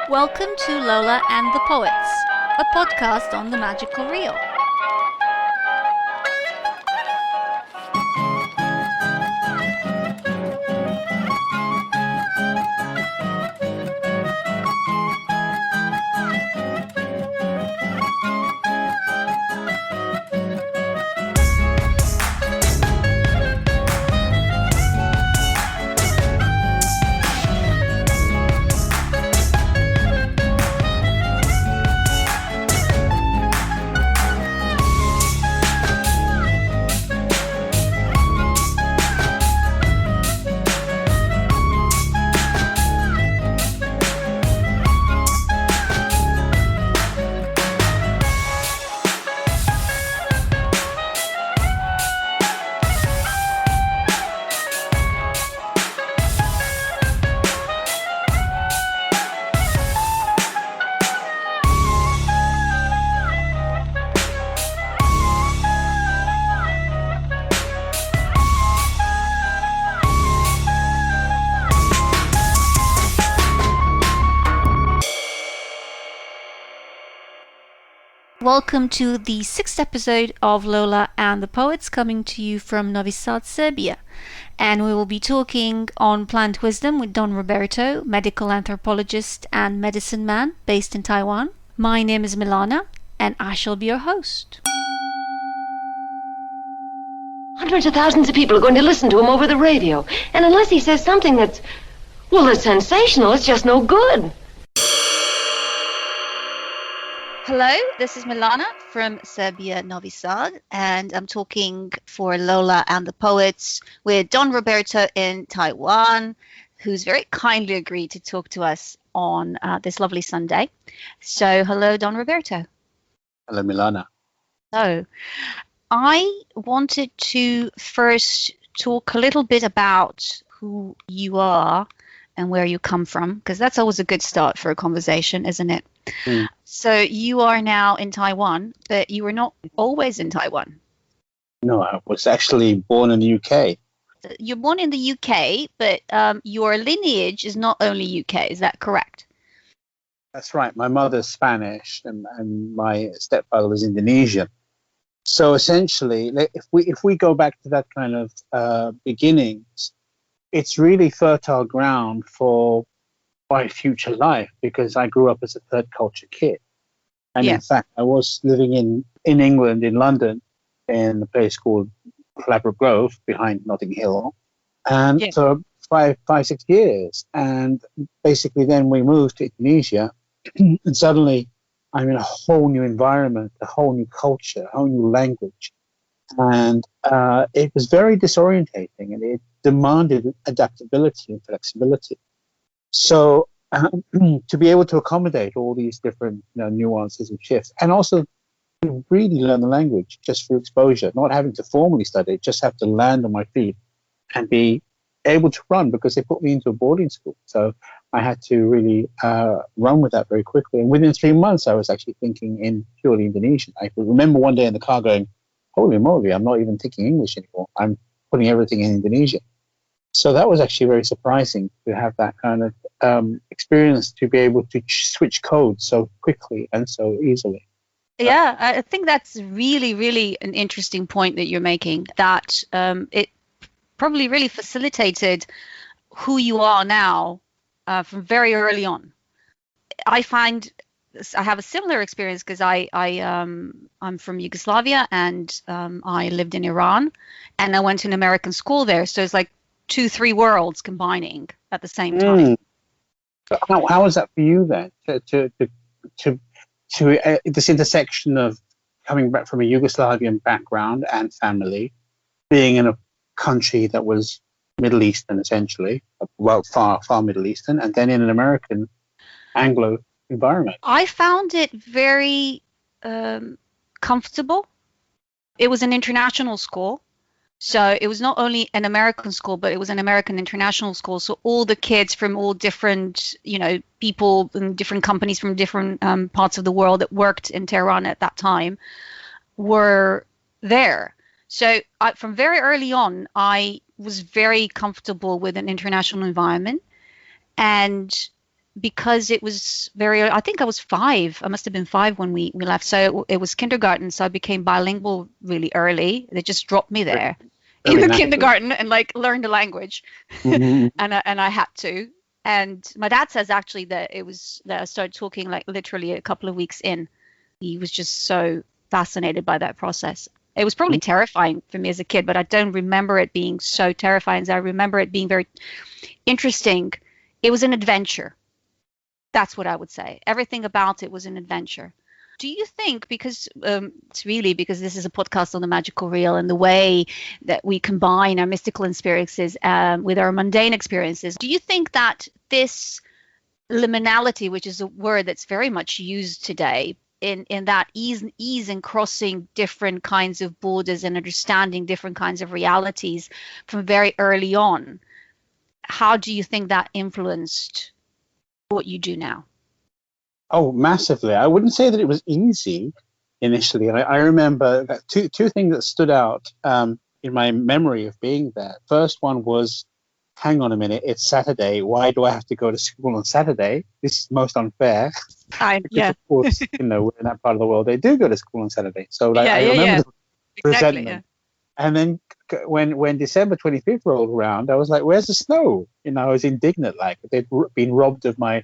Welcome to Lola and the Poets, a podcast on the magical real. Welcome to the 6th episode of Lola and the Poets, coming to you from Novi Sad, Serbia. And we will be talking on plant wisdom with Don Roberto, medical anthropologist and medicine man based in Taiwan. My name is Milana, and I shall be your host. Hundreds of thousands of people are going to listen to him over the radio. And unless he says something that's sensational, it's just no good. Hello, this is Milana from Serbia, Novi Sad, and I'm talking for Lola and the Poets with Don Roberto in Taiwan, who's very kindly agreed to talk to us on this lovely Sunday. So, hello, Don Roberto. Hello, Milana. So, I wanted to first talk a little bit about who you are and where you come from, because that's always a good start for a conversation, isn't it? Mm. So you are now in Taiwan, but you were not always in Taiwan. No, I was actually born in the UK. You're born in the UK, but your lineage is not only UK. Is that correct? That's right. My mother's Spanish and my stepfather was Indonesian. So essentially, if we go back to that kind of beginnings, it's really fertile ground for my future life, because I grew up as a third culture kid. And In fact, I was living in England, in London, in a place called Ladbroke Grove behind Notting Hill. And for five, 6 years. And basically then we moved to Indonesia and suddenly I'm in a whole new environment, a whole new culture, a whole new language. And it was very disorientating, and it demanded adaptability and flexibility. So to be able to accommodate all these different nuances and shifts, and also to really learn the language just through exposure, not having to formally study it, just have to land on my feet and be able to run, because they put me into a boarding school. So I had to really run with that very quickly. And within 3 months, I was actually thinking in purely Indonesian. I remember one day in the car going, holy moly, I'm not even thinking English anymore. I'm putting everything in Indonesian. So that was actually very surprising to have that kind of experience, to be able to switch codes so quickly and so easily. Yeah, I think that's really, really an interesting point that you're making, that it probably really facilitated who you are now from very early on. I find I have a similar experience, because I'm from Yugoslavia, and I lived in Iran, and I went to an American school there. So it's like 2-3 worlds combining at the same time. How was that for you then? To this intersection of coming back from a Yugoslavian background and family, being in a country that was Middle Eastern essentially, well, far Middle Eastern, and then in an American Anglo environment. I found it very comfortable. It was an international school. So it was not only an American school, but it was an American international school. So all the kids from all different, people and different companies from different parts of the world that worked in Tehran at that time were there. So from very early on, I was very comfortable with an international environment. And because it was very, I think I was 5. I must have been 5 when we left. So it was kindergarten. So I became bilingual really early. They just dropped me there in the kindergarten and like learned the language. Mhm. and I had to. And my dad says actually that it was that I started talking like literally a couple of weeks in. He was just so fascinated by that process. It was probably terrifying for me as a kid, but I don't remember it being so terrifying. I remember it being very interesting. It was an adventure. That's what I would say. Everything about it was an adventure. Do you think, because it's really because this is a podcast on the magical real and the way that we combine our mystical experiences with our mundane experiences, do you think that this liminality, which is a word that's very much used today, in that ease in crossing different kinds of borders and understanding different kinds of realities from very early on, how do you think that influenced what you do now? Oh, massively. I wouldn't say that it was easy initially. I remember that two things that stood out in my memory of being there. First one was, hang on a minute, it's Saturday. Why do I have to go to school on Saturday? This is most unfair. Because, of course, we're in that part of the world, they do go to school on Saturday. So I remember the resentment. Yeah. And then when December 25th rolled around, I was like, where's the snow? I was indignant, like they'd been robbed of my,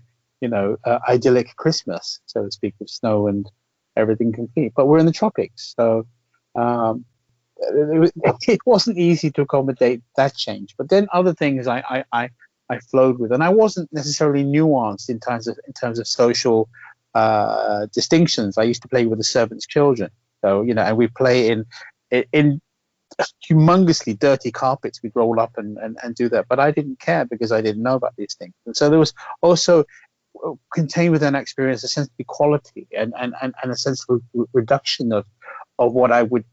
idyllic Christmas, so to speak, with snow and everything complete. But we're in the tropics, so it wasn't easy to accommodate that change. But then other things I flowed with, and I wasn't necessarily nuanced in terms of social distinctions. I used to play with the servants' children, so and we play in humongously dirty carpets. We'd roll up and do that, but I didn't care because I didn't know about these things. And so there was also contained within that experience a sense of equality and a sense of reduction of what I would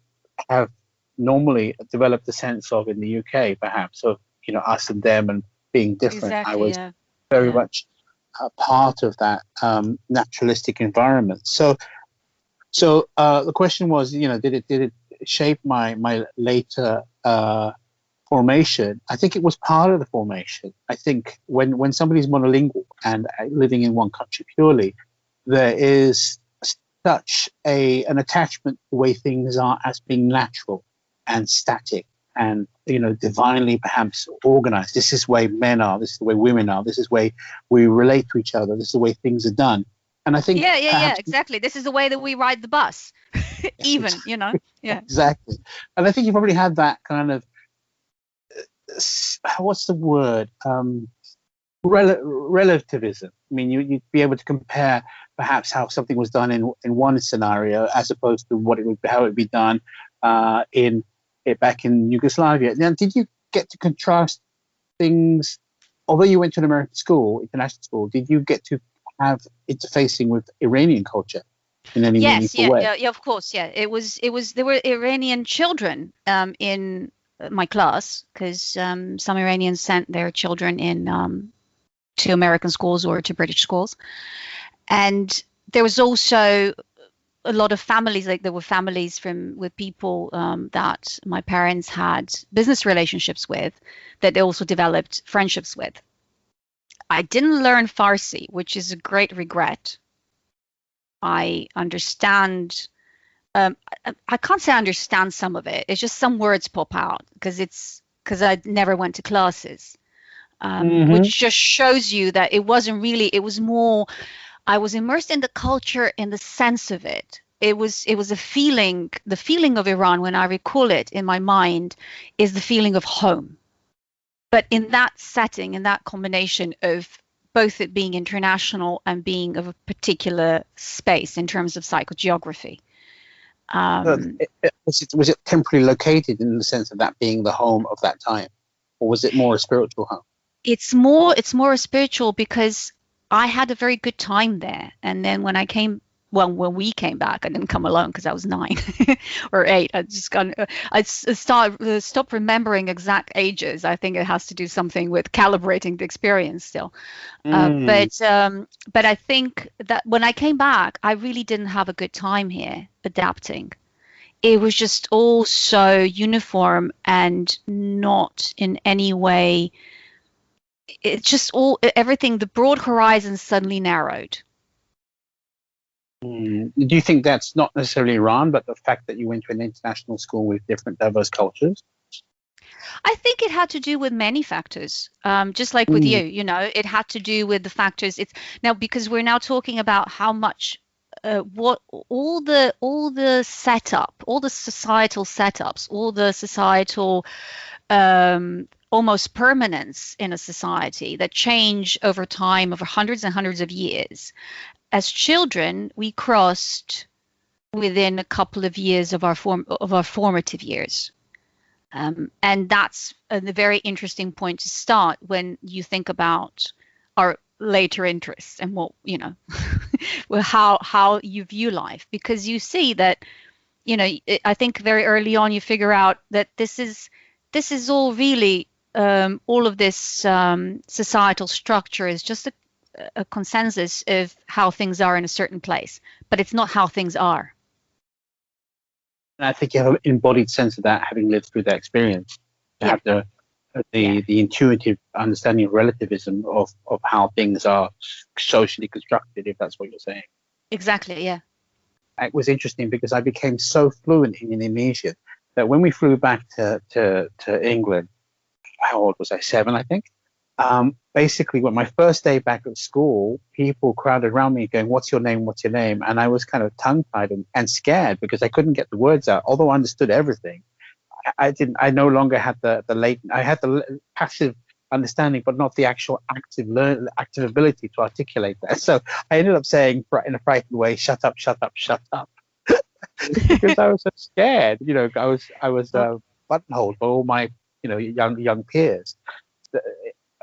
have normally developed a sense of in the UK, perhaps, of us and them and being different. Exactly, I was very much a part of that naturalistic environment. So the question was, did it shape my later formation? I think it was part of the formation. I think when somebody's monolingual and living in one country purely, there is such an attachment to the way things are as being natural and static and divinely perhaps organized. This is the way men are, this is the way women are, this is the way we relate to each other, this is the way things are done. And I think exactly, this is the way that we ride the bus. Even exactly. And I think you probably had that kind of what's the word, relativism. I mean, you'd be able to compare perhaps how something was done in one scenario as opposed to how it would be done back in Yugoslavia. Now, did you get to contrast things? Although you went to an American school, international school, did you get to have interfacing with Iranian culture in any meaningful way? Yeah, of course, yeah. It was there were Iranian children in my class, because some Iranians sent their children in to American schools or to British schools, and there was also a lot of families, like there were families with people that my parents had business relationships with, that they also developed friendships with. I didn't learn Farsi, which is a great regret. I understand. I can't say I understand some of it. It's just some words pop out because I never went to classes, which just shows you that it wasn't really. It was more. I was immersed in the culture in the sense of it. It was a feeling. The feeling of Iran, when I recall it in my mind, is the feeling of home. But in that setting, in that combination of both it being international and being of a particular space in terms of psychogeography. Was it temporarily located in the sense of that being the home of that time, or was it more a spiritual home? It's more a spiritual, because I had a very good time there. And then when we came back, I didn't come alone because I was 9 or 8. I stopped remembering exact ages. I think it has to do something with calibrating the experience still. But I think that when I came back, I really didn't have a good time here adapting. It was just all so uniform and not in any way. it's just everything, the broad horizon suddenly narrowed. Do you think that's not necessarily Iran, but the fact that you went to an international school with different diverse cultures? I think it had to do with many factors, just like with you. It had to do with the factors. It's now because we're now talking about how much, what all the setup, all the societal setups, all the societal almost permanence in a society that change over time, over hundreds and hundreds of years. As children, we crossed within a couple of years of our formative years. And that's a very interesting point to start when you think about our later interests and what, well, how you view life, because you see that, I think very early on you figure out that this is all really, all of this societal structure is just a consensus of how things are in a certain place, but it's not how things are. And I think you have an embodied sense of that, having lived through that experience, to have the intuitive understanding of relativism of how things are socially constructed, if that's what you're saying. Exactly, yeah. It was interesting because I became so fluent in Indonesian that when we flew back to England, how old was I? 7, I think. Basically, when my first day back at school, people crowded around me going, "What's your name? What's your name?" And I was kind of tongue-tied and scared because I couldn't get the words out. Although I understood everything, I no longer had the latent. I had the passive understanding, but not the actual active ability to articulate that. So I ended up saying in a frightened way, "Shut up, shut up, shut up," because I was so scared. I was buttonholed by all my young peers.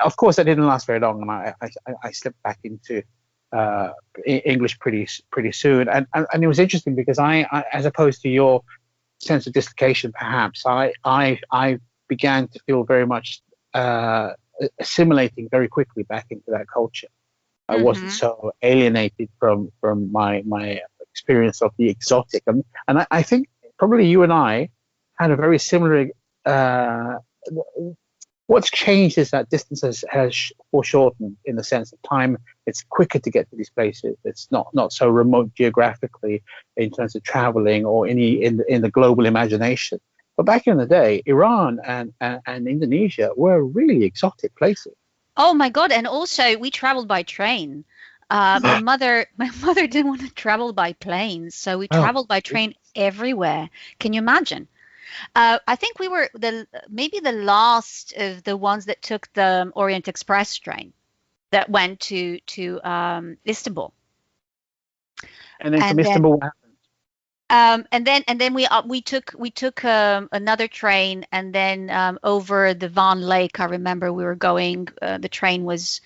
Of course, that didn't last very long, and I slipped back into English pretty soon. And it was interesting because I, as opposed to your sense of dislocation, perhaps I began to feel very much assimilating very quickly back into that culture. I wasn't so alienated from my experience of the exotic, and I think probably you and I had a very similar. What's changed is that distance has foreshortened in the sense of time. It's quicker to get to these places. It's not so remote geographically in terms of traveling or in the global imagination. But back in the day, Iran and Indonesia were really exotic places. Oh my God! And also, we traveled by train. My mother didn't want to travel by plane, so we traveled by train everywhere. Can you imagine? I think we were maybe the last of the ones that took the Orient Express train that went to Istanbul. And then from Istanbul, what happened? And then we took another train, and then over the Van Lake. I remember we were going. The train was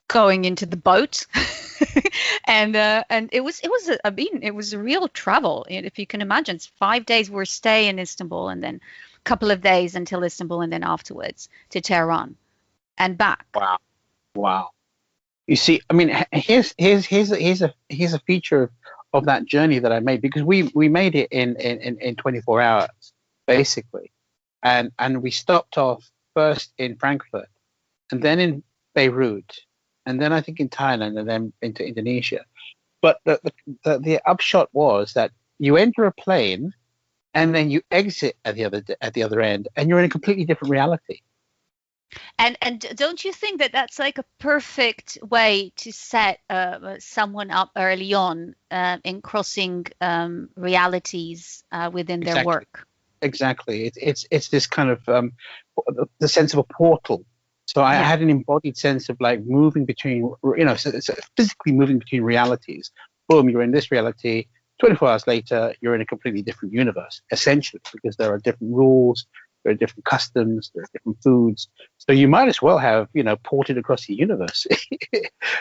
going into the boat. and it was a real travel. If you can imagine, it's 5 days we're staying in Istanbul, and then a couple of days until Istanbul, and then afterwards to Tehran and back. Wow. You see, I mean, here's a feature of that journey that I made, because we made it in 24 hours basically, and we stopped off first in Frankfurt, and then in Beirut, and then I think in Thailand, and then into Indonesia. But the upshot was that you enter a plane, and then you exit at the other end, and you're in a completely different reality. And don't you think that that's like a perfect way to set someone up early on in crossing realities within their work? Exactly. It's this kind of the sense of a portal. So I had an embodied sense of like moving between, so physically moving between realities. Boom, you're in this reality. 24 hours later, you're in a completely different universe, essentially, because there are different rules, there are different customs, there are different foods. So you might as well have, ported across the universe.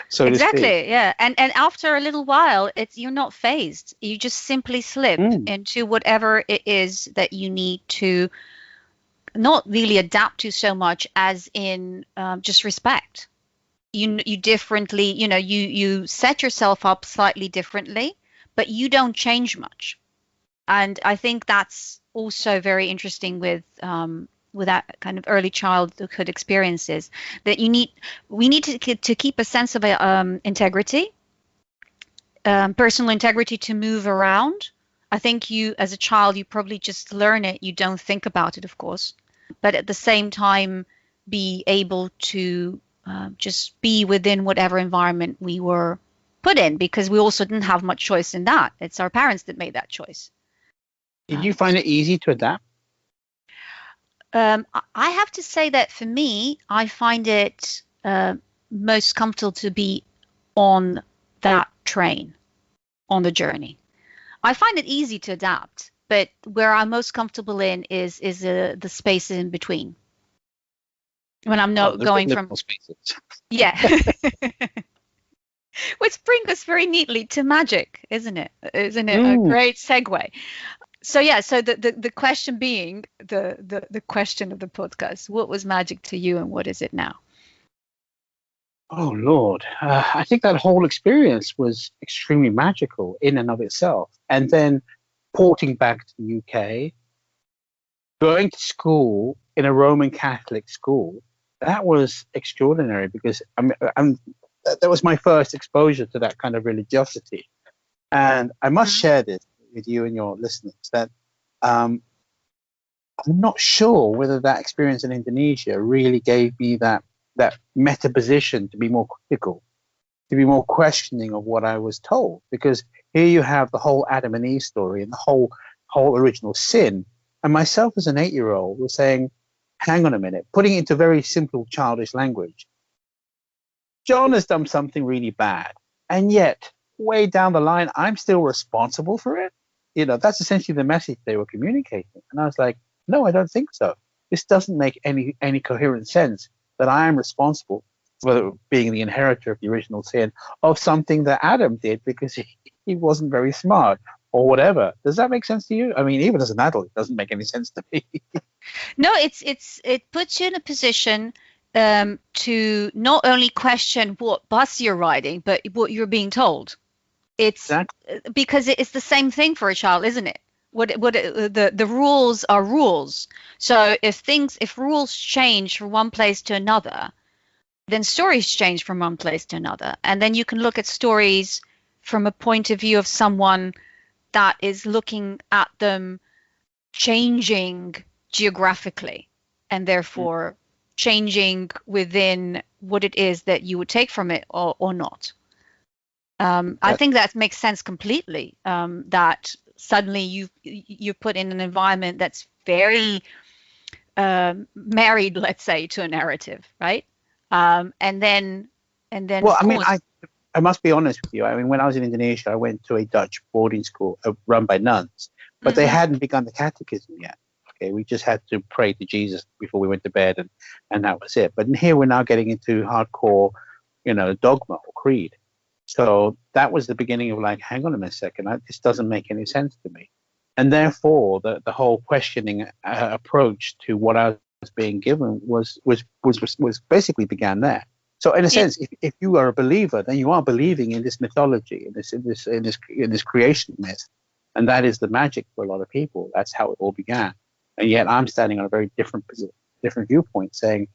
So exactly, yeah. And after a little while, you're not phased. You just simply slip into whatever it is that you need to not really adapt to so much as in just respect. You differently, you set yourself up slightly differently, but you don't change much. And I think that's also very interesting with with that kind of early childhood experiences, that we need to keep a sense of integrity, personal integrity, to move around. I think you, as a child, you probably just learn it. You don't think about it, of course, but at the same time, be able to just be within whatever environment we were put in, because we also didn't have much choice in that. It's our parents that made that choice. Did you find it easy to adapt? I have to say that for me, I find it most comfortable to be on that train, on the journey. I find it easy to adapt, but where I'm most comfortable in is the space in between. When I'm not going from spaces. Yeah. Which brings us very neatly to magic, isn't it? Isn't it a great segue? So yeah, so the question being the question of the podcast: what was magic to you, and what is it now? Oh Lord, I think that whole experience was extremely magical in and of itself. And then porting back to the UK, going to school in a Roman Catholic school, that was extraordinary, because that was my first exposure to that kind of religiosity. And I must share this with you and your listeners, that I'm not sure whether that experience in Indonesia really gave me that meta position to be more critical, to be more questioning of what I was told. Because here you have the whole Adam and Eve story and the whole original sin. And myself as an 8-year-old was saying, hang on a minute, putting it into very simple childish language. John has done something really bad, and yet way down the line, I'm still responsible for it. That's essentially the message they were communicating. And I was like, no, I don't think so. This doesn't make any coherent sense, that I am responsible for being the inheritor of the original sin of something that Adam did because he wasn't very smart or whatever. Does that make sense to you? I mean, even as an adult, it doesn't make any sense to me. No, it puts you in a position to not only question what bus you're riding, but what you're being told. It's exactly. Because it's the same thing for a child, isn't it? The rules are rules. So if rules change from one place to another, then stories change from one place to another. And then you can look at stories from a point of view of someone that is looking at them changing geographically, and therefore changing within what it is that you would take from it or not. I think that makes sense completely, that suddenly you're put in an environment that's very married, let's say, to a narrative, right? And then. Well, I mean, I must be honest with you. I mean, when I was in Indonesia, I went to a Dutch boarding school run by nuns, but they hadn't begun the catechism yet. Okay, we just had to pray to Jesus before we went to bed, and that was it. But here we're now getting into hardcore, dogma or creed. So that was the beginning of like, hang on a second, this doesn't make any sense to me. And therefore, the whole questioning approach to what I was being given was basically began there. So in a sense, if you are a believer, then you are believing in this mythology, in this creation myth, and that is the magic for a lot of people. That's how it all began. And yet I'm standing on a very different viewpoint, saying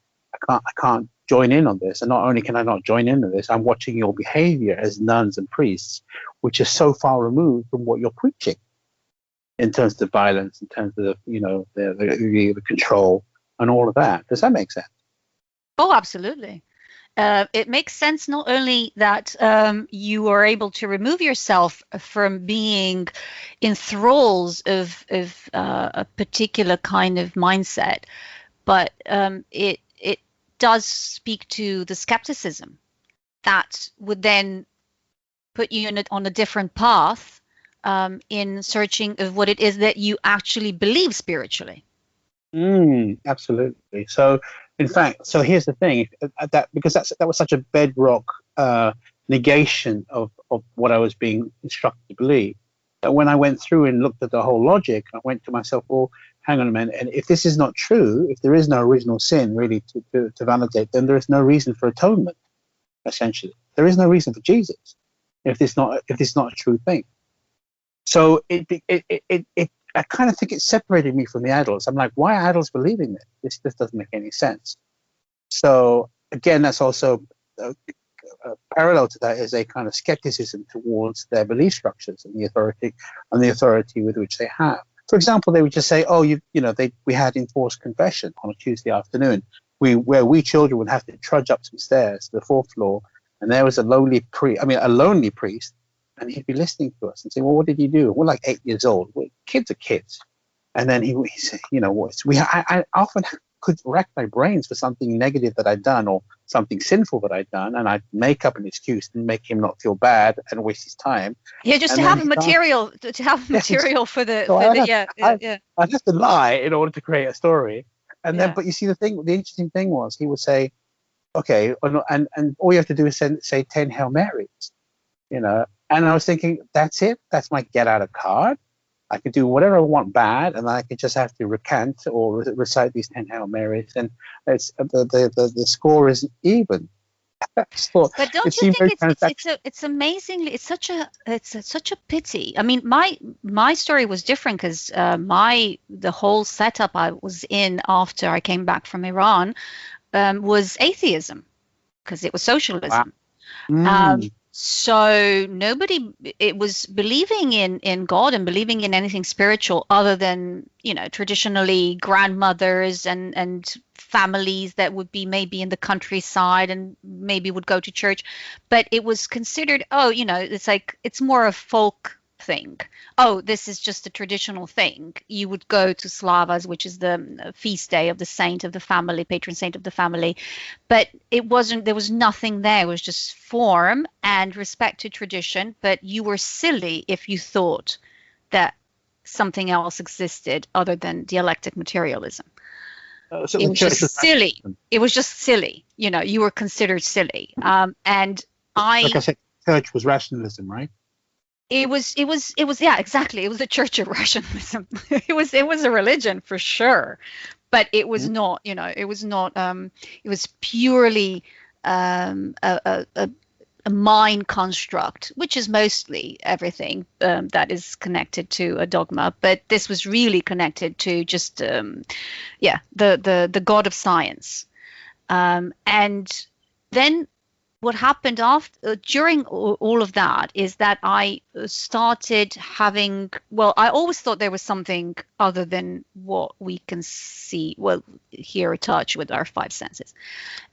I can't join in on this. And not only can I not join in on this, I'm watching your behavior as nuns and priests, which is so far removed from what you're preaching in terms of the violence, in terms of the control and all of that. Does that make sense? Oh, absolutely. It makes sense not only that you are able to remove yourself from being in thralls of a particular kind of mindset, but it does speak to the skepticism that would then put you on a different path in searching of what it is that you actually believe spiritually. Absolutely. So, in fact, here's the thing: because that was such a bedrock negation of what I was being instructed to believe, that when I went through and looked at the whole logic, I went to myself, well, hang on a minute, and if this is not true, if there is no original sin really to validate, then there is no reason for atonement. Essentially, there is no reason for Jesus if this not a true thing. So it I kind of think it separated me from the adults. I'm like, why are adults believing this? This doesn't make any sense. So again, that's also parallel to that is a kind of skepticism towards their belief structures and the authority with which they have. For example, they would just say, "Oh, we had enforced confession on a Tuesday afternoon, where we children would have to trudge up some stairs to the fourth floor, and there was a lonely priest, and he'd be listening to us and say, well, what did you do? We're like 8 years old. Kids are kids." And then he said, I often could rack my brains for something negative that I'd done or something sinful that I'd done, and I'd make up an excuse and make him not feel bad and waste his time. Yeah, just to have material for the. So I'd have to lie in order to create a story. And then, but you see, the interesting thing was he would say, okay, and all you have to do is say 10 Hail Marys, And I was thinking, that's it? That's my get out of card? I could do whatever I want bad, and I could just have to recant or recite these 10 Hail Marys, and it's the score isn't even. But don't you think it's amazingly, it's such a pity. I mean, my story was different because the whole setup I was in after I came back from Iran was atheism, because it was socialism. Wow. So it was believing in God and believing in anything spiritual other than, traditionally grandmothers and families that would be maybe in the countryside and maybe would go to church. But it was considered, it's like, it's more a folk thing. Oh, this is just a traditional thing. You would go to Slavas, which is the feast day of the saint of the family, patron saint of the family. But there was nothing there. It was just form and respect to tradition. But you were silly if you thought that something else existed other than dialectic materialism. So it was just silly. It was just silly. You were considered silly. Like I said, church was rationalism, right? It was yeah, exactly. It was the church of rationalism. it was a religion for sure, but it was not, it was not, it was purely a mind construct, which is mostly everything that is connected to a dogma. But this was really connected to just, the God of science. And then what happened during all of that is that I started having, I always thought there was something other than what we can see, hear or touch with our five senses.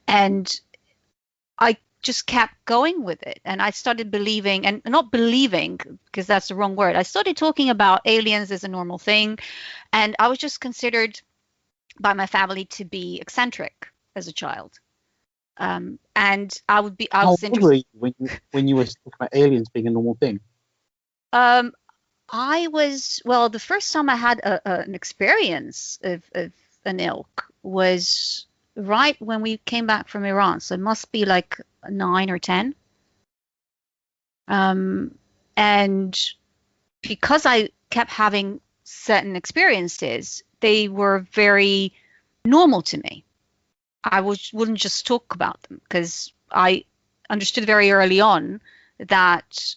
And I just kept going with it. And I started believing, and not believing, because that's the wrong word. I started talking about aliens as a normal thing. And I was just considered by my family to be eccentric as a child. And I was interested when you were talking about aliens being a normal thing. I was, the first time I had an experience of an ilk was right when we came back from Iran. So it must be like 9 or 10. And because I kept having certain experiences, they were very normal to me. I wouldn't just talk about them because I understood very early on that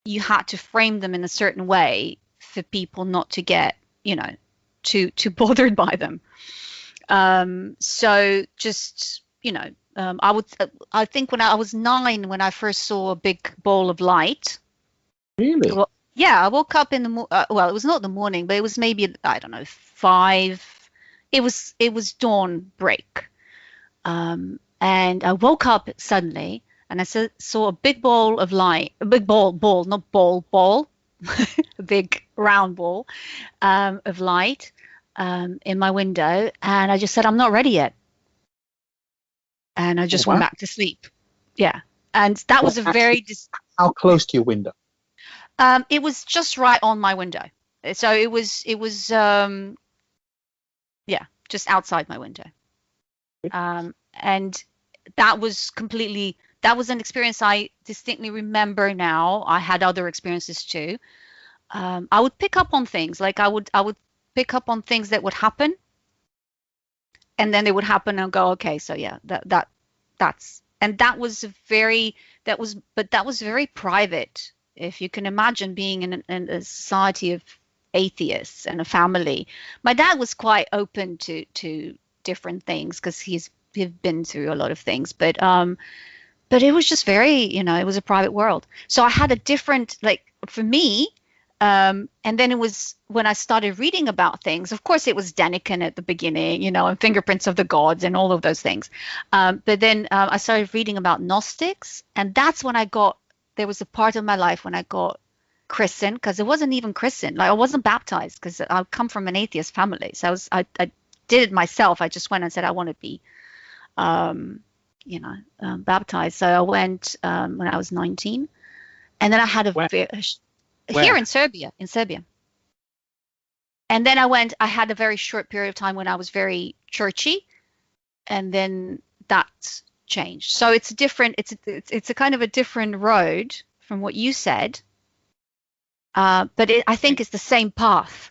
you had to frame them in a certain way for people not to get, too bothered by them. So just, I think when I was 9, when I first saw a big ball of light. Really? Well, yeah, I woke up in the it was not the morning, but it was maybe, I don't know, 5. It was dawn break. And I woke up suddenly and I saw a big ball of light, a big ball, not ball, a big round ball of light in my window. And I just said, I'm not ready yet. And I just went back to sleep. Yeah. And that was a very... How close to your window? It was just right on my window. So it was just outside my window. And that was an experience I distinctly remember now. I had other experiences too. I would pick up on things, like I would pick up on things that would happen, and then they would happen and go, okay, so yeah, that was very private. If you can imagine being in a society of atheists and a family. My dad was quite open to different things because he's been through a lot of things, but it was just very, it was a private world. So I had a different, like, for me, and then it was when I started reading about things. Of course, it was Deniken at the beginning, and Fingerprints of the Gods and all of those things. But then I started reading about Gnostics, and that's when there was a part of my life when I got christened, because it wasn't even christened. Like, I wasn't baptized because I come from an atheist family. So I did it myself. I just went and said I want to be baptized. So I went when I was 19, and then I had here in Serbia. And then I had a very short period of time when I was very churchy, and then that changed. So it's a kind of a different road from what you said, but I think it's the same path,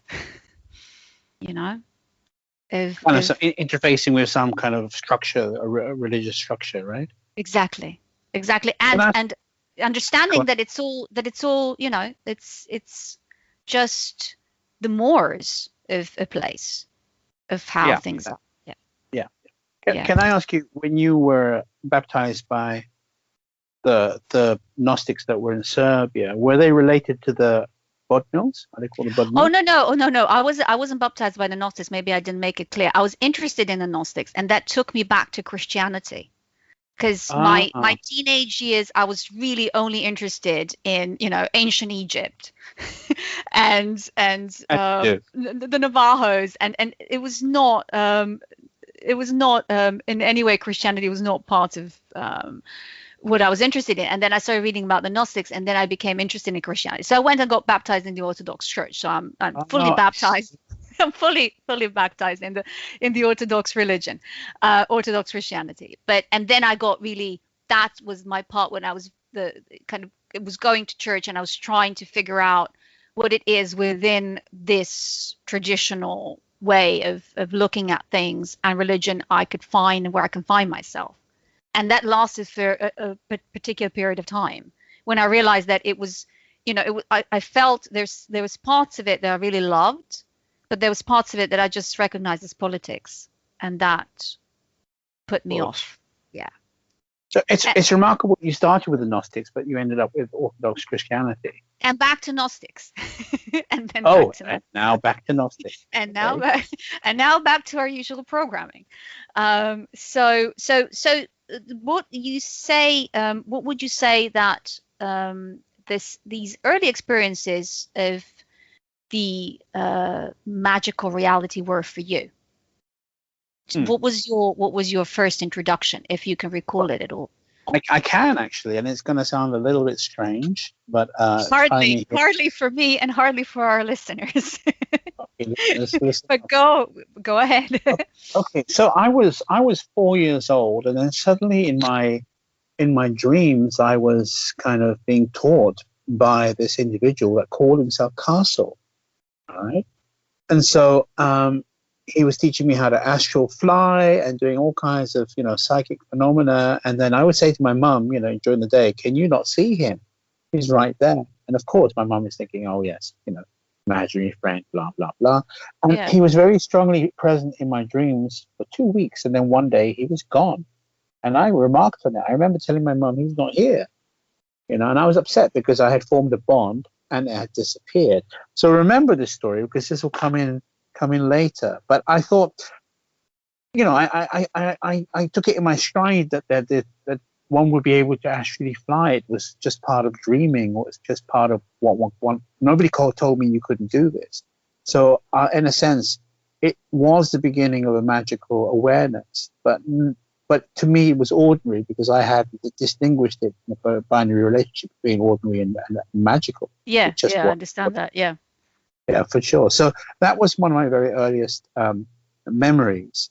So interfacing with some kind of structure, a religious structure, right? Exactly, and understanding that it's all it's just the mores of a place, of how things are. Can I ask you, when you were baptized by the Gnostics that were in Serbia, were they related to the Bodmils? Are they called the Bodmils? Oh no. I wasn't baptized by the Gnostics. Maybe I didn't make it clear. I was interested in the Gnostics, and that took me back to Christianity. Because my teenage years, I was really only interested in, ancient Egypt and the Navajos, and it was not in any way, Christianity was not part of what I was interested in. And then I started reading about the Gnostics, and then I became interested in Christianity. So I went and got baptized in the Orthodox Church. So I'm fully baptized. I'm fully baptized in the Orthodox religion, Orthodox Christianity. And then I got that was my part when I was it was going to church, and I was trying to figure out what it is within this traditional way of looking at things and religion I could find, and where I can find myself. And that lasted for a particular period of time, when I realized that it was, I felt there was parts of it that I really loved, but there was parts of it that I just recognized as politics, and that put me off. Yeah. So it's remarkable you started with the Gnostics, but you ended up with Orthodox Christianity. And back to Gnostics. And then now back to Gnostics. And now back to our usual programming. So what you say? What would you say that these early experiences of the magical reality were for you? What was your first introduction, if you can recall it at all? I can actually, and it's going to sound a little bit strange, but hardly for me and hardly for our listeners. But go ahead. Okay, so I was 4 years old, and then suddenly in my dreams I was kind of being taught by this individual that called himself Castle. All right. And so he was teaching me how to astral fly and doing all kinds of, psychic phenomena. And then I would say to my mum, during the day, can you not see him? He's right there. And of course, my mum is thinking, oh, yes, imaginary friend, blah, blah, blah. And he was very strongly present in my dreams for 2 weeks. And then one day he was gone. And I remarked on it. I remember telling my mum, he's not here. And I was upset because I had formed a bond and it had disappeared. So remember this story, because this will come in later. But I thought, I took it in my stride that one would be able to actually fly. It was just part of dreaming. It was just part of what one. Nobody told me you couldn't do this. So in a sense, it was the beginning of a magical awareness. But to me, it was ordinary, because I had distinguished it in a binary relationship between ordinary and magical. Yeah, I understand that. Yeah. Yeah, for sure. So that was one of my very earliest memories.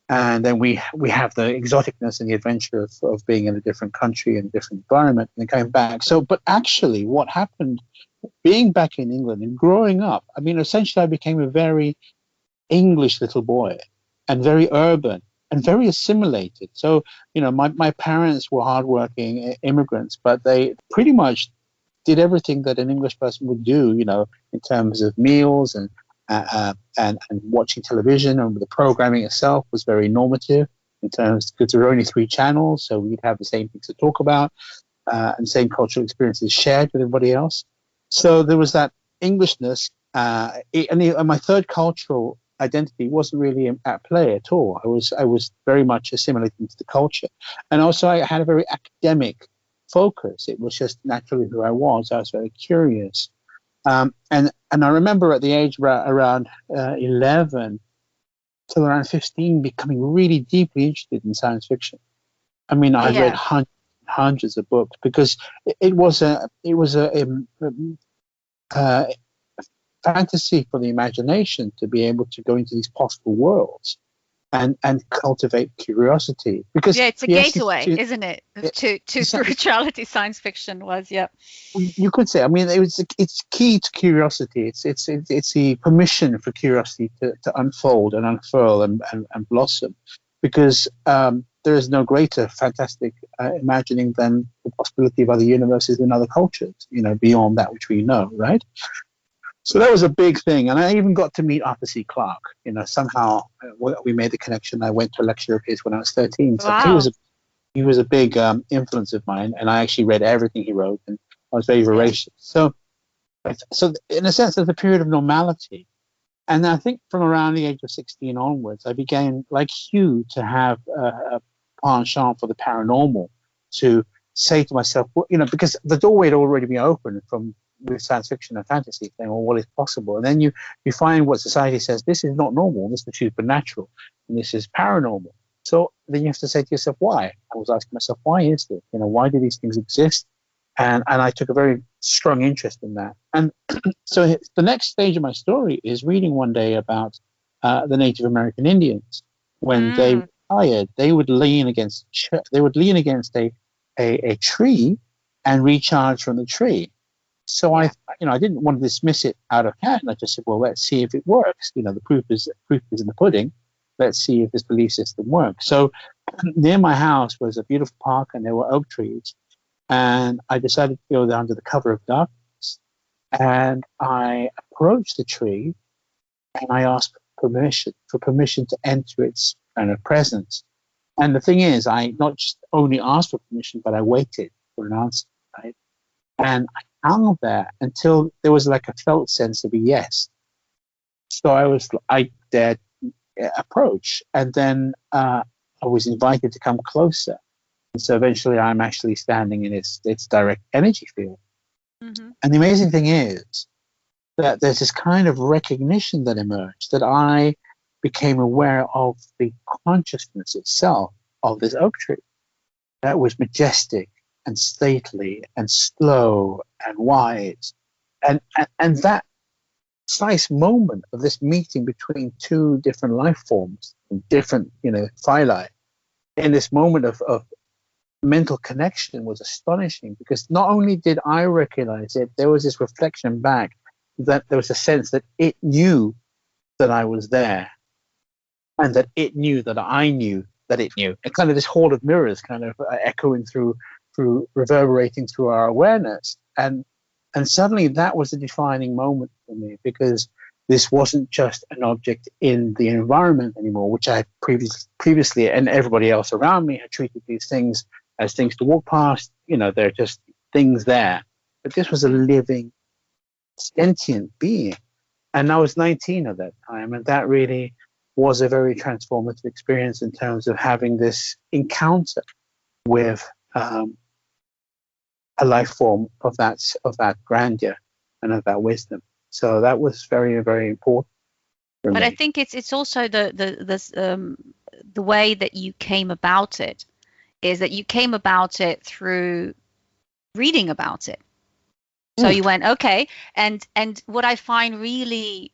And then we have the exoticness and the adventure of being in a different country and a different environment and coming back. So, but actually what happened, being back in England and growing up, I mean, essentially I became a very English little boy, and very urban and very assimilated. So, my parents were hardworking immigrants, but they pretty much did everything that an English person would do, in terms of meals and watching television, and the programming itself was very normative in terms, because there were only 3 channels, so we'd have the same things to talk about, and same cultural experiences shared with everybody else. So there was that Englishness, and my third cultural identity wasn't really at play at all. I was very much assimilating to the culture, and also I had a very academic focus. It was just naturally who I was. I was very curious, and I remember at the age around 11 till around 15 becoming really deeply interested in science fiction. I mean, I read hundreds of books, because it was a fantasy for the imagination to be able to go into these possible worlds and cultivate curiosity. Because it's a gateway, isn't it, to spirituality? Science fiction was, you could say. I mean, it's key to curiosity. It's the permission for curiosity to unfold and unfurl and blossom, because there is no greater fantastic imagining than the possibility of other universes and other cultures, beyond that which we know, right? So that was a big thing. And I even got to meet Arthur C. Clarke. Somehow we made the connection. I went to a lecture of his when I was 13. So wow. he was a big influence of mine, and I actually read everything he wrote, and I was very voracious. So in a sense, there's a period of normality. And I think from around the age of 16 onwards, I began, like Hugh, to have a penchant for the paranormal, to say to myself, because the doorway had already been opened with science fiction and fantasy, saying, well, what is possible? And then you find what society says, this is not normal, this is supernatural, and this is paranormal. So then you have to say to yourself, why? I was asking myself, why is this? Why do these things exist? And I took a very strong interest in that. And so the next stage of my story is reading one day about the Native American Indians. When they retired, they would lean against a tree and recharge from the tree. So I didn't want to dismiss it out of hand. I just said, well, let's see if it works. The proof is in the pudding. Let's see if this belief system works. So near my house was a beautiful park, and there were oak trees. And I decided to go there under the cover of darkness. And I approached the tree, and I asked for permission to enter its kind of presence. And the thing is, I not just only asked for permission, but I waited for an answer, right? And I hung there until there was like a felt sense of a yes. So I dared approach, and then I was invited to come closer. And so eventually I'm actually standing in its direct energy field. Mm-hmm. And the amazing thing is that there's this kind of recognition that emerged, that I became aware of the consciousness itself of this oak tree that was majestic and stately and slow and wise. And that precise moment of this meeting between two different life forms, different, phyli, in this moment of mental connection was astonishing, because not only did I recognize it, there was this reflection back that there was a sense that it knew that I was there, and that it knew that I knew that it knew. And kind of this hall of mirrors kind of echoing through, reverberating through our awareness. And suddenly that was a defining moment for me, because this wasn't just an object in the environment anymore, which I previously and everybody else around me had treated these things as things to walk past. They're just things there. But this was a living, sentient being. And I was 19 at that time, and that really was a very transformative experience in terms of having this encounter with a life form of that grandeur and of that wisdom. So that was very, very important for me. But I think it's also the way that you came about it, is that you came about it through reading about it. So you went, okay, and what I find really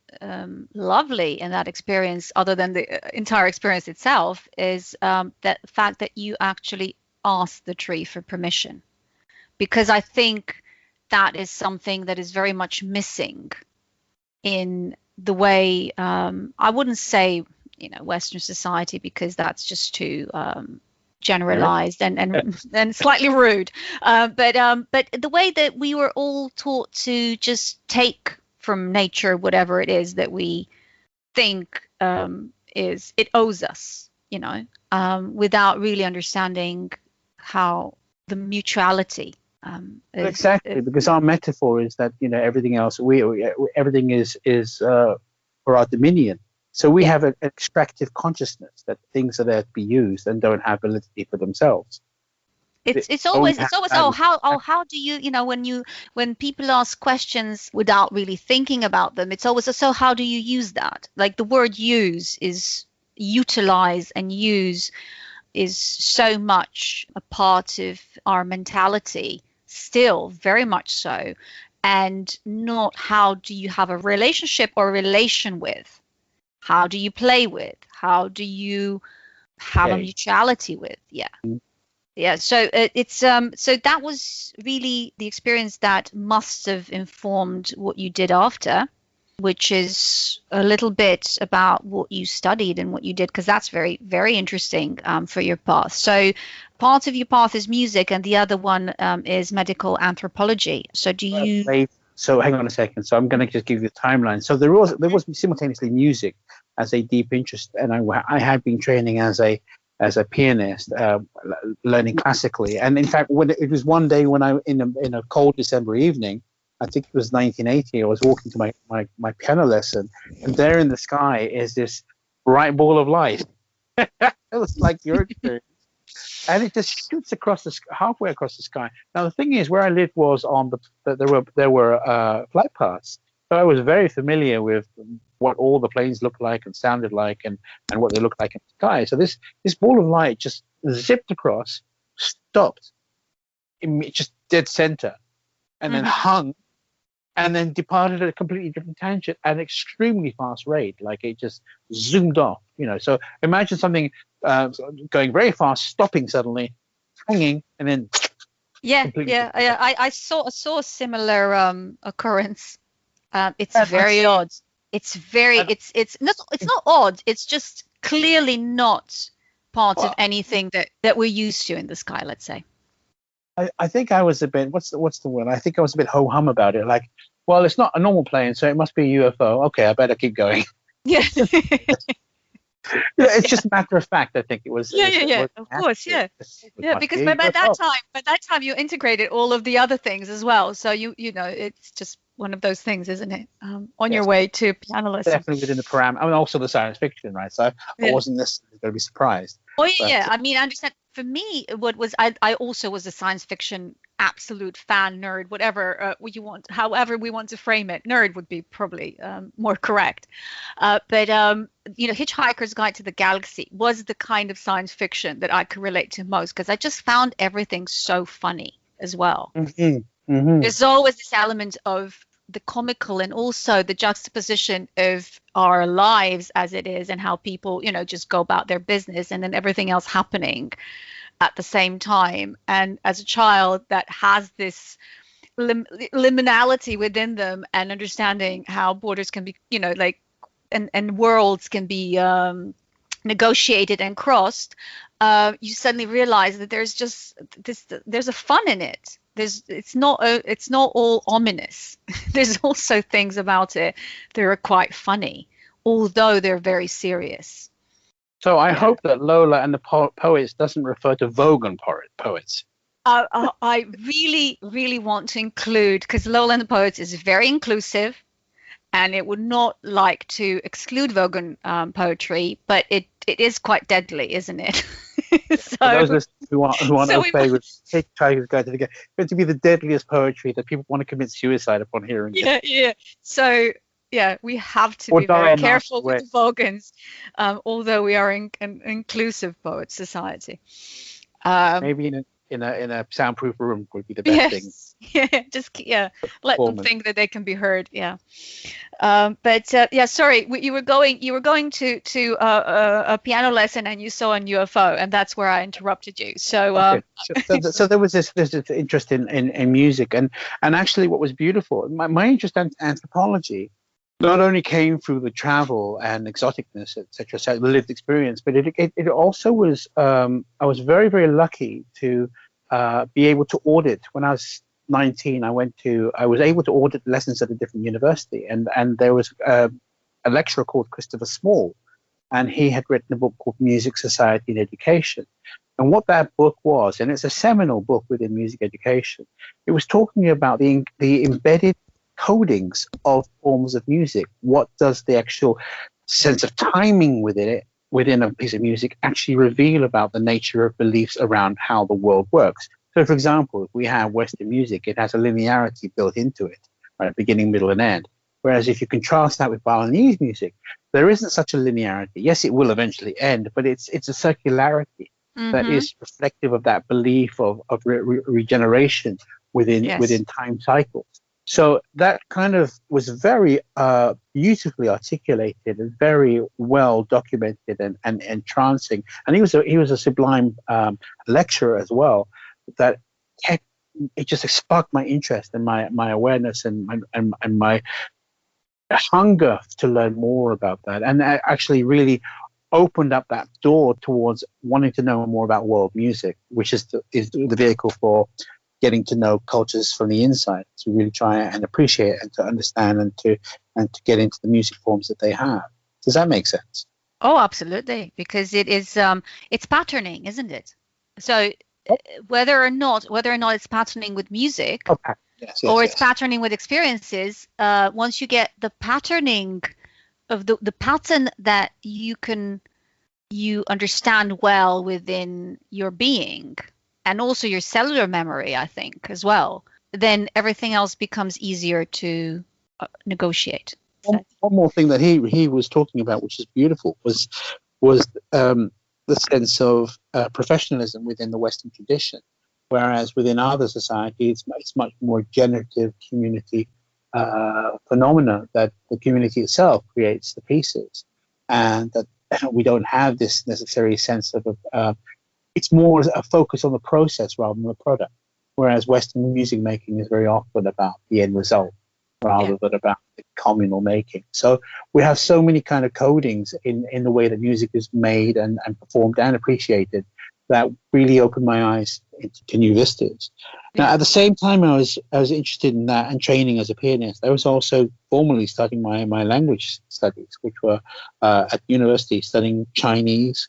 lovely in that experience, other than the entire experience itself, is that fact that you actually asked the tree for permission, because I think that is something that is very much missing in the way, I wouldn't say, Western society, because that's just too generalized and slightly rude. But the way that we were all taught to just take from nature whatever it is that we think is it owes us, without really understanding how the mutuality. Exactly, because our metaphor is that everything else, everything is for our dominion. So we have an extractive consciousness that things are there to be used and don't have validity for themselves. It's always how do you when people ask questions without really thinking about them, it's always so how do you use that? Like the word use is utilize, and use is so much a part of our mentality still, very much so, and not how do you have a relationship or relation with, how do you play with, how do you have a mutuality with. So it's so that was really the experience that must have informed what you did after, which is a little bit about what you studied and what you did, because that's very, very interesting for your path. So part of your path is music and the other one is medical anthropology. So do you... So hang on a second. So I'm going to just give you the timeline. So there was simultaneously music as a deep interest, and I had been training as a pianist, learning classically. And in fact, when it was one day when I in a cold December evening, I think it was 1980, I was walking to my piano lesson, and there in the sky is this bright ball of light. It was like your experience. And it just shoots across halfway across the sky. Now the thing is, where I lived was on there were flight paths, so I was very familiar with what all the planes looked like and sounded like, and what they looked like in the sky. So this ball of light just zipped across, stopped, just dead center, and then hung, and then departed at a completely different tangent at an extremely fast rate. Like it just zoomed off. So imagine something going very fast, stopping suddenly, hanging, and then I saw a similar occurrence. It's very odd. It's very it's not odd. It's just clearly not part of anything that we're used to in the sky, let's say. I think I was a bit what's the word? I think I was a bit ho hum about it. Like, well, it's not a normal plane, so it must be a UFO. Okay, I better keep going. Yeah. It's just a matter of fact. I think it was. Of course, because by that time you integrated all of the other things as well. So it's just one of those things, isn't it? On your way to piano lesson. Definitely within the parameter. I mean, also the science fiction, right? So I wasn't necessarily going to be surprised. Oh yeah. I mean, I understand. For me, I also was a science fiction absolute fan, nerd, whatever you want, however we want to frame it. Nerd would be probably more correct. But Hitchhiker's Guide to the Galaxy was the kind of science fiction that I could relate to most, because I just found everything so funny as well. There's always this element of the comical, and also the juxtaposition of our lives as it is, and how people just go about their business, and then everything else happening at the same time. And as a child that has this liminality within them, and understanding how borders can be and worlds can be negotiated and crossed, you suddenly realize that there's a fun in it. It's not all ominous. There's also things about it that are quite funny, although they're very serious. So I hope that Lola and the poets doesn't refer to Vogan poets. I really, really want to include, because Lola and the Poets is very inclusive, and it would not like to exclude Vogan poetry, but it is quite deadly, isn't it? So, for those listeners who aren't okay with Hitchhiker's Guide to the Galaxy, it's going to be the deadliest poetry that people want to commit suicide upon hearing. Yeah. So we have to be very careful with the Vogans, although we are an inclusive poet society. Maybe in a soundproof room would be the best thing. Let them think that they can be heard. Sorry, you were going to a piano lesson, and you saw a UFO, and that's where I interrupted you. So so there was this interest in music, and actually what was beautiful, my interest in anthropology not only came through the travel and exoticness, etc., so the lived experience, but it also was, I was very, very lucky to be able to audit. When I was 19, I was able to audit lessons at a different university, and there was a lecturer called Christopher Small, and he had written a book called Music, Society and Education. And what that book was, and it's a seminal book within music education, it was talking about the embedded codings of forms of music. What does the actual sense of timing within a piece of music actually reveal about the nature of beliefs around how the world works? So, for example, if we have Western music, it has a linearity built into it, right, beginning, middle, and end. Whereas if you contrast that with Balinese music, there isn't such a linearity. Yes, it will eventually end, but it's a circularity that is reflective of that belief of regeneration within time cycles. So that kind of was very beautifully articulated and very well documented and entrancing. And he was a sublime lecturer as well. That it just sparked my interest and my awareness and my hunger to learn more about that. And I actually really opened up that door towards wanting to know more about world music, which is the vehicle for getting to know cultures from the inside, to really try and appreciate and to understand and to get into the music forms that they have. Does that make sense? Oh, absolutely, because it is it's patterning, isn't it? So whether or not it's patterning with music, or it's patterning with experiences, once you get the patterning of the pattern that you understand well within your being, and also your cellular memory, I think, as well, then everything else becomes easier to negotiate. One more thing that he was talking about, which is beautiful, was the sense of professionalism within the Western tradition, whereas within other societies, it's much more generative community phenomena that the community itself creates the pieces, and that we don't have this necessary sense of it's more a focus on the process rather than the product, whereas Western music making is very often about the end result rather than about the communal making. So we have so many kind of codings in the way that music is made and performed and appreciated that really opened my eyes into new vistas. Now, at the same time I was interested in that and training as a pianist, I was also formally studying my language studies, which were at university studying Chinese,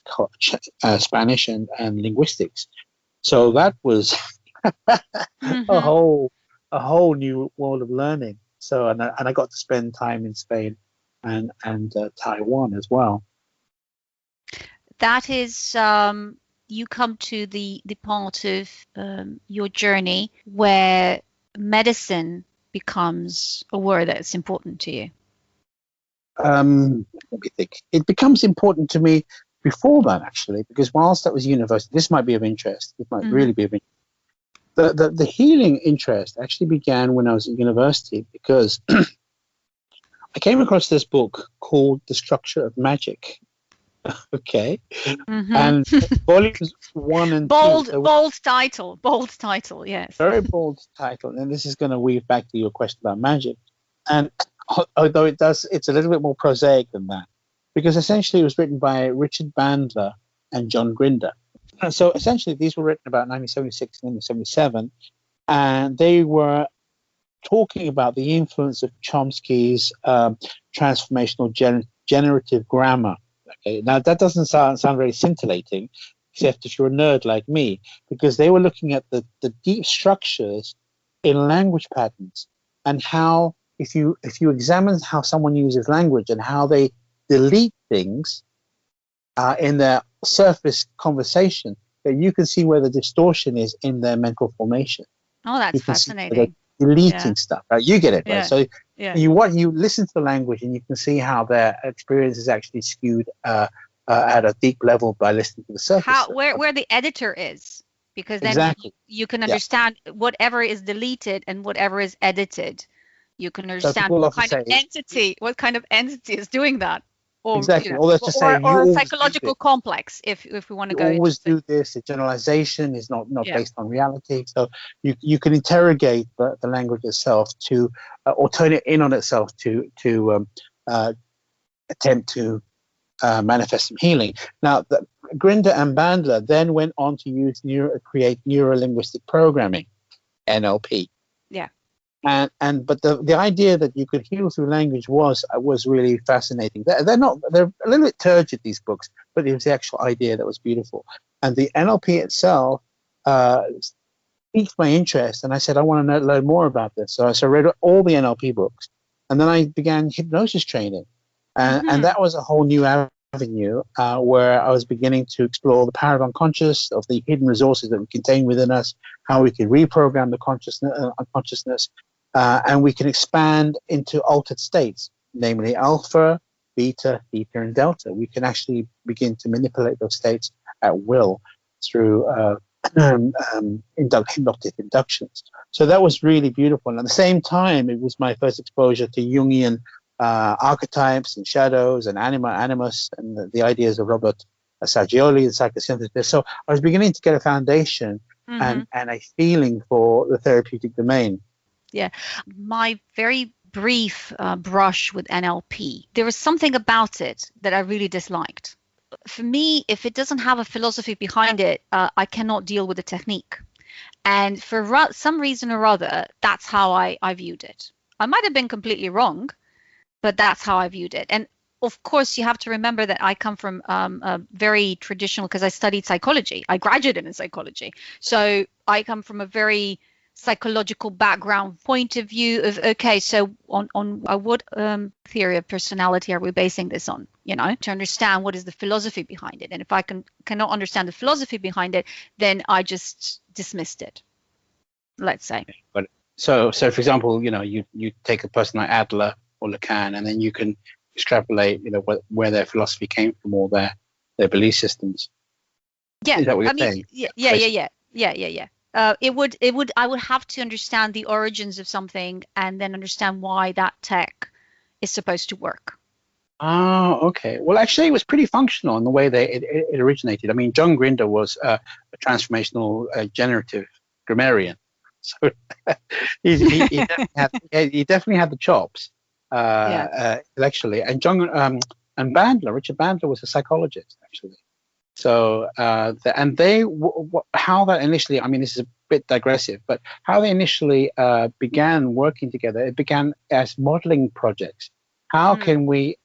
Spanish, and linguistics. So that was a whole new world of learning. So and I got to spend time in Spain and Taiwan as well. That is. You come to the part of your journey where medicine becomes a word that's important to you. Let me think. It becomes important to me before that, actually, because whilst that was university, this might be of interest. It might really be of interest. The healing interest actually began when I was at university, because I came across this book called The Structure of Magic. Okay. And volumes 1 and 2. Bold title, yes. Very bold title. And this is going to weave back to your question about magic. And although it's a little bit more prosaic than that, because essentially it was written by Richard Bandler and John Grinder. And so essentially these were written about 1976 and 1977, and they were talking about the influence of Chomsky's transformational generative grammar. Okay, now that doesn't sound very scintillating, except if you're a nerd like me, because they were looking at the deep structures in language patterns, and how if you examine how someone uses language and how they delete things in their surface conversation, that you can see where the distortion is in their mental formation. Oh, that's fascinating. Deleting stuff, right? You get it, right? So you listen to the language and you can see how their experience is actually skewed at a deep level by listening to the surface. Where the editor is, because then you can understand whatever is deleted and whatever is edited. You can understand what kind of entity is doing that. or exactly. Or let's just say you or a always do psychological this. complex if we want to You go always into do this. The generalization is not yeah. based on reality. So you can interrogate the language itself to, or turn it in on itself to attempt to manifest some healing. Now, Grinder and Bandler then went on to create neuro-linguistic programming, NLP. Yeah. But the idea that you could heal through language was really fascinating. They're a little bit turgid, these books, but it was the actual idea that was beautiful. And the NLP itself piqued my interest, and I said I want to learn more about this. So I read all the NLP books, and then I began hypnosis training, and that was a whole new avenue where I was beginning to explore the power of unconscious, of the hidden resources that we contain within us, how we can reprogram the unconsciousness, and we can expand into altered states, namely alpha, beta, theta, and delta. We can actually begin to manipulate those states at will through hypnotic inductions. So that was really beautiful. And at the same time, it was my first exposure to Jungian archetypes and shadows and animus, and the ideas of Robert Saggioli and psychosynthesis. So I was beginning to get a foundation and a feeling for the therapeutic domain. Yeah. My very brief brush with NLP, there was something about it that I really disliked. For me, if it doesn't have a philosophy behind it, I cannot deal with the technique. And for some reason or other, that's how I viewed it. I might have been completely wrong, but that's how I viewed it. And of course, you have to remember that I come from a very traditional, because I studied psychology. I graduated in psychology. So I come from a very psychological background point of view of, okay, so on what theory of personality are we basing this on, to understand what is the philosophy behind it. And if I cannot understand the philosophy behind it, then I just dismissed it, let's say. But so for example, you take a person like Adler or Lacan, and then you can extrapolate, where their philosophy came from, or their belief systems. Yeah, is that what you're saying? Yeah. I would have to understand the origins of something and then understand why that tech is supposed to work. Oh, okay. Well, actually, it was pretty functional in the way that it originated. I mean, John Grinder was a transformational generative grammarian, so he definitely had the chops intellectually. And and Richard Bandler was a psychologist, actually. So, how that initially, I mean, this is a bit digressive, but how they initially began working together, it began as modeling projects. How can we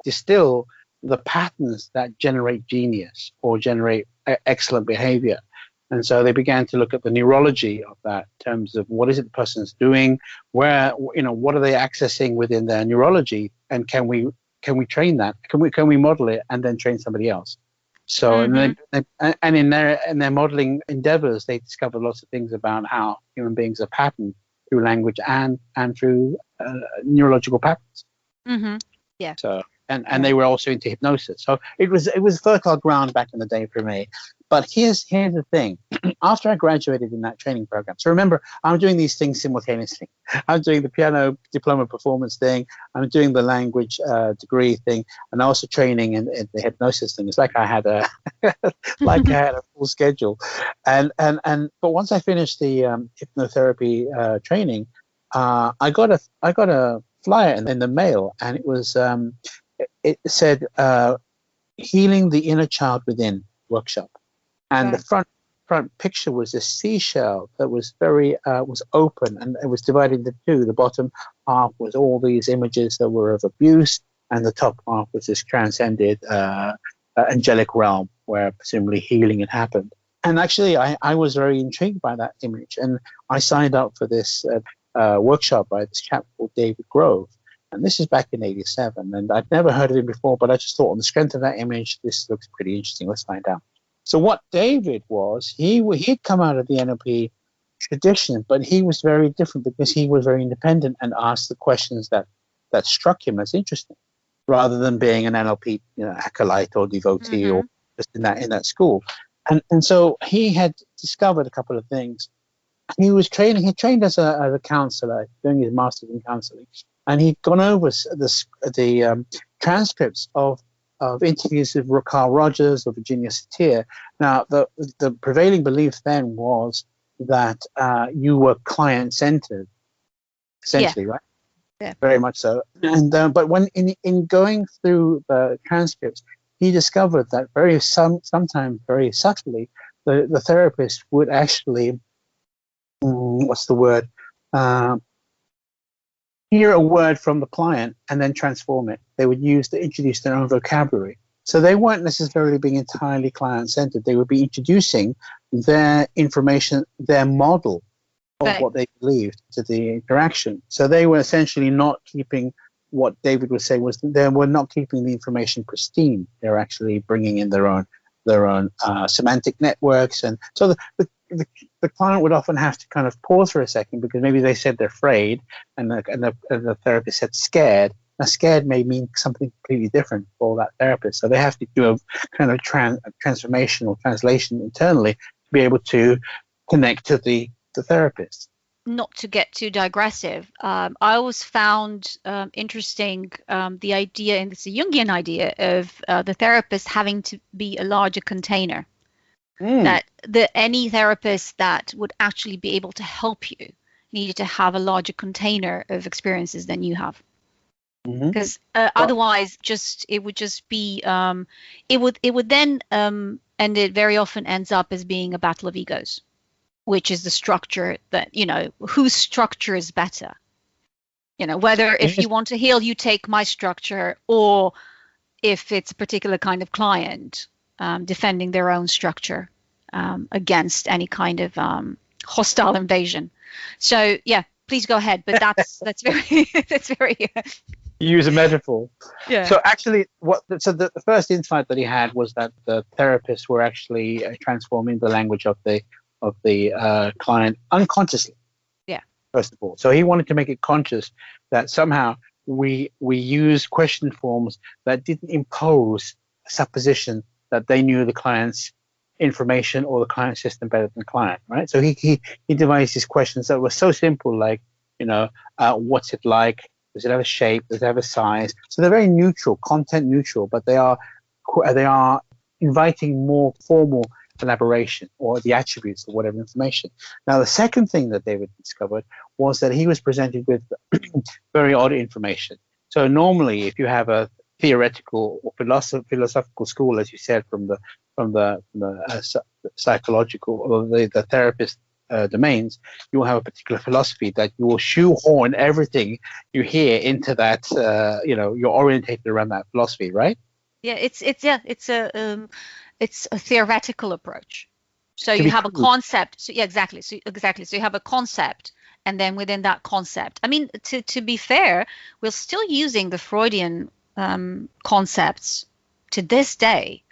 distill the patterns that generate genius or generate excellent behavior? And so they began to look at the neurology of that in terms of what is it the person's doing, what are they accessing within their neurology, and can we train that? Can we model it and then train somebody else? So and in their modeling endeavors, they discovered lots of things about how human beings are patterned through language and through neurological patterns. Yeah. So and they were also into hypnosis. So it was fertile ground back in the day for me. But here's the thing. After I graduated in that training program, so remember, I'm doing these things simultaneously. I'm doing the piano diploma performance thing. I'm doing the language degree thing, and also training in the hypnosis thing. It's like I had a full schedule. But once I finished the hypnotherapy training, I got a flyer in the mail, and it was it said "Healing the Inner Child Within" workshop. And the front picture was a seashell that was was open, and it was divided into two. The bottom half was all these images that were of abuse, and the top half was this transcended angelic realm where presumably healing had happened. And actually, I was very intrigued by that image, and I signed up for this workshop by this chap called David Grove. And this is back in '87, and I'd never heard of him before, but I just thought on the strength of that image, this looks pretty interesting. Let's find out. So what David was, he'd come out of the NLP tradition, but he was very different because he was very independent and asked the questions that struck him as interesting, rather than being an NLP acolyte or devotee or just in that school. And so he had discovered a couple of things. He trained as a counselor, doing his master's in counseling, and he'd gone over the transcripts of interviews with Carl Rogers or Virginia Satir. Now, the prevailing belief then was that you were client-centered, essentially, right? Yeah. Very much so. And but when in going through the transcripts, he discovered that sometimes very subtly, the therapist would actually, what's the word? Hear a word from the client and then transform it. They would introduce their own vocabulary. So they weren't necessarily being entirely client-centered. They would be introducing their information, their model of what they believed to the interaction. So they were essentially not keeping what David would say was they were not keeping the information pristine. They were actually bringing in their own semantic networks. And so the client would often have to kind of pause for a second because maybe they said they're afraid and the therapist said scared. Now, scared may mean something completely different for that therapist. So they have to do a kind of transformational translation internally to be able to connect to the therapist. Not to get too digressive, I always found interesting the idea, and it's a Jungian idea, of the therapist having to be a larger container. That any therapist that would actually be able to help you needed to have a larger container of experiences than you have. Because otherwise, it would just be it would then and it very often ends up as being a battle of egos, which is the structure that, whose structure is better. Whether if you want to heal, you take my structure, or if it's a particular kind of client defending their own structure against any kind of hostile invasion. So yeah, please go ahead. But that's very. You use a metaphor. Yeah. So actually, the first insight that he had was that the therapists were actually transforming the language of the client unconsciously. Yeah. First of all, so he wanted to make it conscious that somehow we use question forms that didn't impose a supposition that they knew the client's information or the client system better than the client, right? So he devised these questions that were so simple, like what's it like? Does it have a shape? Does it have a size? So they're very neutral, content neutral, but they are inviting more formal elaboration or the attributes of whatever information. Now, the second thing that David discovered was that he was presented with very odd information. So normally, if you have a theoretical or philosophical school, as you said, from the psychological or the therapist domains, you will have a particular philosophy that you will shoehorn everything you hear into that. You're orientated around that philosophy, right? Yeah, it's a theoretical approach. So you have a concept. So yeah, exactly. So you have a concept, and then within that concept, I mean, to be fair, we're still using the Freudian concepts to this day,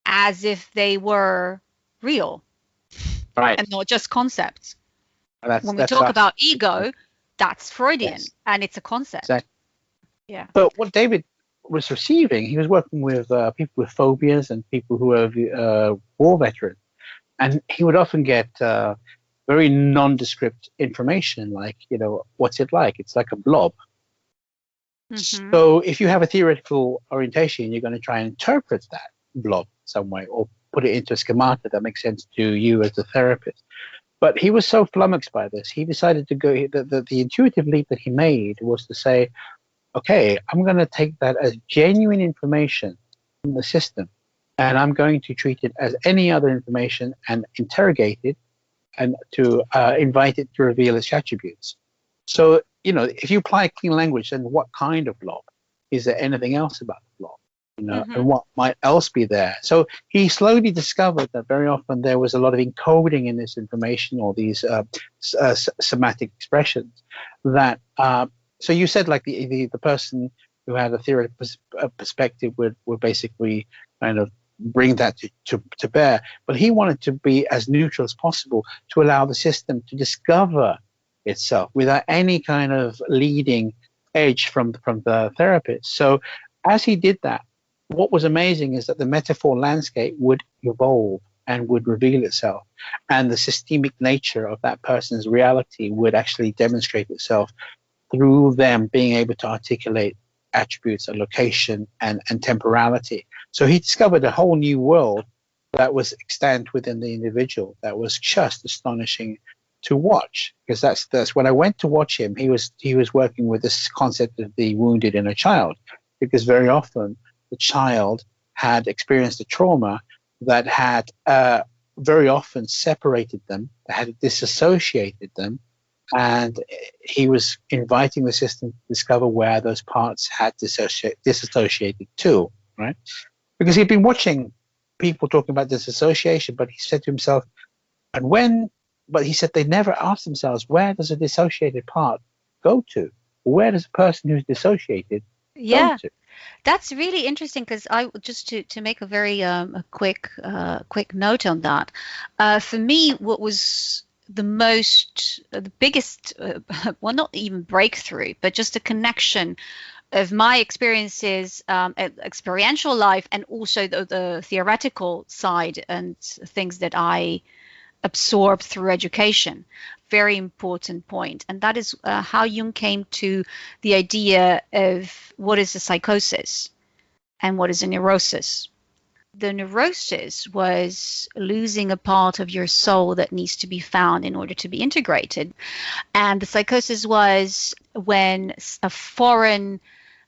as if they were real, right, and not just concepts. When we talk about ego, that's Freudian, yes, and it's a concept. Exactly. Yeah. But what David was receiving, he was working with people with phobias and people who are war veterans, and he would often get very nondescript information, like what's it like? It's like a blob. Mm-hmm. So if you have a theoretical orientation, you're going to try and interpret that blob some way or put it into a schemata that makes sense to you as a therapist. But he was so flummoxed by this, he decided to go. The intuitive leap that he made was to say, okay, I'm going to take that as genuine information from the system, and I'm going to treat it as any other information and interrogate it and to invite it to reveal its attributes. So, if you apply clean language, then what kind of blob? Is there anything else about the blob? And what might else be there? So he slowly discovered that very often there was a lot of encoding in this information or these somatic expressions that so you said like the person who had a theoretical perspective would basically kind of bring that to bear, but he wanted to be as neutral as possible to allow the system to discover itself without any kind of leading edge from the therapist. So as he did that, what was amazing is that the metaphor landscape would evolve and would reveal itself, and the systemic nature of that person's reality would actually demonstrate itself through them being able to articulate attributes of location and temporality. So he discovered a whole new world that was extant within the individual that was just astonishing to watch. Because that's when I went to watch him, he was working with this concept of the wounded inner child, because very often the child had experienced a trauma that had very often separated them, had disassociated them, and he was inviting the system to discover where those parts had disassociated to, right? Because he'd been watching people talking about disassociation, but he said to himself, but he said they never asked themselves, where does a dissociated part go to? Where does a person who's dissociated go to? That's really interesting, because I just to make a very a quick note on that. For me, what was the biggest, well, not even breakthrough, but just a connection of my experiences, experiential life, and also the theoretical side and things that I absorbed through education. Very important point. And that is how Jung came to the idea of what is a psychosis and what is a neurosis. The neurosis was losing a part of your soul that needs to be found in order to be integrated. And the psychosis was when a foreign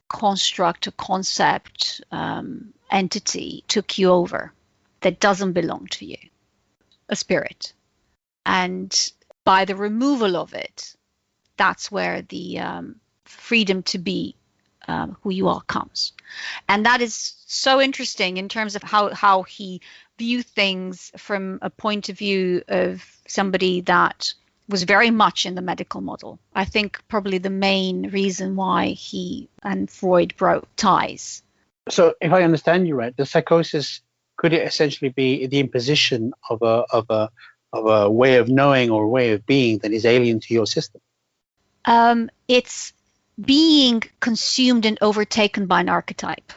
construct, a concept, entity took you over that doesn't belong to you, a spirit. And by the removal of it, that's where the freedom to be who you are comes. And that is so interesting in terms of how he viewed things from a point of view of somebody that was very much in the medical model. I think probably the main reason why he and Freud broke ties. So if I understand you right, the psychosis, could it essentially be the imposition of a way of knowing or a way of being that is alien to your system? It's being consumed and overtaken by an archetype.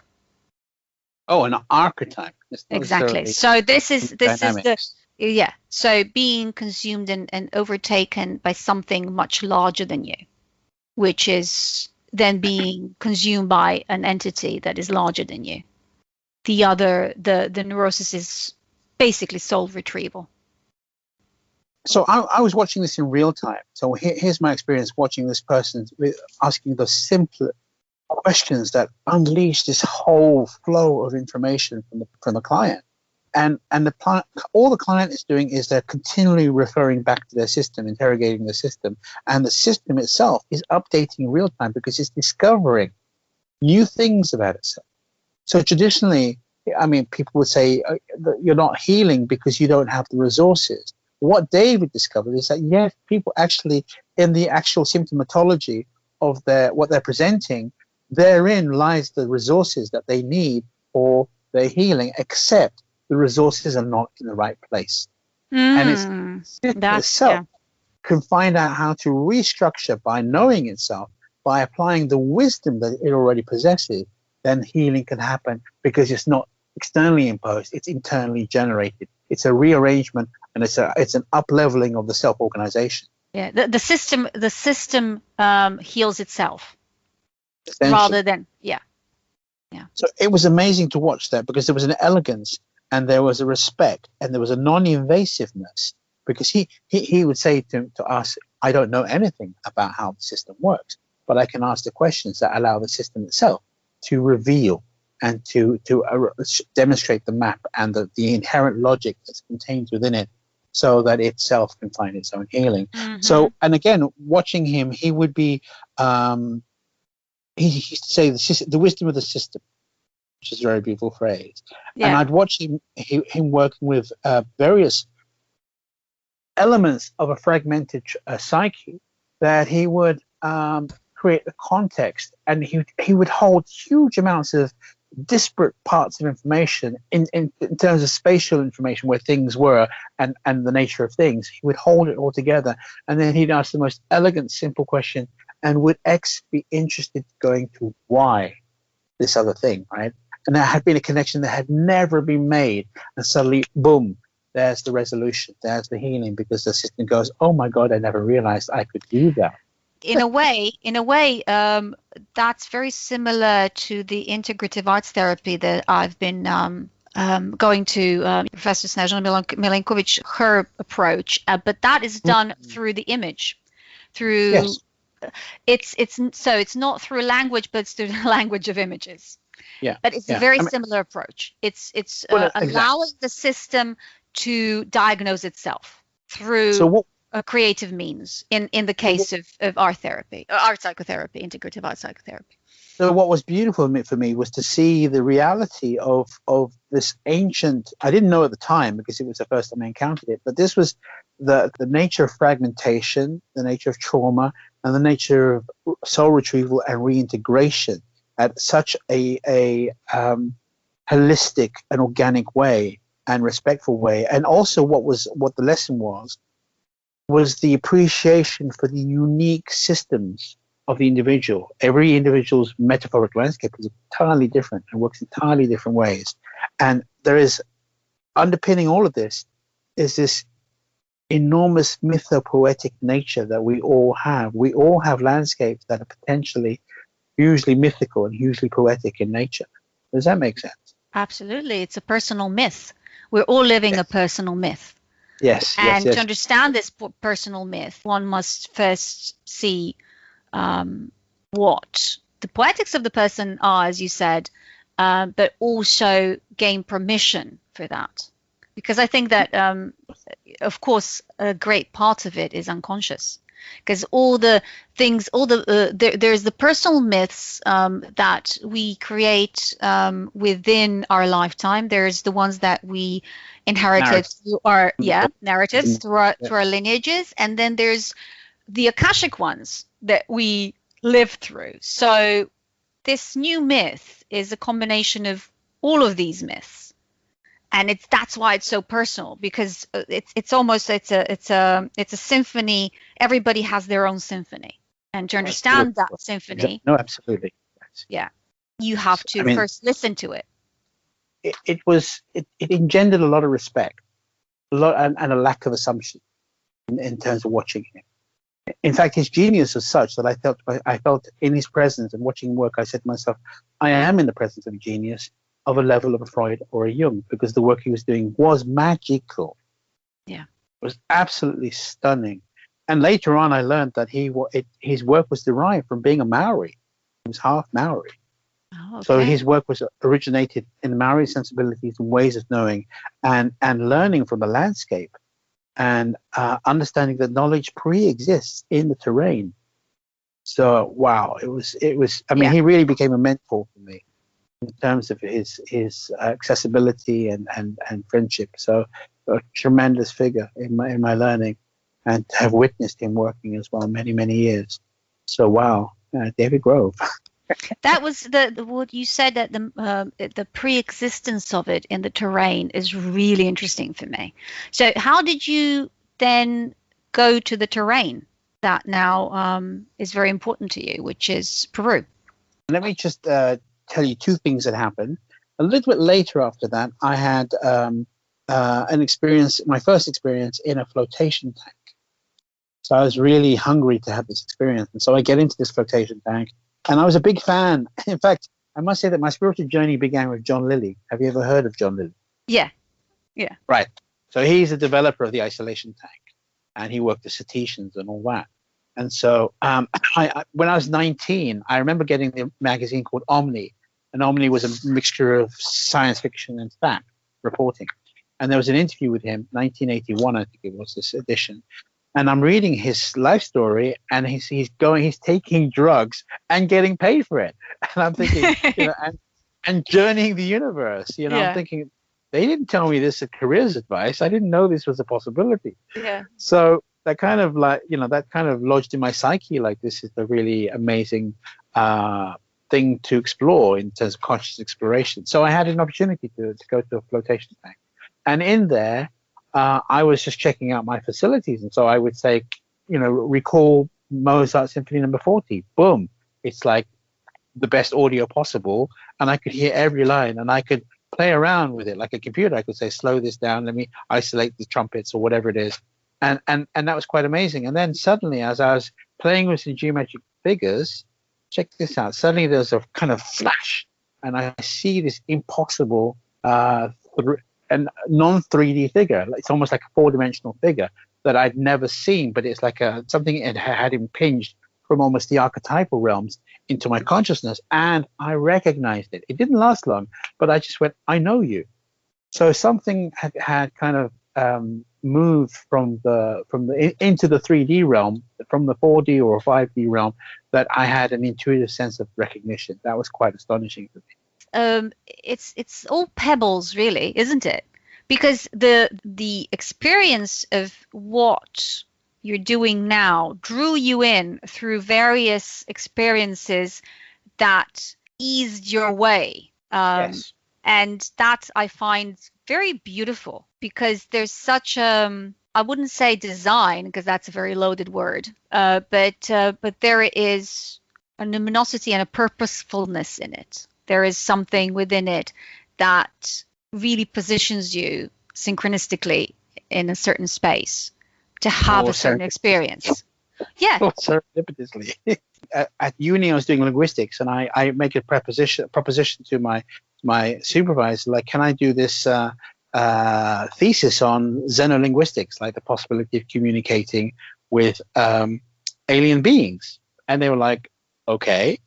Oh, an archetype. Exactly. So this is so being consumed and overtaken by something much larger than you, which is then being consumed by an entity that is larger than you. The neurosis is basically soul retrieval. So I was watching this in real time. So here's my experience watching this person asking the simpler questions that unleash this whole flow of information from the client. And all the client is doing is they're continually referring back to their system, interrogating the system. And the system itself is updating in real time because it's discovering new things about itself. So traditionally, I mean, people would say that you're not healing because you don't have the resources. What David discovered is that, yes, people actually, in the actual symptomatology of what they're presenting, therein lies the resources that they need for their healing, except the resources are not in the right place. And it's itself can find out how to restructure by knowing itself, by applying the wisdom that it already possesses, then healing can happen because it's not externally imposed, it's internally generated. It's a rearrangement, and it's an up-leveling of the self-organization. Yeah, the system heals itself rather than yeah. So it was amazing to watch that because there was an elegance and there was a respect and there was a non-invasiveness, because he would say to us, I don't know anything about how the system works, but I can ask the questions that allow the system itself to reveal and to demonstrate the map and the inherent logic that's contained within it, so that itself can find its own healing. Mm-hmm. So, and again, watching him, he would be, he used to say the wisdom of the system, which is a very beautiful phrase. Yeah. And I'd watch him working with various elements of a fragmented psyche that he would create a context, and he would hold huge amounts of disparate parts of information in terms of spatial information, where things were and the nature of things. He would hold it all together, and then he'd ask the most elegant, simple question, and would X be interested going to Y, this other thing, right? And there had been a connection that had never been made, and suddenly, boom, there's the resolution, there's the healing, because the system goes, oh my God, I never realized I could do that. in a way, that's very similar to the integrative arts therapy that I've been going to Professor Snežana Milenković, her approach, but that is done through the image, through Yes. It's not through language, but it's through the language of images. Yeah. But it's a very similar approach. It's allowing the system to diagnose itself through a creative means. In the case of art therapy, art psychotherapy, integrative art psychotherapy. So what was beautiful for me was to see the reality of this ancient. I didn't know at the time because it was the first time I encountered it, but this was the nature of fragmentation, the nature of trauma, and the nature of soul retrieval and reintegration at such a holistic and organic way and respectful way. And also what the lesson was the appreciation for the unique systems of the individual. Every individual's metaphoric landscape is entirely different and works entirely different ways. And there is, underpinning all of this, is this enormous mythopoetic nature that we all have. We all have landscapes that are potentially hugely mythical and hugely poetic in nature. Does that make sense? Absolutely. It's a personal myth. We're all living a personal myth. Yes. And to understand this personal myth, one must first see what the poetics of the person are, as you said, but also gain permission for that. Because I think that, of course, a great part of it is unconscious. Because all the things, there's the personal myths that we create within our lifetime. There's the ones that we inherited through our narratives, through our lineages, and then there's the Akashic ones that we live through. So this new myth is a combination of all of these myths, and that's why it's so personal, because it's a symphony. Everybody has their own symphony, and to understand that symphony, no, absolutely, yeah, you have to first listen to it. It engendered a lot of respect, and a lack of assumption in terms of watching him. In fact, his genius was such that I felt in his presence and watching him work, I said to myself, I am in the presence of a genius of a level of a Freud or a Jung, because the work he was doing was magical. Yeah. It was absolutely stunning. And later on, I learned that his work was derived from being a Maori. He was half Maori. Oh, okay. So his work was originated in Maori sensibilities and ways of knowing and learning from the landscape. And understanding that knowledge pre-exists in the terrain. So wow, it was. I mean, he really became a mentor for me in terms of his accessibility and friendship. So a tremendous figure in my learning, and to have witnessed him working as well many years. So wow, David Grove. That was what you said, that the pre-existence of it in the terrain is really interesting for me. So how did you then go to the terrain that now is very important to you, which is Peru? Let me just tell you two things that happened. A little bit later after that, I had an experience, my first experience in a flotation tank. So I was really hungry to have this experience. And so I get into this flotation tank. And I was a big fan. In fact, I must say that my spiritual journey began with John Lilly. Have you ever heard of John Lilly? Yeah. Right. So he's a developer of the isolation tank, and he worked with Satishans and all that. And so when I was 19, I remember getting the magazine called Omni. And Omni was a mixture of science fiction and fact reporting. And there was an interview with him, 1981, I think it was, this edition. And I'm reading his life story, and he's taking drugs and getting paid for it. And I'm thinking, and journeying the universe. I'm thinking, they didn't tell me this as careers advice. I didn't know this was a possibility. Yeah. So that kind of lodged in my psyche, like this is a really amazing thing to explore in terms of conscious exploration. So I had an opportunity to go to a flotation tank, and in there, I was just checking out my facilities. And so I would say, recall Mozart Symphony No. 40. Boom. It's like the best audio possible. And I could hear every line, and I could play around with it like a computer. I could say, slow this down. Let me isolate the trumpets or whatever it is. And that was quite amazing. And then suddenly, as I was playing with some geometric figures. Check this out. Suddenly there's a kind of flash, and I see this impossible and non-3D figure. It's almost like a 4-dimensional figure that I'd never seen, but it's like something it had impinged from almost the archetypal realms into my consciousness, and I recognized it. It didn't last long, but I just went, I know you. So something had kind of moved from the into the 3D realm, from the 4D or 5D realm, that I had an intuitive sense of recognition. That was quite astonishing for me. It's all pebbles, really, isn't it? Because the experience of what you're doing now drew you in through various experiences that eased your way. Yes. And that I find very beautiful, because there's such I wouldn't say design, because that's a very loaded word, but there is a luminosity and a purposefulness in it. There is something within it that really positions you synchronistically in a certain space to have a certain experience. Yeah. Or serendipitously. At uni, I was doing linguistics, and I make a proposition to my supervisor, like, can I do this thesis on xenolinguistics, like the possibility of communicating with alien beings? And they were like, okay.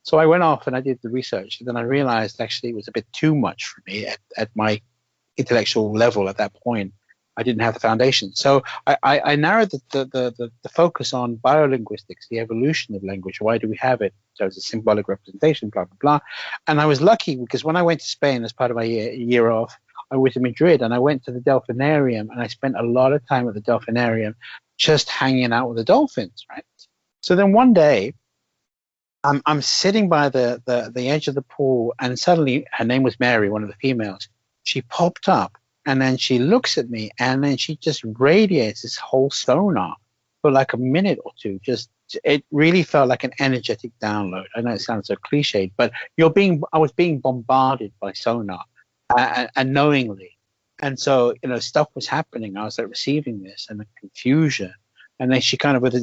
So I went off and I did the research, and then I realized actually it was a bit too much for me at my intellectual level at that point. I didn't have the foundation. So I narrowed the focus on biolinguistics, the evolution of language. Why do we have it? So it's a symbolic representation, blah, blah, blah. And I was lucky because when I went to Spain as part of my year off, I was in Madrid, and I went to the Delphinarium, and I spent a lot of time at the Delphinarium just hanging out with the dolphins, right? So then one day, I'm sitting by the edge of the pool, and suddenly, her name was Mary, one of the females, she popped up. And then she looks at me, and then she just radiates this whole sonar for like a minute or two. It really felt like an energetic download. I know it sounds so cliched, but I was being bombarded by sonar, and knowingly. And so, stuff was happening. I was like receiving this and the confusion. And then she kind of, with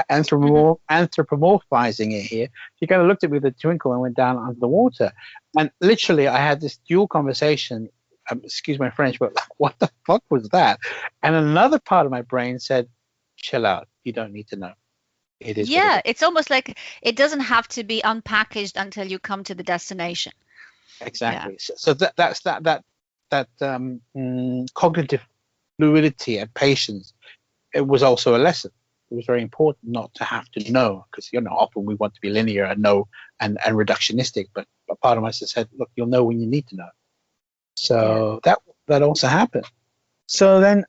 anthropomorphizing it here, she kind of looked at me with a twinkle and went down under the water. And literally, I had this dual conversation. Excuse my French, but what the fuck was that? And another part of my brain said, chill out. You don't need to know. It is. Yeah, it's almost like it doesn't have to be unpackaged until you come to the destination. Exactly. Yeah. So that's cognitive fluidity and patience. It was also a lesson. It was very important not to have to know, because often we want to be linear and know and reductionistic. But a part of myself said, look, you'll know when you need to know. So that also happened. So then,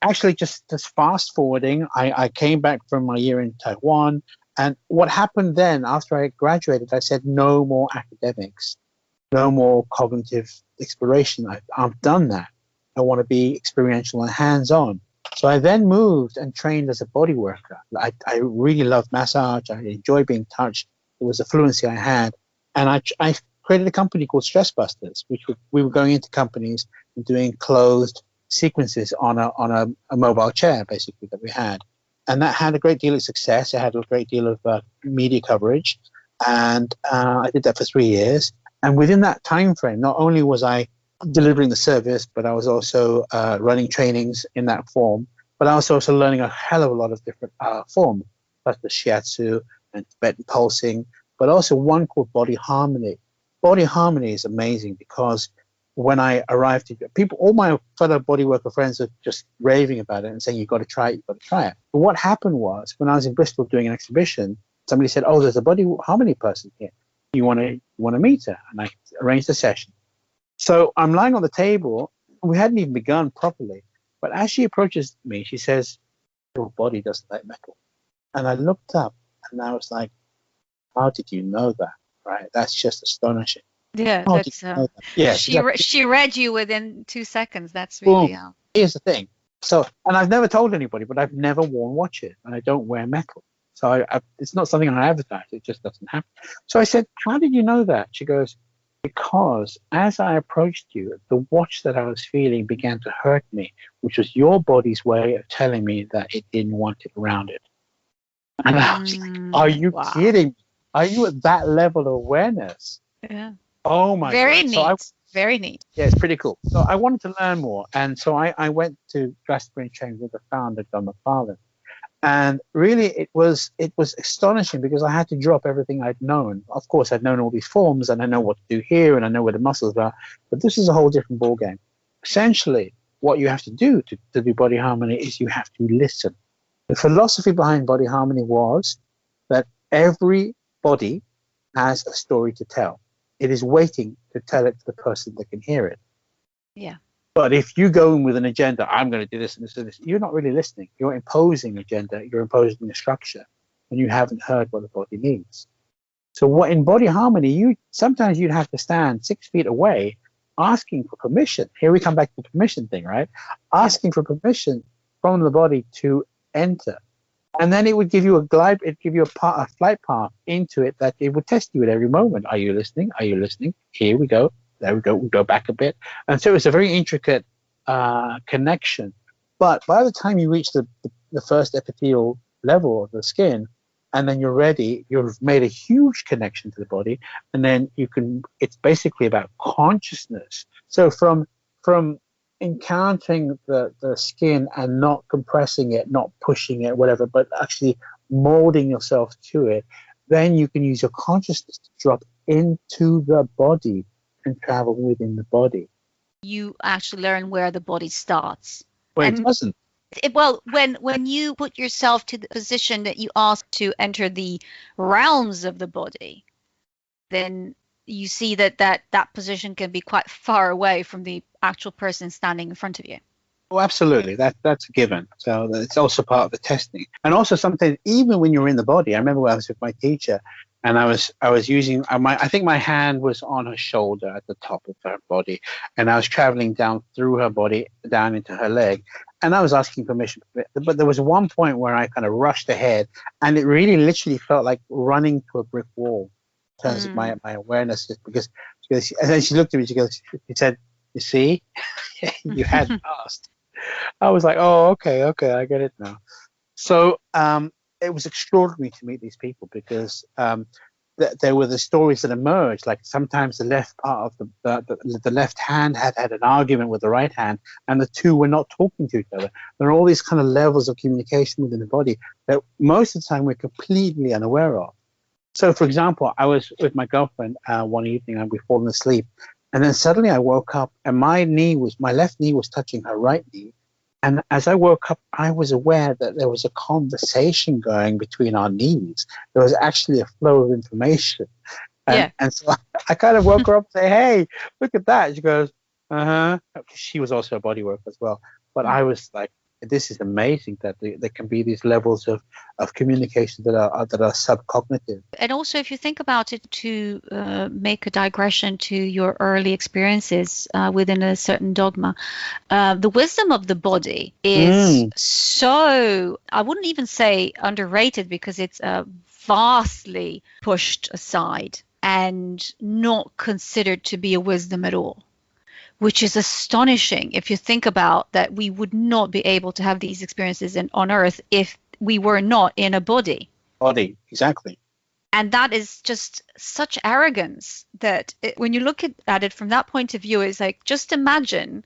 actually, just fast forwarding, I came back from my year in Taiwan, and what happened then after I graduated, I said, no more academics, no more cognitive exploration. I've done that. I want to be experiential and hands-on. So I then moved and trained as a body worker. I really loved massage. I enjoyed being touched. It was a fluency I had, and I created a company called Stress Busters, which we were going into companies and doing closed sequences on a mobile chair, basically, that we had. And that had a great deal of success. It had a great deal of media coverage. And I did that for 3 years. And within that time frame, not only was I delivering the service, but I was also running trainings in that form. But I was also learning a hell of a lot of different forms, such as shiatsu and Tibetan pulsing, but also one called body harmony. Body harmony is amazing, because when I arrived, all my fellow bodyworker friends were just raving about it and saying, you've got to try it. But what happened was, when I was in Bristol doing an exhibition, somebody said, oh, there's a body harmony person here. You want to meet her? And I arranged a session. So I'm lying on the table. We hadn't even begun properly. But as she approaches me, she says, your body doesn't like metal. And I looked up, and I was like, how did you know that? Right? That's just astonishing. Yeah, she read you within 2 seconds. That's really Here's the thing. So, and I've never told anybody, but I've never worn watches, and I don't wear metal. So it's not something I advertise. It just doesn't happen. So I said, how did you know that? She goes, because as I approached you, the watch that I was feeling began to hurt me, which was your body's way of telling me that it didn't want it around it. And I was like, are you kidding? Are you at that level of awareness? Yeah. Oh my Very God. neat. Very neat. Yeah, it's pretty cool. So I wanted to learn more. And so I went to Glastonbury Change with the founder, Don Roberto. And really it was astonishing because I had to drop everything I'd known. Of course, I'd known all these forms and I know what to do here and I know where the muscles are. But this is a whole different ballgame. Essentially, what you have to do to do body harmony is you have to listen. The philosophy behind body harmony was that every body has a story to tell. It is waiting to tell it to the person that can hear it. Yeah. But if you go in with an agenda, I'm going to do this and this and this, you're not really listening. You're imposing agenda. You're imposing a structure, and you haven't heard what the body needs. So what in body harmony, sometimes you'd have to stand 6 feet away asking for permission. Here we come back to the permission thing, right? Asking for permission from the body to enter. And then it would give you a flight path into it that it would test you at every moment. Are you listening? Are you listening? Here we go. There we go. We go back a bit. And so it's a very intricate connection. But by the time you reach the first epithelial level of the skin, and then you're ready, you've made a huge connection to the body. And then it's basically about consciousness. So from encountering the skin and not compressing it, not pushing it, whatever, but actually molding yourself to it, then you can use your consciousness to drop into the body and travel within the body. You actually learn where the body starts. Well, it doesn't. Well, when you put yourself to the position that you ask to enter the realms of the body, then you see that position can be quite far away from the actual person standing in front of you. Oh, absolutely. That's a given. So it's also part of the testing. And also something, even when you're in the body, I remember when I was with my teacher and I was using, I think my hand was on her shoulder at the top of her body. And I was traveling down through her body, down into her leg. And I was asking permission. But there was one point where I kind of rushed ahead and it really literally felt like running to a brick wall in terms of my awareness. Just because and then she looked at me, she said, you see, you had passed. I was like, oh, okay, I get it now. So it was extraordinary to meet these people because there were the stories that emerged. Like sometimes the left part of the left hand had an argument with the right hand, and the two were not talking to each other. There are all these kind of levels of communication within the body that most of the time we're completely unaware of. So, for example, I was with my girlfriend one evening and we'd fallen asleep. And then suddenly I woke up and my left knee was touching her right knee. And as I woke up, I was aware that there was a conversation going between our knees. There was actually a flow of information. And so I kind of woke her up and say, hey, look at that. She goes, uh-huh. She was also a body worker as well. But I was like, this is amazing that there can be these levels of communication that are subcognitive. And also, if you think about it, to make a digression to your early experiences within a certain dogma, the wisdom of the body is so, I wouldn't even say underrated, because it's vastly pushed aside and not considered to be a wisdom at all. Which is astonishing if you think about that we would not be able to have these experiences on Earth if we were not in a body. Body, exactly. And that is just such arrogance that when you look at it from that point of view, it's like, just imagine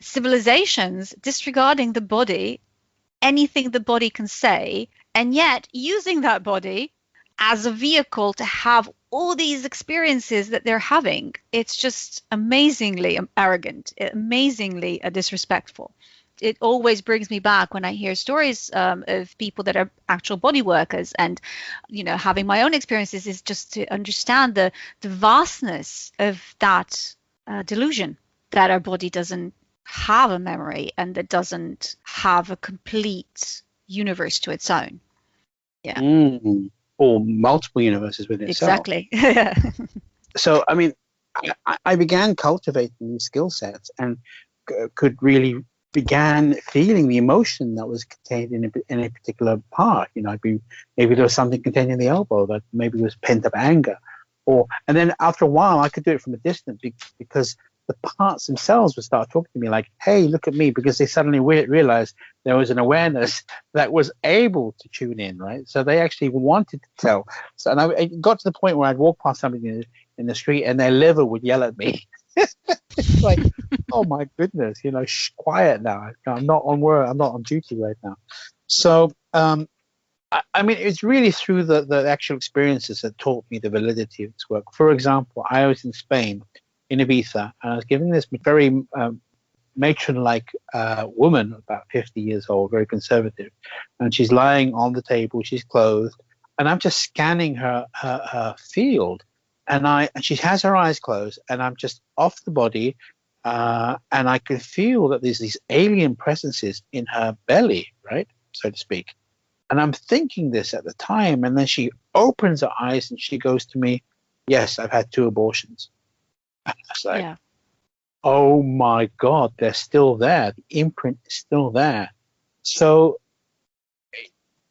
civilizations disregarding the body, anything the body can say, and yet using that body as a vehicle to have all these experiences that they're having. It's just amazingly arrogant, amazingly disrespectful. It always brings me back when I hear stories of people that are actual body workers, and having my own experiences, is just to understand the vastness of that delusion that our body doesn't have a memory and that doesn't have a complete universe to its own. Yeah. Or multiple universes within itself. Exactly. So, I mean, I began cultivating these skill sets and could really began feeling the emotion that was contained in a particular part. Maybe there was something contained in the elbow that maybe was pent up anger, and then after a while I could do it from a distance because the parts themselves would start talking to me like, hey, look at me, because they suddenly realized there was an awareness that was able to tune in, right? So they actually wanted to tell. So, and it got to the point where I'd walk past somebody in the street and their liver would yell at me. It's like, oh my goodness, quiet now. I'm not on work. I'm not on duty right now. So, I mean, it's really through the actual experiences that taught me the validity of this work. For example, I was in Spain, in Ibiza, and I was given this very matron-like woman, about 50 years old, very conservative, and she's lying on the table, she's clothed, and I'm just scanning her field, and she has her eyes closed, and I'm just off the body, and I can feel that there's these alien presences in her belly, right, so to speak. And I'm thinking this at the time, and then she opens her eyes and she goes to me, yes, I've had 2 abortions. And I was like, oh my God, they're still there. The imprint is still there. So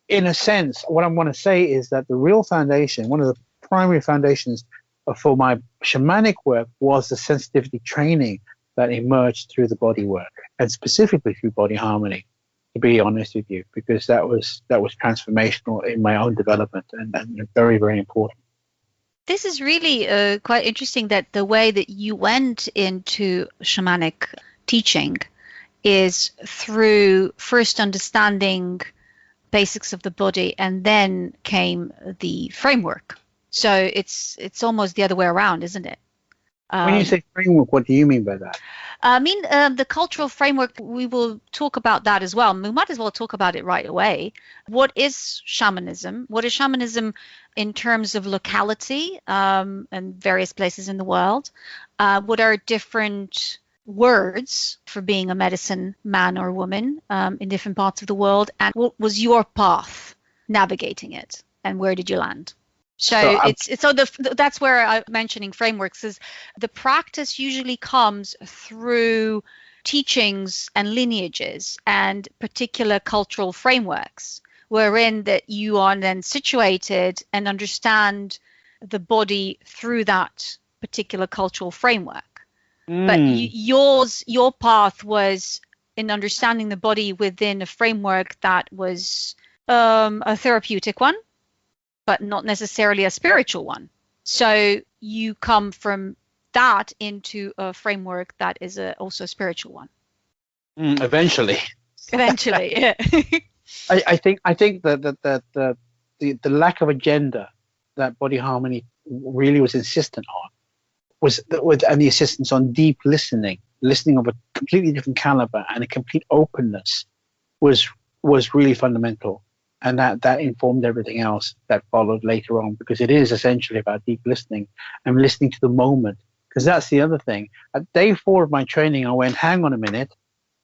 in a sense, what I want to say is that the real foundation, one of the primary foundations for my shamanic work was the sensitivity training that emerged through the body work, and specifically through body harmony, to be honest with you, because that was transformational in my own development and very, very important. This is really quite interesting, that the way that you went into shamanic teaching is through first understanding basics of the body, and then came the framework. So it's almost the other way around, isn't it? When you say framework, what do you mean by that? I mean, the cultural framework, we will talk about that as well. We might as well talk about it right away. What is shamanism? What is shamanism in terms of locality and various places in the world? What are different words for being a medicine man or woman in different parts of the world? And what was your path navigating it? And where did you land? So that's where I'm mentioning frameworks, is the practice usually comes through teachings and lineages and particular cultural frameworks, wherein that you are then situated and understand the body through that particular cultural framework. But your path was in understanding the body within a framework that was a therapeutic one, but not necessarily a spiritual one. So you come from that into a framework that is also a spiritual one. Eventually, yeah. I think that the lack of agenda that body harmony really was insistent on and the insistence on deep listening of a completely different caliber and a complete openness was really fundamental. And that informed everything else that followed later on, because it is essentially about deep listening and listening to the moment. Because that's the other thing. At day 4 of my training, I went, hang on a minute,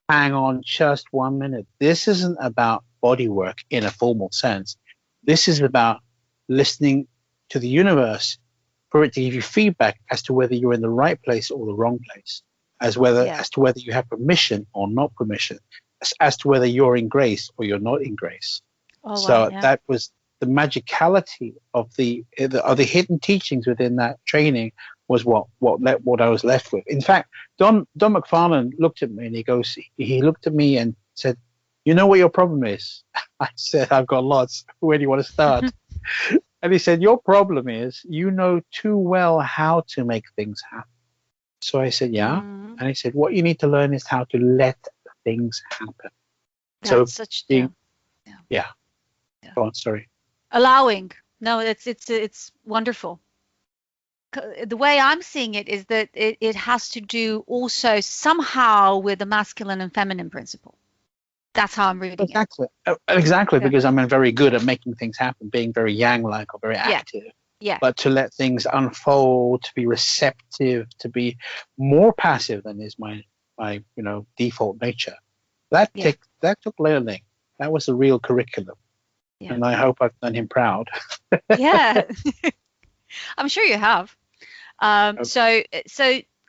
hang on just 1 minute. This isn't about body work in a formal sense. This is about listening to the universe for it to give you feedback as to whether you're in the right place or the wrong place, as to whether you have permission or not permission, as to whether you're in grace or you're not in grace. That was the magicality of the hidden teachings within that training was what I was left with. In fact, Don McFarlane looked at me and he looked at me and said, "You know what your problem is?" I said, "I've got lots. Where do you want to start?" And he said, "Your problem is you know too well how to make things happen." So I said, "Yeah." And he said, "What you need to learn is how to let things happen." Yeah. Go on, sorry. Allowing. No, it's wonderful. The way I'm seeing it is that it has to do also somehow with the masculine and feminine principle. That's how I'm reading it. Exactly, because I'm very good at making things happen, being very yang-like or very active. Yeah. But to let things unfold, to be receptive, to be more passive than is my default nature. That took learning. That was the real curriculum. Yeah. And I hope I've done him proud. Yeah, I'm sure you have. So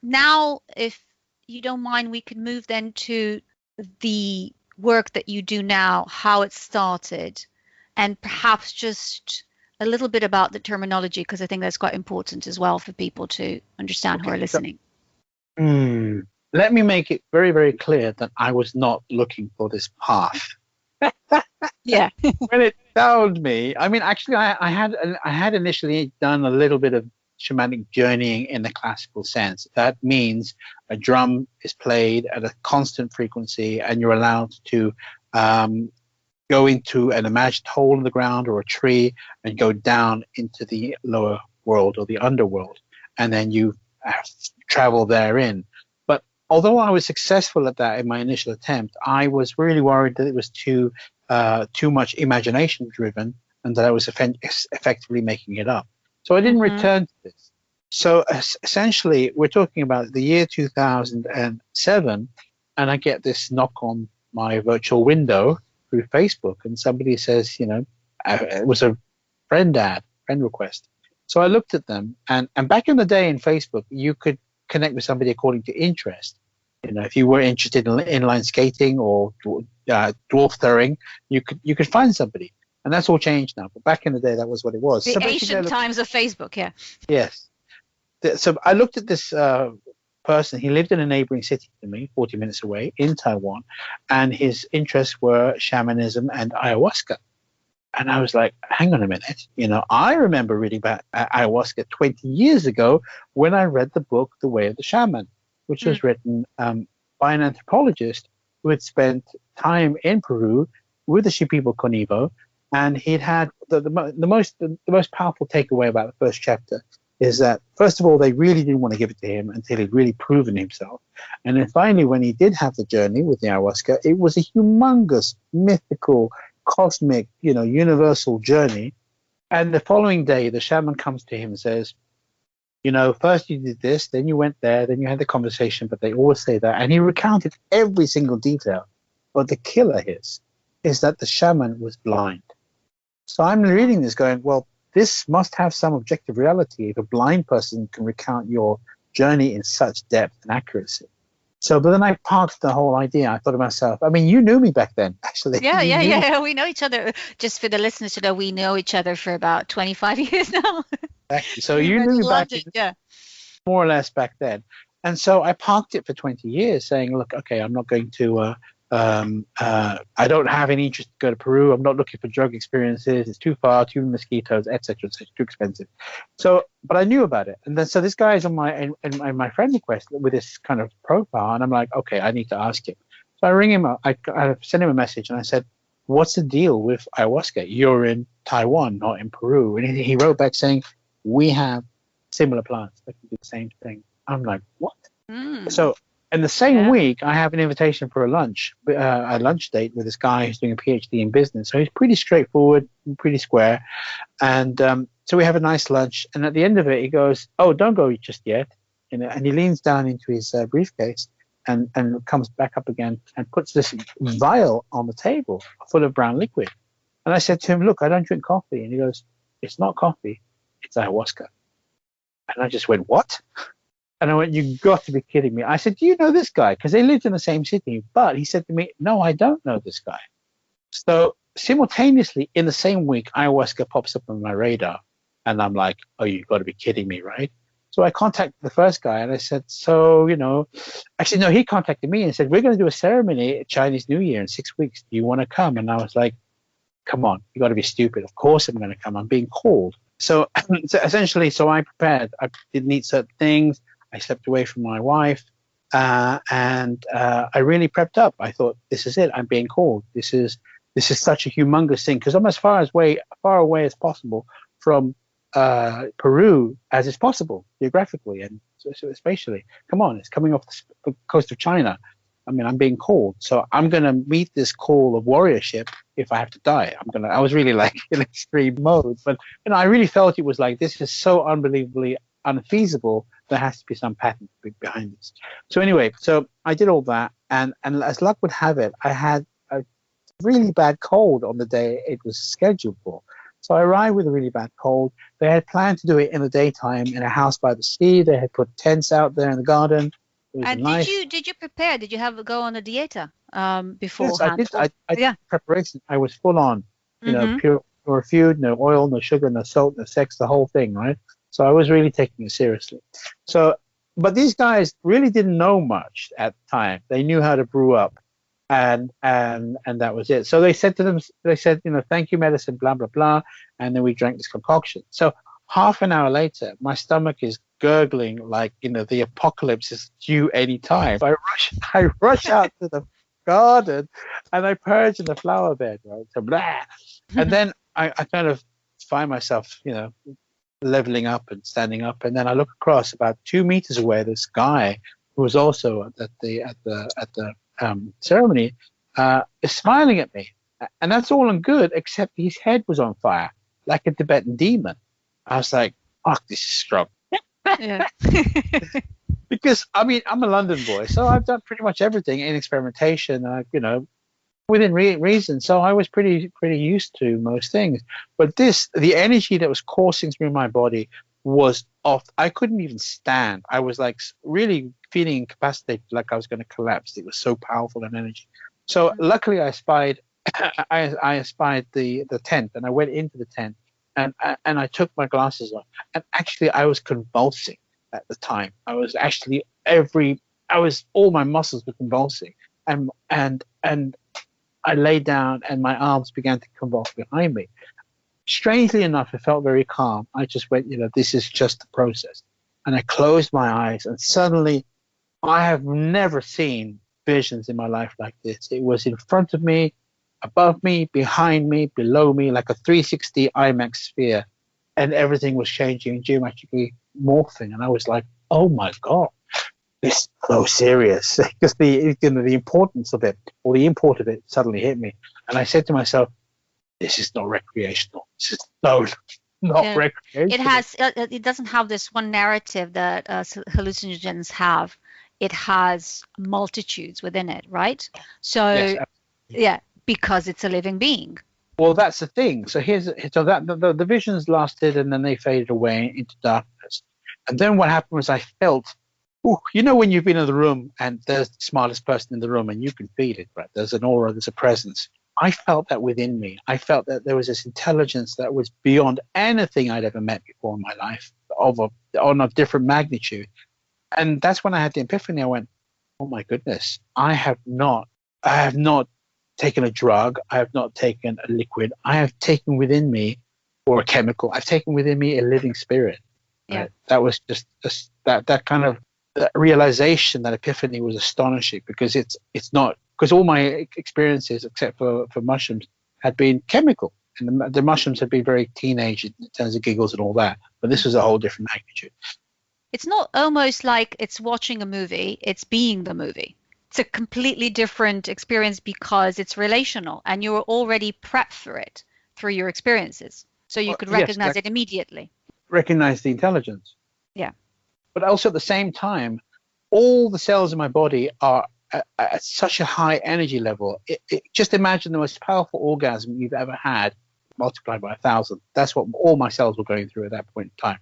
now, if you don't mind, we could move then to the work that you do now, how it started, and perhaps just a little bit about the terminology, because I think that's quite important as well for people to understand who are listening. Let me make it very, very clear that I was not looking for this path. Yeah. When it found me, I mean, actually, I had initially done a little bit of shamanic journeying in the classical sense. That means a drum is played at a constant frequency, and you're allowed to go into an imagined hole in the ground or a tree and go down into the lower world or the underworld, and then you travel therein. But although I was successful at that in my initial attempt, I was really worried that it was too much imagination driven and that I was effectively making it up. So I didn't return to this. So essentially, we're talking about the year 2007, and I get this knock on my virtual window through Facebook, and somebody says, it was a friend request. So I looked at them, and back in the day in Facebook, you could connect with somebody according to interest. If you were interested in inline skating or dwarf throwing, you could find somebody, and that's all changed now. But back in the day, that was what it was. The ancient times of Facebook, yeah. Yes. So I looked at this person. He lived in a neighboring city to me, 40 minutes away, in Taiwan, and his interests were shamanism and ayahuasca. And I was like, hang on a minute. I remember reading about ayahuasca 20 years ago when I read the book The Way of the Shaman, which was written by an anthropologist who had spent time in Peru with the Shipibo Conivo, and he'd had the most powerful takeaway about the first chapter is that, first of all, they really didn't want to give it to him until he'd really proven himself. And then finally, when he did have the journey with the ayahuasca, it was a humongous, mythical, cosmic, universal journey. And the following day, the shaman comes to him and says, first you did this, then you went there, then you had the conversation, but they always say that. And he recounted every single detail. But the killer is that the shaman was blind. So I'm reading this going, well, this must have some objective reality if a blind person can recount your journey in such depth and accuracy. But then I parked the whole idea. I thought to myself, I mean, you knew me back then, actually. Yeah. We know each other. Just for the listeners to know, we know each other for about 25 years now. Exactly. So you knew me more or less back then. And so I parked it for 20 years saying, look, okay, I'm not going to I don't have any interest to go to Peru. I'm not looking for drug experiences. It's too far, too many mosquitoes, etc. It's too expensive. So, but I knew about it. And then, so this guy is on my friend request with this kind of profile. And I'm like, okay, I need to ask him. So I ring him up. I sent him a message and I said, what's the deal with ayahuasca? You're in Taiwan, not in Peru. And he wrote back saying, we have similar plants that can do the same thing. I'm like, what? So, in the same week, I have an invitation for a lunch date with this guy who's doing a PhD in business. So he's pretty straightforward, pretty square. And so we have a nice lunch. And at the end of it, he goes, oh, don't go just yet. And he leans down into his briefcase and comes back up again and puts this vial on the table full of brown liquid. And I said to him, look, I don't drink coffee. And he goes, it's not coffee, it's ayahuasca. And I just went, what? And I went, you've got to be kidding me. I said, do you know this guy? Because they lived in the same city. But he said to me, no, I don't know this guy. So simultaneously, in the same week, ayahuasca pops up on my radar. And I'm like, oh, you've got to be kidding me, right? So I contacted the first guy and I said, so, actually, no, he contacted me and said, we're going to do a ceremony at Chinese New Year in 6 weeks. Do you want to come? And I was like, come on, you got to be stupid. Of course I'm going to come. I'm being called. So essentially, I prepared. I didn't eat certain things. I slept away from my wife, and I really prepped up. I thought, this is it. I'm being called. This is such a humongous thing because I'm as far away as possible from Peru as is possible geographically and spatially. Come on, it's coming off the coast of China. I mean, I'm being called, so I'm going to meet this call of warriorship if I have to die. I was really like in extreme mode, but I really felt it was like, this is so unbelievably unfeasible. There has to be some pattern behind this. So anyway, so I did all that, and as luck would have it, I had a really bad cold on the day it was scheduled for. So I arrived with a really bad cold. They had planned to do it in the daytime in a house by the sea. They had put tents out there in the garden. And did you prepare? Did you go on a dieta beforehand? Yes, I did preparation. I was full on, pure food, no oil, no sugar, no salt, no sex, the whole thing, right? So I was really taking it seriously. So But these guys really didn't know much at the time. They knew how to brew up, and that was it. So they said to them, thank you, medicine, blah blah blah, and then we drank this concoction. So half an hour later, my stomach is gurgling like the apocalypse is due any time. I rush out to the garden, and I purge in the flower bed, right? So blah, and then I kind of find myself, leveling up and standing up, and then I look across about 2 meters away. This guy who was also at the ceremony is smiling at me, and that's all and good, except his head was on fire like a Tibetan demon. I was like, "Fuck, this is strong." Yeah. Because I'm a London boy, so I've done pretty much everything in experimentation. Within reason. So I was pretty used to most things. But the energy that was coursing through my body was off. I couldn't even stand. I was like really feeling incapacitated, like I was going to collapse. It was so powerful an energy. So luckily I spied the tent, and I went into the tent, and I took my glasses off, and actually I was convulsing at the time. I was actually all my muscles were convulsing, and I lay down and my arms began to convulse behind me. Strangely enough, it felt very calm. I just went, this is just the process. And I closed my eyes, and suddenly I have never seen visions in my life like this. It was in front of me, above me, behind me, below me, like a 360 IMAX sphere. And everything was changing, geometrically morphing. And I was like, oh my God. This is so serious, because the importance of it, or the import of it, suddenly hit me, and I said to myself, "This is not recreational. This is not recreational." It doesn't have this one narrative that hallucinogens have. It has multitudes within it, right? So, yes, because it's a living being. Well, that's the thing. So the visions lasted, and then they faded away into darkness. And then what happened was I felt. When you've been in the room and there's the smartest person in the room and you can feel it, right? There's an aura, there's a presence. I felt that within me. I felt that there was this intelligence that was beyond anything I'd ever met before in my life, on a different magnitude. And that's when I had the epiphany. I went, oh my goodness, I have not taken a drug. I have not taken a liquid. I have taken within me, or a chemical, I've taken within me a living spirit. Right? Yeah. That was just that kind of, that realization, that epiphany was astonishing, because it's not, because all my experiences except for mushrooms had been chemical, and the mushrooms had been very teenage in terms of giggles and all that, but this was a whole different magnitude. It's not almost like it's watching a movie, it's being the movie. It's a completely different experience because it's relational, and you're already prepped for it through your experiences, so you could recognize it immediately. Recognize the intelligence. Yeah. But also at the same time, all the cells in my body are at such a high energy level. Just imagine the most powerful orgasm you've ever had multiplied by 1,000. That's what all my cells were going through at that point in time.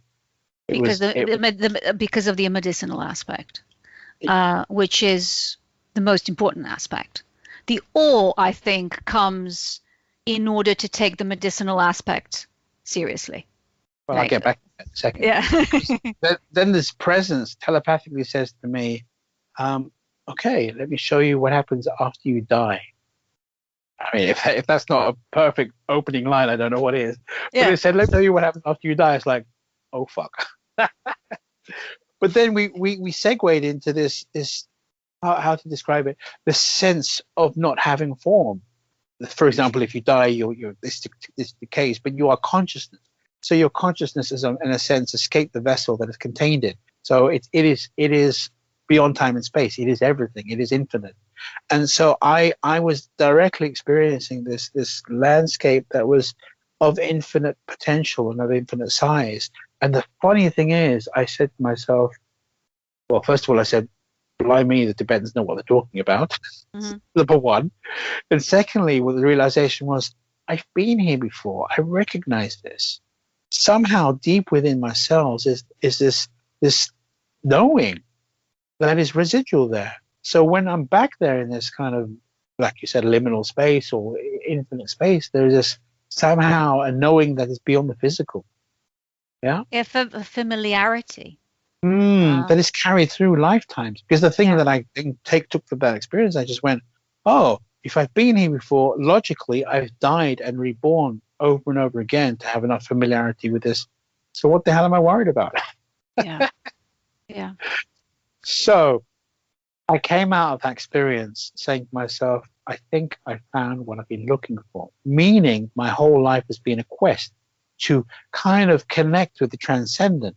Because of the medicinal aspect, which is the most important aspect. The awe, I think, comes in order to take the medicinal aspect seriously. Well, I'll get back to that in a second. Yeah. Then this presence telepathically says to me, okay, let me show you what happens after you die. I mean, if that's not a perfect opening line, I don't know what is. Yeah. But it said, let me show you what happens after you die. It's like, oh, fuck. But then we segued into this how to describe it, the sense of not having form. For example, if you die, this decays, but you are consciousness. So your consciousness is, in a sense, escaped the vessel that has contained it. So it is beyond time and space. It is everything. It is infinite. And so I was directly experiencing this landscape that was of infinite potential and of infinite size. And the funny thing is, I said to myself, well, first of all, I said, blimey, the Tibetans know what they're talking about. Mm-hmm. Number one. And secondly, what the realization was, I've been here before. I recognize this. Somehow deep within my cells is this knowing that is residual there. So when I'm back there in this kind of, like you said, liminal space or infinite space, there's this somehow a knowing that is beyond the physical. Yeah? Yeah, familiarity. That is carried through lifetimes. Because the thing that I took from that experience, I just went, oh, if I've been here before, logically, I've died and reborn over and over again to have enough familiarity with this. So what the hell am I worried about? Yeah. Yeah. So I came out of that experience saying to myself, I think I found what I've been looking for. Meaning my whole life has been a quest to kind of connect with the transcendent.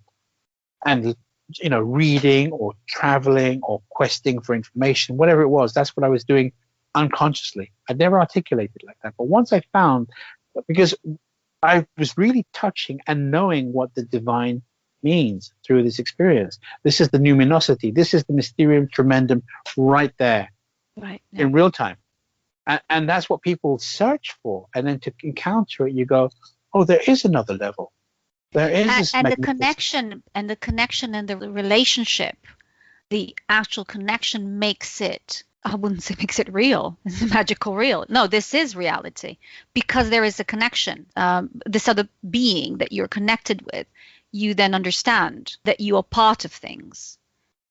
And, reading or traveling or questing for information, whatever it was, that's what I was doing unconsciously. I'd never articulated like that. But once I found, because I was really touching and knowing what the divine means through this experience. This is the numinosity. This is the mysterium tremendum right there, right, in real time. And that's what people search for. And then to encounter it, you go, oh, there is another level. There is this and the connection and the relationship, the actual connection makes it, I wouldn't say makes it real, it's magical real. No, this is reality because there is a connection. This other being that you're connected with, you then understand that you are part of things.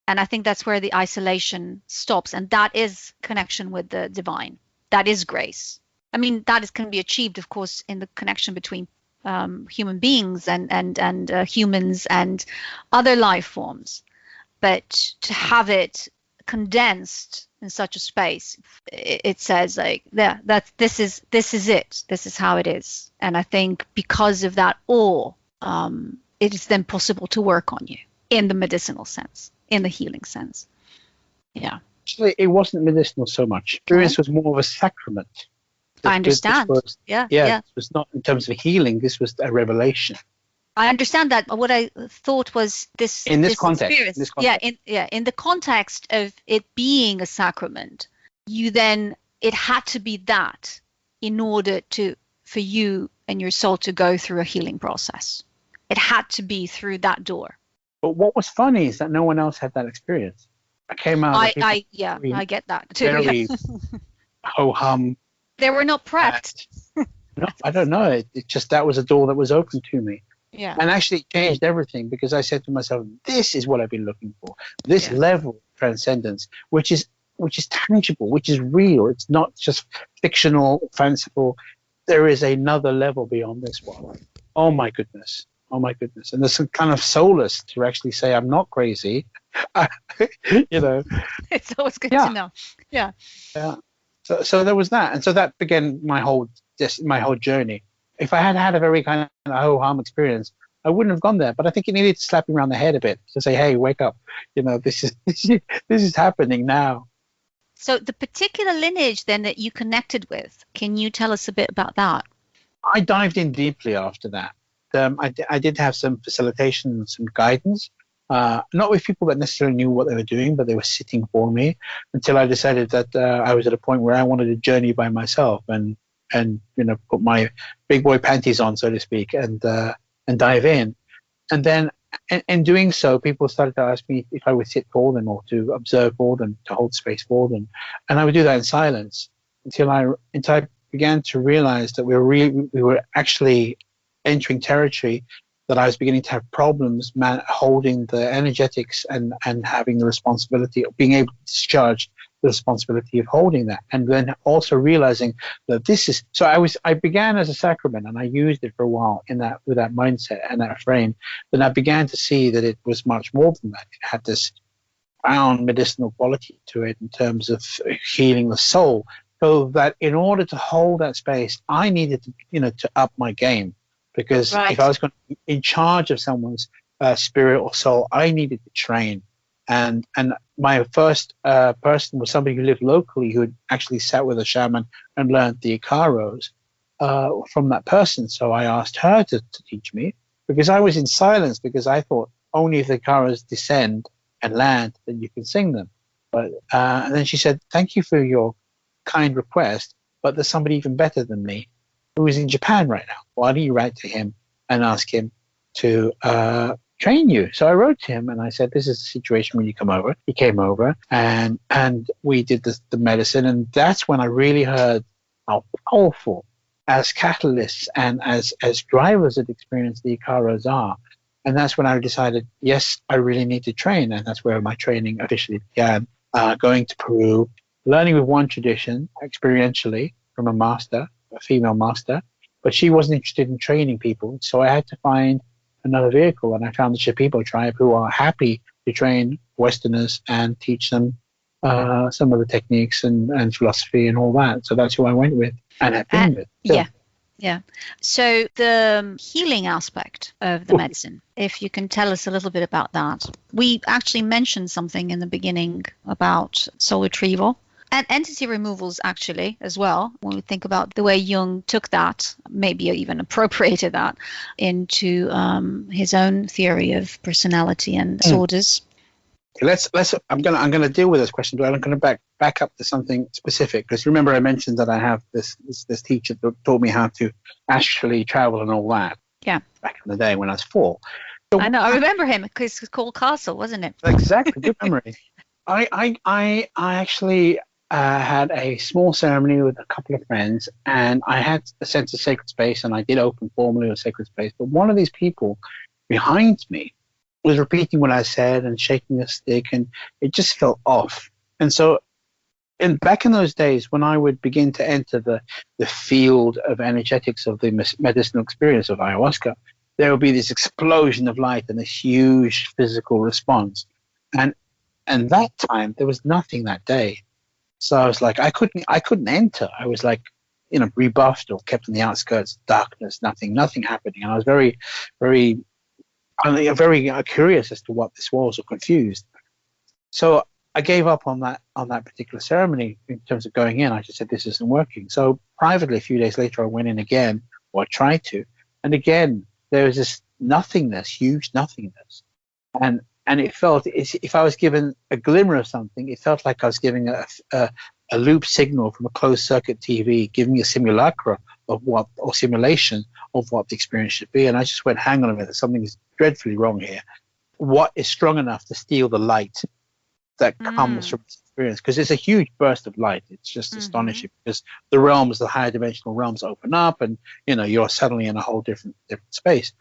And I think that's where the isolation stops. And that is connection with the divine. That is grace. I mean, can be achieved, of course, in the connection between human beings and humans and other life forms. But to have it condensed in such a space, it says like, this is it. This is how it is. And I think because of that awe, it is then possible to work on you in the medicinal sense, in the healing sense. Yeah. Actually, it wasn't medicinal so much. Experience was more of a sacrament. I understand. Yeah. It was not in terms of healing. This was a revelation. I understand that. What I thought was this in this context. Experience, in the context of it being a sacrament, it had to be that in order for you and your soul to go through a healing process. It had to be through that door. But what was funny is that no one else had that experience. I came out. I get that too. Very ho hum. They were not prepped. No, I don't know. It just, that was a door that was open to me. Yeah. And actually it changed everything because I said to myself, this is what I've been looking for. This level of transcendence, which is tangible, which is real. It's not just fictional, fanciful. There is another level beyond this one. Oh my goodness. And there's some kind of solace to actually say, I'm not crazy. It's always good to know. Yeah. So there was that, and so that began my whole journey. If I had a very kind of ho-hum experience, I wouldn't have gone there. But I think you needed to slap me around the head a bit to say, "Hey, wake up! This is happening now." So the particular lineage then that you connected with, can you tell us a bit about that? I dived in deeply after that. I did have some facilitation and some guidance. Not with people that necessarily knew what they were doing, but they were sitting for me until I decided that I was at a point where I wanted to journey by myself and put my big boy panties on, so to speak, and dive in. And then in doing so, people started to ask me if I would sit for them or to observe for them, to hold space for them. And I would do that in silence until I began to realize that we were actually entering territory that I was beginning to have problems holding the energetics and having the responsibility of being able to discharge the responsibility of holding that. And then also realizing that I began as a sacrament and I used it for a while with that mindset and that frame. Then I began to see that it was much more than that. It had this profound medicinal quality to it in terms of healing the soul. So that in order to hold that space, I needed to up my game. Because if I was going to be in charge of someone's spirit or soul, I needed to train. And my first person was somebody who lived locally who had actually sat with a shaman and learned the Icaros from that person. So I asked her to teach me because I was in silence because I thought only if the Icaros descend and land then you can sing them. But and then she said, thank you for your kind request, but there's somebody even better than me who is in Japan right now. Why don't you write to him and ask him to train you? So I wrote to him and I said, this is the situation when you come over. He came over and we did the medicine. And that's when I really heard how powerful as catalysts and as drivers of experience the Icaros are. And that's when I decided, yes, I really need to train. And that's where my training officially began, going to Peru, learning with one tradition experientially from a master, a female master, but she wasn't interested in training people. So I had to find another vehicle, and I found the Shipibo tribe, who are happy to train Westerners and teach them some of the techniques and philosophy and all that. So that's who I went with and have been with. So, yeah. So the healing aspect of the medicine, if you can tell us a little bit about that. We actually mentioned something in the beginning about soul retrieval and entity removals, actually, as well. When we think about the way Jung took that, maybe even appropriated that into his own theory of personality and disorders. I'm gonna deal with this question, but I'm gonna back up to something specific, because remember I mentioned that I have this teacher that taught me how to actually travel and all that. Yeah. Back in the day when I was 4. So I know. I remember him because it's called Castle, wasn't it? Exactly. Good memory. I actually had a small ceremony with a couple of friends, and I had a sense of sacred space, and I did open formally a sacred space. But one of these people behind me was repeating what I said and shaking a stick, and it just felt off. And so, back in those days, when I would begin to enter the field of energetics of the medicinal experience of ayahuasca, there would be this explosion of light and this huge physical response. And that time, there was nothing that day. So I was like, I couldn't enter. I was like, rebuffed or kept on the outskirts, darkness, nothing happening. And I was very, very curious as to what this was, or confused. So I gave up on that particular ceremony in terms of going in. I just said, this isn't working. So privately, a few days later, I went in again, or I tried to, and again there was this nothingness, huge nothingness, and it felt, if I was given a glimmer of something, it felt like I was giving a loop signal from a closed circuit TV, giving me a simulacra of what, or simulation of what the experience should be. And I just went, hang on a minute, something is dreadfully wrong here. What is strong enough to steal the light that comes from this experience? Because it's a huge burst of light. It's just astonishing, because the higher dimensional realms open up, and you're suddenly in a whole different space.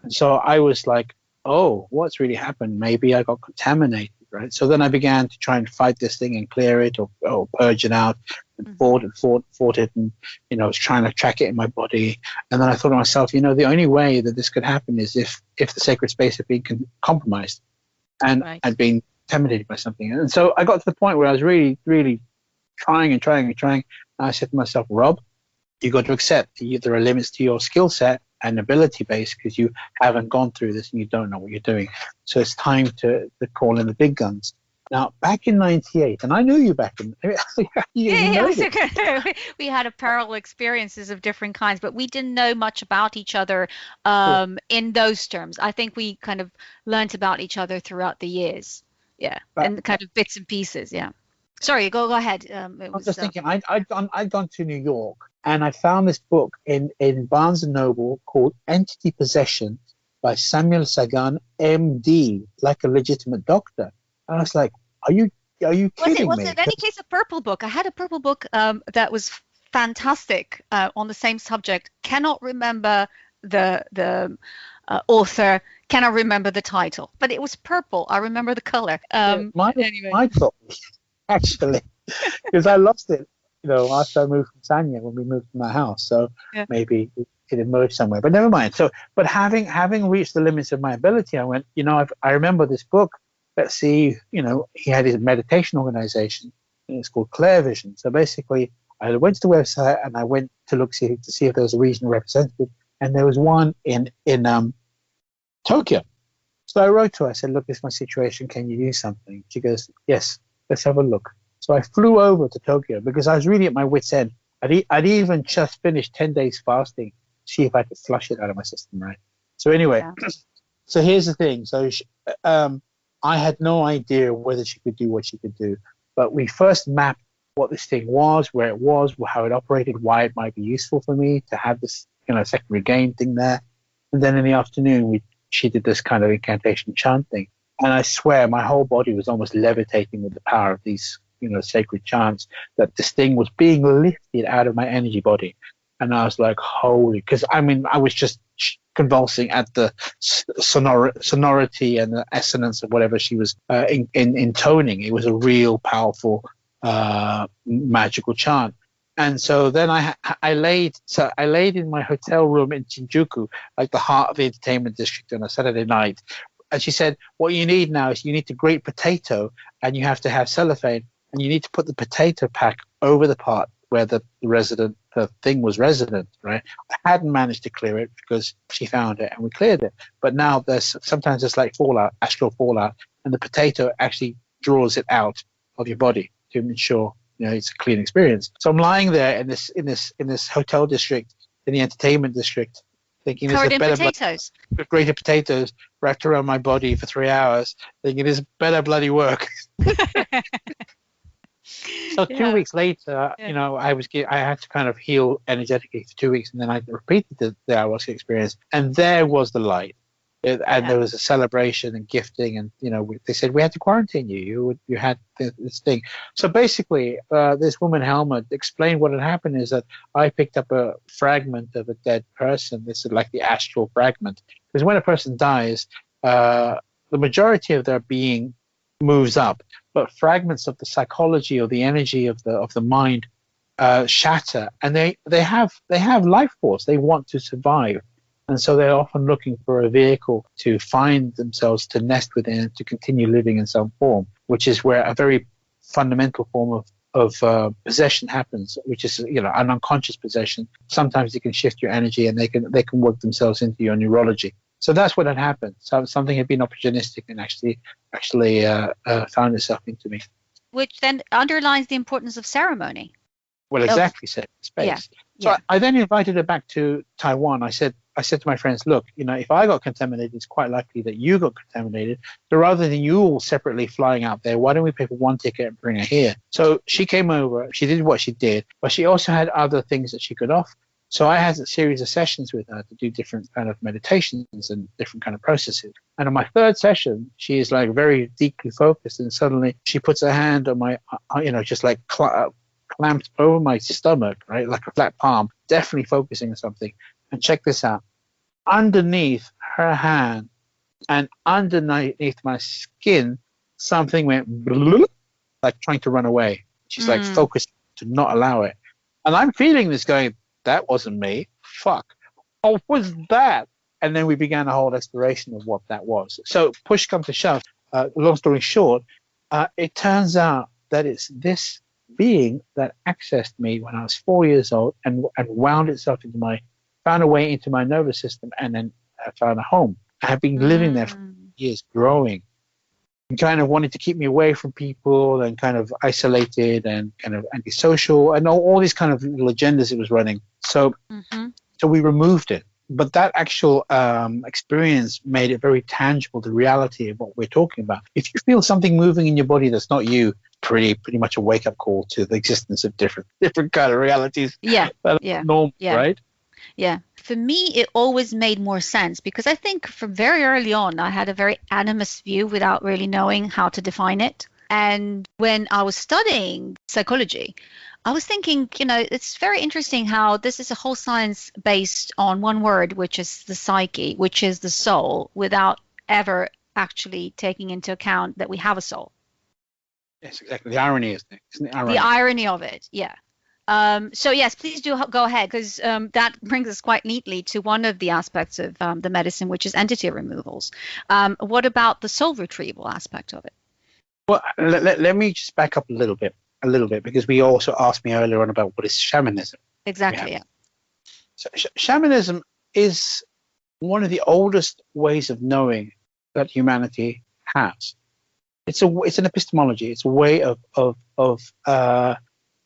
And so I was like, oh, what's really happened? Maybe I got contaminated, right? So then I began to try and fight this thing and clear it, or purge it out, and fought it, and I was trying to track it in my body. And then I thought to myself, the only way that this could happen is if the sacred space had been compromised and had been contaminated by something. And so I got to the point where I was really, really trying. And I said to myself, Rob, you got to accept that there are limits to your skill set and ability base, because you haven't gone through this and you don't know what you're doing. So it's time to call in the big guns. Now, back in '98, and I knew you back in... we had a parallel experiences of different kinds, but we didn't know much about each other in those terms. I think we kind of learned about each other throughout the years. Yeah, and kind of bits and pieces, yeah. Sorry, go ahead. I was just thinking, I'd gone to New York, and I found this book in Barnes & Noble called Entity Possession by Samuel Sagan, MD, like a legitimate doctor. And I was like, are you kidding me? Was it in any case a purple book? I had a purple book that was fantastic on the same subject. Cannot remember the author, cannot remember the title, but it was purple. I remember the color. Anyway. My thought, actually, because I lost it, after I moved from Sanya, when we moved from my house. So maybe it emerged somewhere, but never mind. So, but having reached the limits of my ability, I went, I remember this book. Let's see, he had his meditation organization, and it's called Clear Vision. So basically, I went to the website and I went to look to see if there was a regional representative, and there was one in Tokyo. So I wrote to her. I said, look, this is my situation. Can you do something? She goes, yes, let's have a look. So I flew over to Tokyo because I was really at my wit's end. I'd even just finished 10 days fasting, see if I could flush it out of my system, right? So anyway, so here's the thing. So I had no idea whether she could do what she could do. But we first mapped what this thing was, where it was, how it operated, why it might be useful for me to have this, secondary gain thing there. And then in the afternoon, she did this kind of incantation chant thing. And I swear my whole body was almost levitating with the power of these, sacred chants, that this thing was being lifted out of my energy body. And I was like, holy, because I was just convulsing at the sonority and the assonance of whatever she was intoning. It was a real powerful magical chant. And so then I laid in my hotel room in Shinjuku, like the heart of the entertainment district, on a Saturday night. And she said, what you need now is you need to grate potato, and you have to have cellophane, and you need to put the potato pack over the part where the thing was resident, right? I hadn't managed to clear it because she found it and we cleared it. But now sometimes there's like fallout, astral fallout, and the potato actually draws it out of your body to ensure it's a clean experience. So I'm lying there in this hotel district, in the entertainment district, thinking covered in potatoes, with grated potatoes wrapped around my body for 3 hours, thinking this better bloody work. So 2 weeks later, I had to kind of heal energetically for 2 weeks, and then I repeated the ayahuasca experience, and there was the light. There was a celebration and gifting, and they said we had to quarantine you. You had this thing. So basically, this woman Helma explained what had happened is that I picked up a fragment of a dead person. This is like the astral fragment, because when a person dies, the majority of their being moves up, but fragments of the psychology or the energy of the mind shatter, and they have life force. They want to survive. And so they're often looking for a vehicle to find themselves, to nest within, to continue living in some form, which is where a very fundamental form of possession happens, which is an unconscious possession. Sometimes it can shift your energy, and they can work themselves into your neurology. So that's what had happened. So something had been opportunistic and actually found itself into me. Which then underlines the importance of ceremony. Well, exactly, space. Yeah. So I then invited her back to Taiwan. I said to my friends, look, if I got contaminated, it's quite likely that you got contaminated. So rather than you all separately flying out there, why don't we pay for one ticket and bring her here? So she came over. She did what she did, but she also had other things that she could offer. So I had a series of sessions with her to do different kind of meditations and different kind of processes. And on my third session, she is like very deeply focused, and suddenly she puts her hand on my, just like clamped over my stomach, right, like a flat palm, definitely focusing on something. And check this out. Underneath her hand and underneath my skin, something went like trying to run away. She's like focused to not allow it. And I'm feeling this going, that wasn't me. Fuck. Oh, what was that? And then we began a whole exploration of what that was. So push comes to shove. Long story short, it turns out that it's this being that accessed me when I was 4 years old and wound itself found a way into my nervous system, and then found a home. I have been living there for years, growing, and kind of wanted to keep me away from people, and kind of isolated and kind of antisocial, and all these kind of little agendas it was running. So we removed it. But that actual experience made it very tangible, the reality of what we're talking about. If you feel something moving in your body that's not you, pretty much a wake-up call to the existence of different kind of realities. Yeah. Normal, right? Yeah. For me, it always made more sense, because I think from very early on, I had a very animist view without really knowing how to define it. And when I was studying psychology, I was thinking, it's very interesting how this is a whole science based on one word, which is the psyche, which is the soul, without ever actually taking into account that we have a soul. Yes, exactly. The irony, isn't it? The irony of it, yeah. So yes, please do go ahead, because that brings us quite neatly to one of the aspects of the medicine, which is entity removals. What about the soul retrieval aspect of it? Well, let me just back up a little bit, because we also asked me earlier on about what is shamanism. Exactly, yeah. So shamanism is one of the oldest ways of knowing that humanity has. It's an epistemology. It's a way of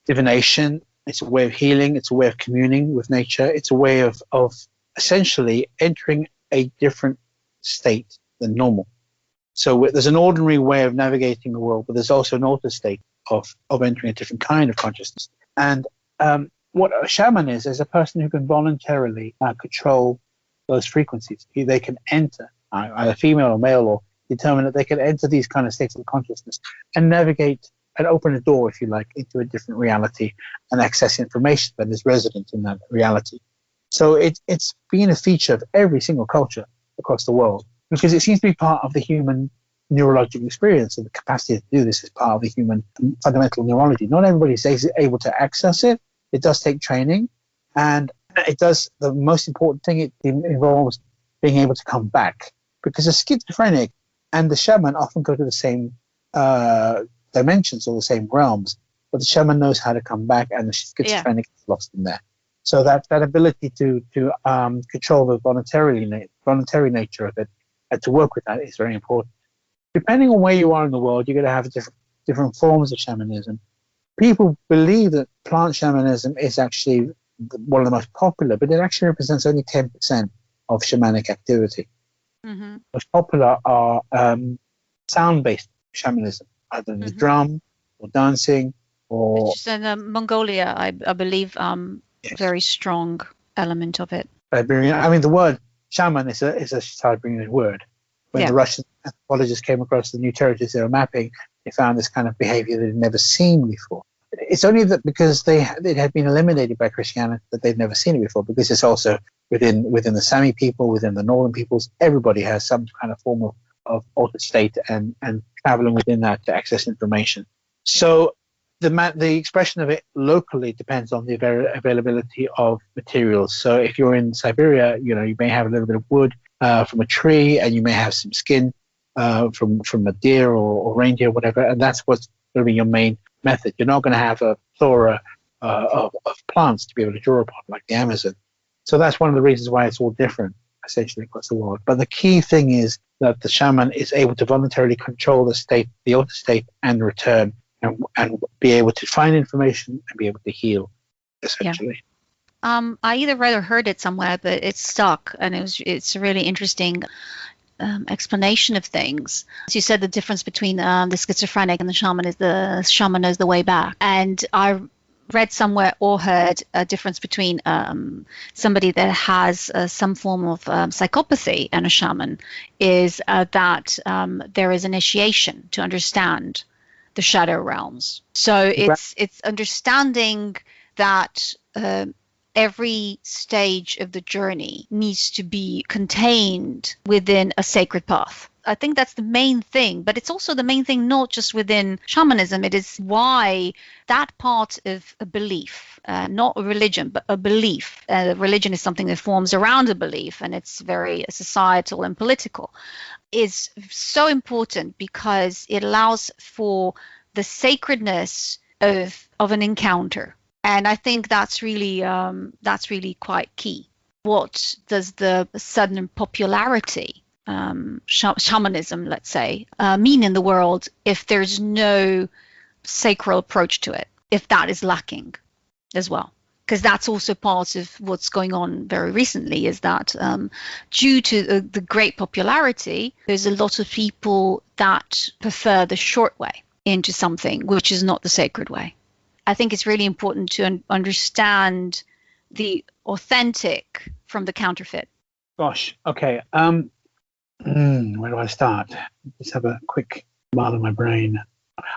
divination. It's a way of healing. It's a way of communing with nature. It's a way of essentially entering a different state than normal. So there's an ordinary way of navigating the world, but there's also an altered state of entering a different kind of consciousness. And what a shaman is a person who can voluntarily control those frequencies. They can enter, either female or male, or determine that they can enter these kind of states of consciousness and navigate and open a door, if you like, into a different reality and access information that is resident in that reality. So it's been a feature of every single culture across the world because it seems to be part of the human neurological experience, and the capacity to do this is part of the human fundamental neurology. Not everybody is able to access it. It does take training, and it does. The most important thing, it involves being able to come back, because a schizophrenic and the shaman often go to the same dimensions or the same realms, but the shaman knows how to come back, and the schizophrenic is lost in there. So that ability to control the voluntary nature of it and to work with that is very important. Depending on where you are in the world, you're going to have different forms of shamanism. People believe that plant shamanism is actually one of the most popular, but it actually represents only 10% of shamanic activity. Mm-hmm. Most popular are sound-based shamanism, either the drum or dancing or... Which is in Mongolia, I believe, yes. Very strong element of it. Siberian. I mean, the word shaman is a Siberian word. When the Russian anthropologists came across the new territories they were mapping, they found this kind of behavior they'd never seen before. It's only that because it had been eliminated by Christianity that they'd never seen it before, because it's also within the Sami people, within the northern peoples, everybody has some kind of form of altered state and traveling within that to access information. So the expression of it locally depends on the availability of materials. So if you're in Siberia, you may have a little bit of wood from a tree, and you may have some skin from a deer or reindeer, whatever, and that's what's going to be your main method. You're not going to have a plethora of plants to be able to draw upon like the Amazon. So that's one of the reasons why it's all different, essentially, across the world. But the key thing is that the shaman is able to voluntarily control the altered state, and return, and be able to find information and be able to heal, essentially. Yeah. I either read or heard it somewhere, but it's stuck, and it's a really interesting explanation of things. As you said, the difference between the schizophrenic and the shaman knows the way back. And I read somewhere or heard a difference between somebody that has some form of psychopathy and a shaman is that there is initiation to understand the shadow realms. So it's understanding that every stage of the journey needs to be contained within a sacred path. I think that's the main thing, but it's also the main thing not just within shamanism. It is why that part of a belief, not a religion, but a belief. Religion is something that forms around a belief, and it's very societal and political, is so important because it allows for the sacredness of an encounter. And I think that's really quite key. What does the sudden popularity, shamanism, let's say, mean in the world if there's no sacral approach to it, if that is lacking as well? Because that's also part of what's going on very recently, is that due to the great popularity, there's a lot of people that prefer the short way into something, which is not the sacred way. I think it's really important to understand the authentic from the counterfeit. Gosh, okay. Where do I start? Just have a quick while in my brain.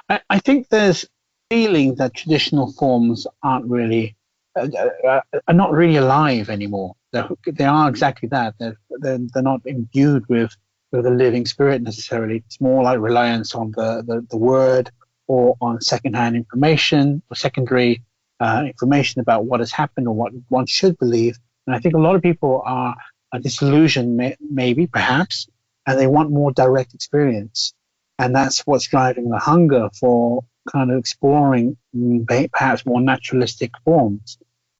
I think there's feeling that traditional forms aren't really are not really alive anymore. They are exactly that. They're not imbued with a living spirit necessarily. It's more like reliance on the word, or on secondhand information, or secondary information about what has happened or what one should believe. And I think a lot of people are disillusioned, maybe, perhaps, and they want more direct experience. And that's what's driving the hunger for kind of exploring perhaps more naturalistic forms.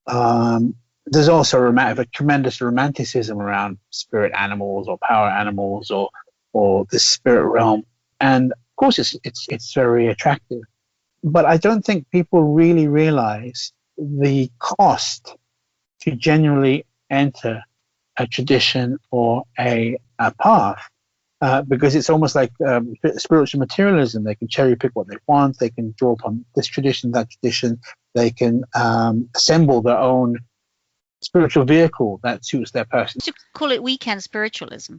There's also a tremendous romanticism around spirit animals or power animals or the spirit realm. And of course, it's very attractive, but I don't think people really realize the cost to genuinely enter a tradition or a path, because it's almost like spiritual materialism. They can cherry pick what they want. They can draw upon this tradition, that tradition. They can assemble their own spiritual vehicle that suits their person. To call it weekend spiritualism.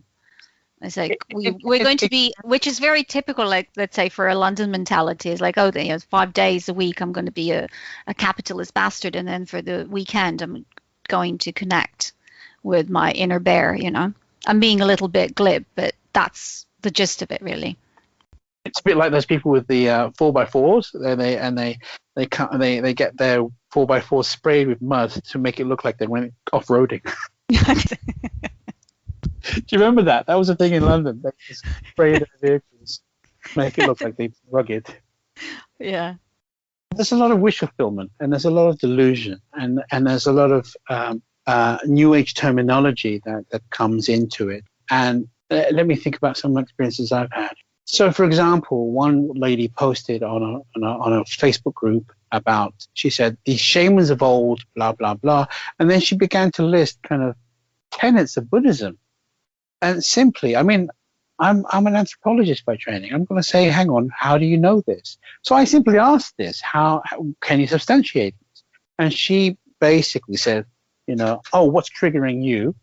It's like we're going to be, which is very typical, like, let's say, for a London mentality. It's like, 5 days a week I'm going to be a capitalist bastard, and then for the weekend I'm going to connect with my inner bear, you know. I'm being a little bit glib, but that's the gist of it, really. It's a bit like those people with the 4x4s. They get their 4x4 sprayed with mud to make it look like they went off-roading. Do you remember that? That was a thing in London. They just sprayed their vehicles, make it look like they're rugged. Yeah. There's a lot of wish fulfillment, and there's a lot of delusion, and there's a lot of New Age terminology that comes into it. And let me think about some experiences I've had. So, for example, one lady posted on a Facebook group about, she said, the shamans of old, blah, blah, blah. And then she began to list kind of tenets of Buddhism. And simply, I mean, I'm an anthropologist by training. I'm going to say, hang on, how do you know this? So I simply asked this, how can you substantiate this? And she basically said, you know, oh, what's triggering you?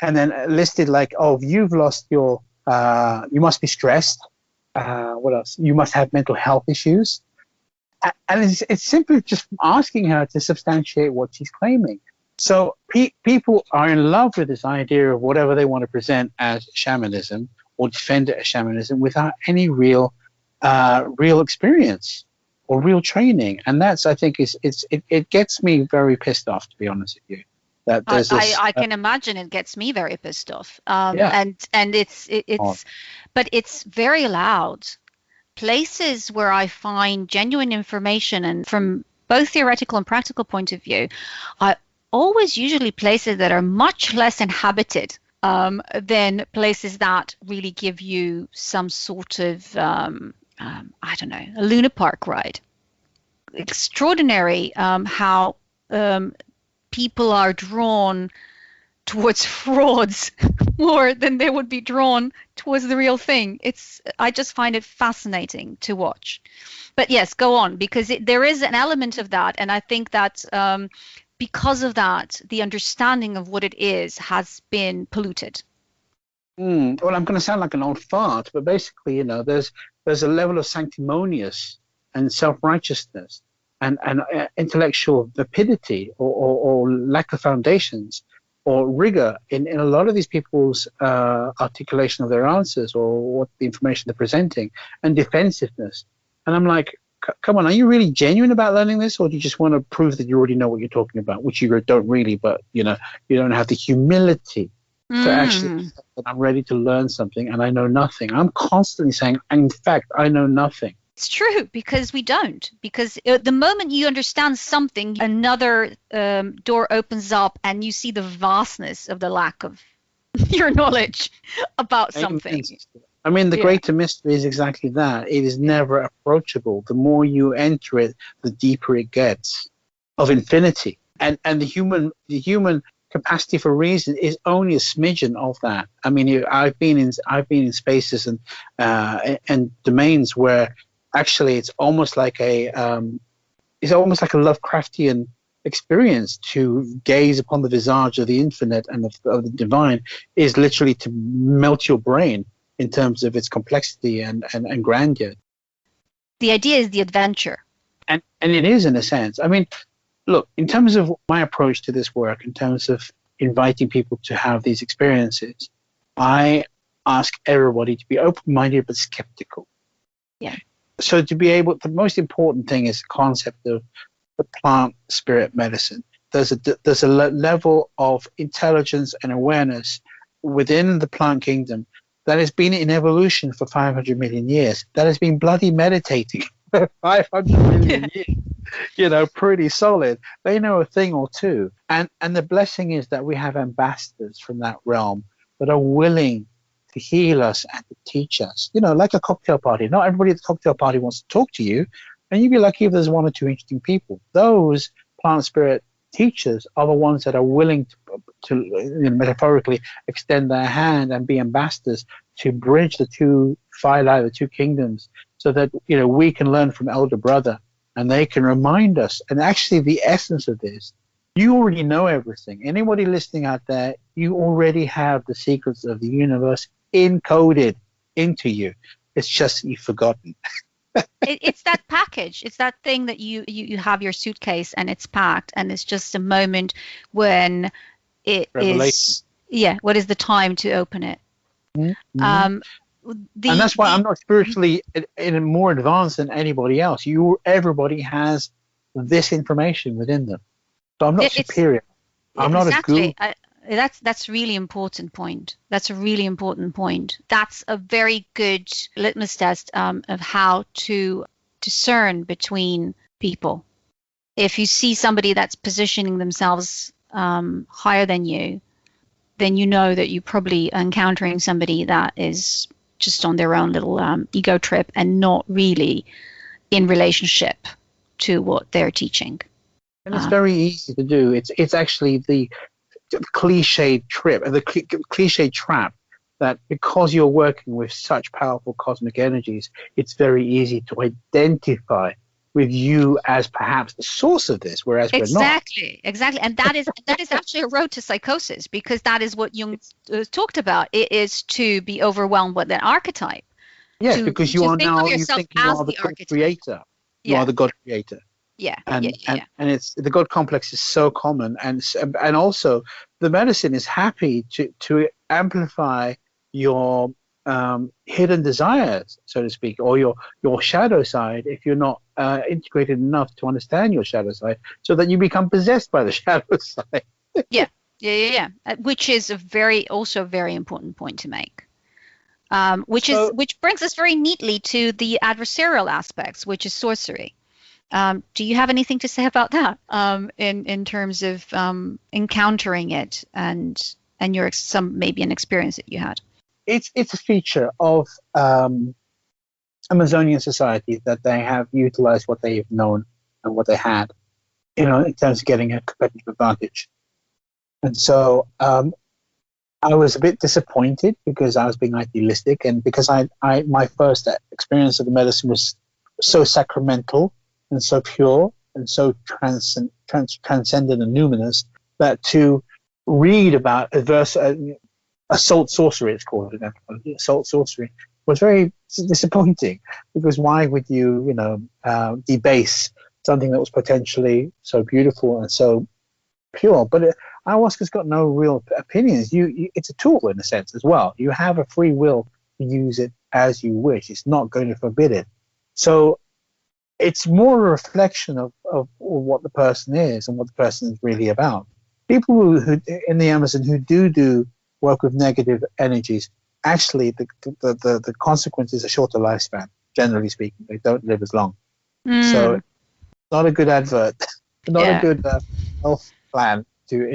And then listed like, oh, if you've lost your, you must be stressed. What else? You must have mental health issues. And it's simply just asking her to substantiate what she's claiming. So people are in love with this idea of whatever they want to present as shamanism or defend it as shamanism without any real experience or real training. And that's, I think, it gets me very pissed off, to be honest with you. That there's I can imagine it gets me very pissed off. Yeah. And it's but it's very loud. Places where I find genuine information, and from both theoretical and practical point of view, are always usually places that are much less inhabited than places that really give you some sort of I don't know, a Luna Park ride. Extraordinary how people are drawn towards frauds more than they would be drawn towards the real thing. I just find it fascinating to watch. But yes, go on, because there is an element of that, and I think that because of that, the understanding of what it is has been polluted. Well, I'm going to sound like an old fart, but basically, you know, there's a level of sanctimonious and self-righteousness and intellectual vapidity or lack of foundations or rigor in a lot of these people's articulation of their answers or what the information they're presenting, and defensiveness. And I'm like, come on, are you really genuine about learning this, or do you just want to prove that you already know what you're talking about, which you don't really, but, you know, you don't have the humility to actually say that I'm ready to learn something and I know nothing. I'm constantly saying, in fact, I know nothing. It's true, because we don't. Because the moment you understand something, another door opens up and you see the vastness of the lack of your knowledge about something. I mean, the greater mystery is exactly that. It is never approachable. The more you enter it, the deeper it gets, of infinity. And the human capacity for reason is only a smidgen of that. I mean, I've been in spaces and domains where actually it's almost like a Lovecraftian experience. To gaze upon the visage of the infinite and of the divine is literally to melt your brain in terms of its complexity and grandeur. The idea is the adventure. And it is, in a sense. I mean, look, in terms of my approach to this work, in terms of inviting people to have these experiences, I ask everybody to be open-minded but skeptical. Yeah. So the most important thing is the concept of the plant spirit medicine. There's a level of intelligence and awareness within the plant kingdom that has been in evolution for 500 million years, that has been bloody meditating for 500 million years. You know, pretty solid. They know a thing or two. And the blessing is that we have ambassadors from that realm that are willing to heal us and to teach us. You know, like a cocktail party. Not everybody at the cocktail party wants to talk to you, and you'd be lucky if there's one or two interesting people. Those plant spirit teachers are the ones that are willing to you know, metaphorically extend their hand and be ambassadors to bridge the two phyla, the two kingdoms, so that, you know, we can learn from elder brother and they can remind us. And actually the essence of this, you already know everything. Anybody listening out there, you already have the secrets of the universe encoded into you. It's just that you've forgotten. It's that package. It's that thing that you have your suitcase and it's packed, and it's just a moment when it Revelation. is. Yeah. What is the time to open it? Mm-hmm. And that's why I'm not spiritually in more advanced than anybody else. Everybody has this information within them. So I'm not superior. I'm not a guru. That's really important point. That's a really important point. That's a very good litmus test of how to discern between people. If you see somebody that's positioning themselves higher than you, then you know that you're probably encountering somebody that is just on their own little ego trip and not really in relationship to what they're teaching. And it's very easy to do. It's actually the cliched trap that because you're working with such powerful cosmic energies, it's very easy to identify with you as perhaps the source of this, whereas we're not. Exactly. And that is actually a road to psychosis, because that is what Jung talked about. It is to be overwhelmed with that archetype. Yes, because you think you are the God creator. You are the God creator. And it's the God complex is so common, and also the medicine is happy to amplify your hidden desires, so to speak, or your shadow side, if you're not integrated enough to understand your shadow side, so that you become possessed by the shadow side. Yeah. Which is a very important point to make. Which brings us very neatly to the adversarial aspects, which is sorcery. Do you have anything to say about that in terms of encountering it and maybe an experience that you had? It's a feature of Amazonian society that they have utilized what they've known and what they had, in terms of getting a competitive advantage. And so I was a bit disappointed because I was being idealistic, and because my first experience of the medicine was so sacramental and so pure and so transcendent and numinous, that to read about assault sorcery, it's called in anthropology, assault sorcery, was very disappointing, because why would you, debase something that was potentially so beautiful and so pure? But ayahuasca's got no real opinions. It's a tool in a sense as well. You have a free will to use it as you wish. It's not going to forbid it. So it's more a reflection of what the person is and what the person is really about. People who in the Amazon who do work with negative energies, actually the consequence is a shorter lifespan, generally speaking. They don't live as long. So it's not a good advert, not a good health plan to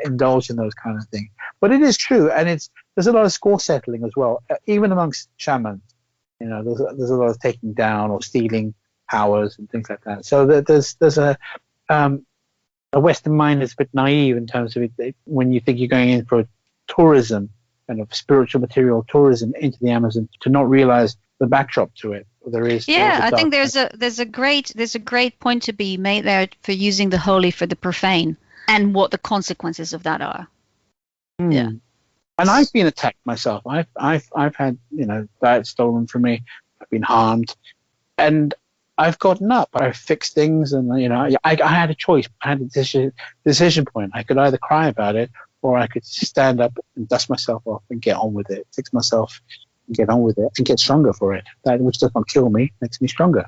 indulge in those kind of things. But it is true, and there's a lot of score settling as well, even amongst shamans. There's a lot of taking down or stealing powers and things like that. So there's a Western mind is a bit naive in terms of it, when you think you're going in for tourism, kind of spiritual material tourism into the Amazon, to not realize the backdrop to it. I think there's a great point to be made there for using the holy for the profane, and what the consequences of that are. Yeah. And I've been attacked myself. I've had diet stolen from me. I've been harmed, and I've gotten up. I've fixed things, and I had a choice. I had a decision point. I could either cry about it, or I could stand up and dust myself off and get on with it. Fix myself and get on with it and get stronger for it. That which does not kill me makes me stronger.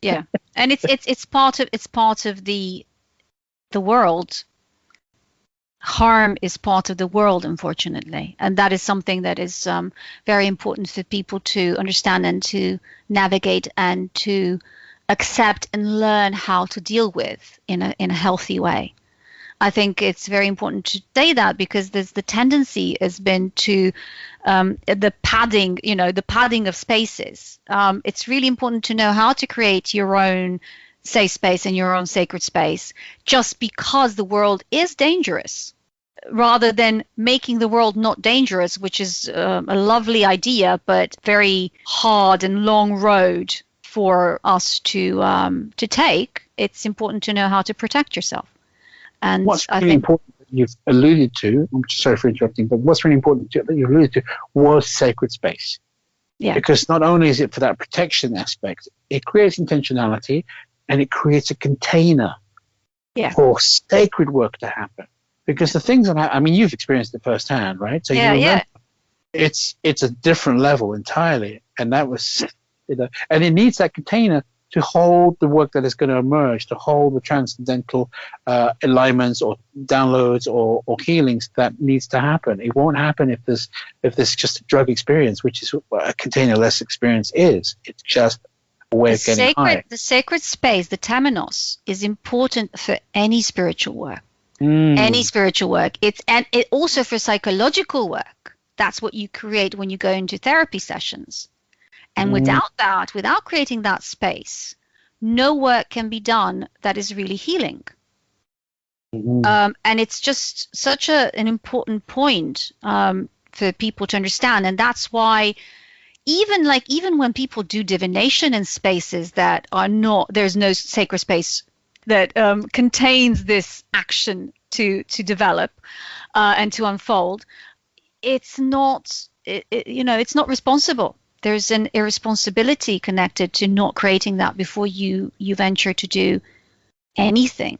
Yeah, and it's part of the world. Harm is part of the world, unfortunately, and that is something that is very important for people to understand and to navigate and to accept and learn how to deal with in a healthy way. I think it's very important to say that, because there's the tendency has been to the padding of spaces. It's really important to know how to create your own safe space and your own sacred space, just because the world is dangerous, rather than making the world not dangerous, which is a lovely idea, but very hard and long road for us to take. It's important to know how to protect yourself. And what's really important that you've alluded to, I'm sorry for interrupting, but what's really important that you alluded to was sacred space. Yeah. Because not only is it for that protection aspect, it creates intentionality and it creates a container for sacred work to happen. Because the things that I mean, you've experienced it firsthand, right? So you remember it's a different level entirely. And that was, and it needs that container to hold the work that is going to emerge, to hold the transcendental alignments or downloads or healings that needs to happen. It won't happen if there's just a drug experience, which is what a containerless experience is. It's just a way of getting high. The sacred space, the temenos, is important for any spiritual work. Any spiritual work. And it also for psychological work. That's what you create when you go into therapy sessions. And without creating that space, no work can be done that is really healing. And it's just such an important point for people to understand. And that's why even when people do divination in spaces that are not, there's no sacred space that contains this action to develop and to unfold, it's not, it's not responsible. There's an irresponsibility connected to not creating that before you venture to do anything.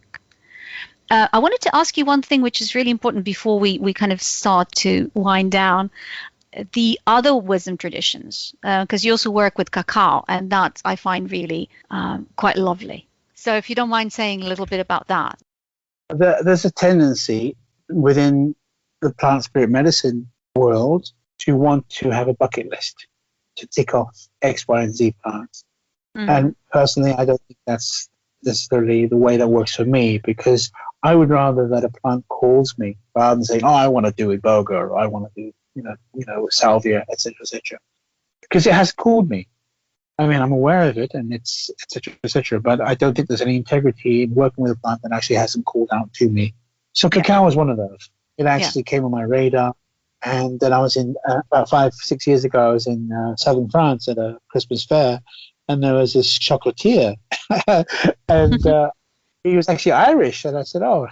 I wanted to ask you one thing which is really important before we kind of start to wind down. The other wisdom traditions, because you also work with cacao, and that I find really quite lovely. So if you don't mind saying a little bit about that. There's a tendency within the plant spirit medicine world to want to have a bucket list, to tick off X, Y, and Z plants. And personally, I don't think that's necessarily the way that works for me, because I would rather that a plant calls me rather than saying, oh, I want to do iboga, or I want to do, salvia, etc., etc. Because it has called me. I mean, I'm aware of it, and it's etc., etc., but I don't think there's any integrity in working with a plant that actually hasn't called out to me. So cacao was one of those. It actually came on my radar. And then I was in, about 5-6 years ago, I was in southern France at a Christmas fair, and there was this chocolatier, and he was actually Irish. And I said, oh,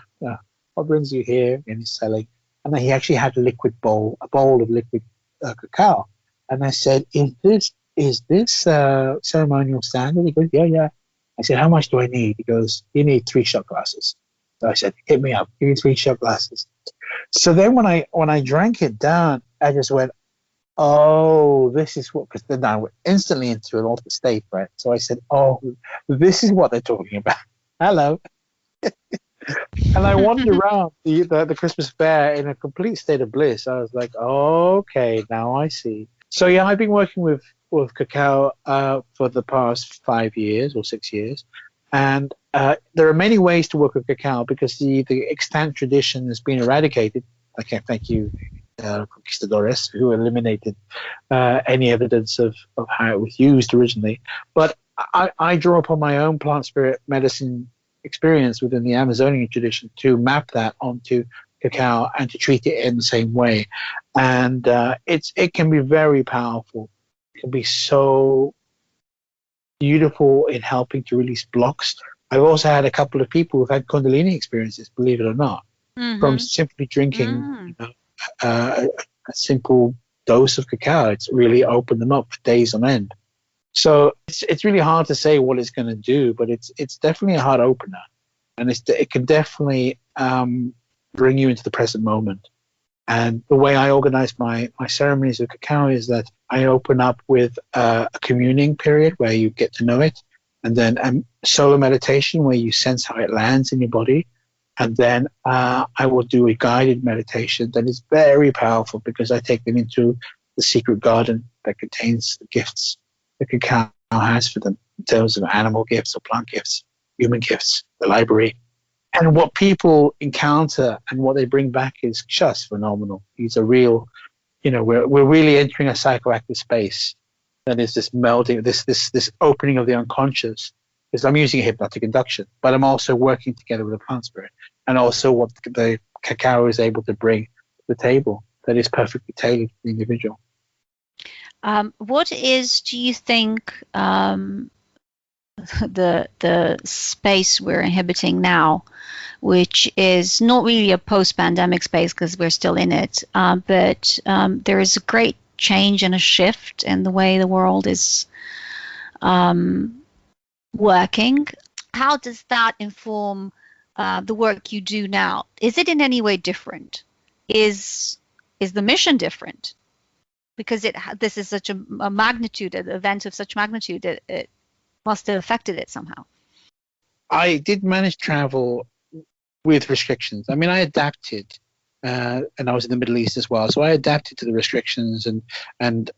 what brings you here? And he's selling. And then he actually had a bowl of liquid cacao. And I said, is this ceremonial standard? He goes, yeah. I said, how much do I need? He goes, you need 3 shot glasses. So I said, hit me up. Give me 3 shot glasses. So then when I drank it down, I just went, oh, this is what, because then I went instantly into an altered state, right? So I said, oh, this is what they're talking about. Hello. And I wandered around the Christmas fair in a complete state of bliss. I was like, okay, now I see. So yeah, I've been working with cacao for the past 5 years or 6 years. And there are many ways to work with cacao, because the extant tradition has been eradicated. Okay, thank you, conquistadores, who eliminated any evidence of how it was used originally. But I draw upon my own plant spirit medicine experience within the Amazonian tradition to map that onto cacao and to treat it in the same way. And it can be very powerful. It can be so beautiful in helping to release blocks. I've also had a couple of people who've had Kundalini experiences, believe it or not, from simply drinking a simple dose of cacao. It's really opened them up for days on end. So it's really hard to say what it's going to do, but it's definitely a heart opener, and it can definitely bring you into the present moment. And the way I organize my ceremonies of cacao is that I open up with a communing period where you get to know it, and then a solo meditation where you sense how it lands in your body. And then I will do a guided meditation that is very powerful, because I take them into the secret garden that contains the gifts the cacao has for them, in terms of animal gifts or plant gifts, human gifts, the library. And what people encounter and what they bring back is just phenomenal. These are real, we're really entering a psychoactive space that is this melding, this opening of the unconscious. Because I'm using hypnotic induction, but I'm also working together with a plant spirit, and also what the cacao is able to bring to the table that is perfectly tailored to the individual. What is, do you think, the space we're inhabiting now, which is not really a post-pandemic space because we're still in it, but there is a great change and a shift in the way the world is working. How does that inform the work you do now? Is it in any way different? Is the mission different? Because this is such a magnitude, an event of such magnitude, that it must have affected it somehow. I did manage travel with restrictions. I mean, I adapted, and I was in the Middle East as well, so I adapted to the restrictions and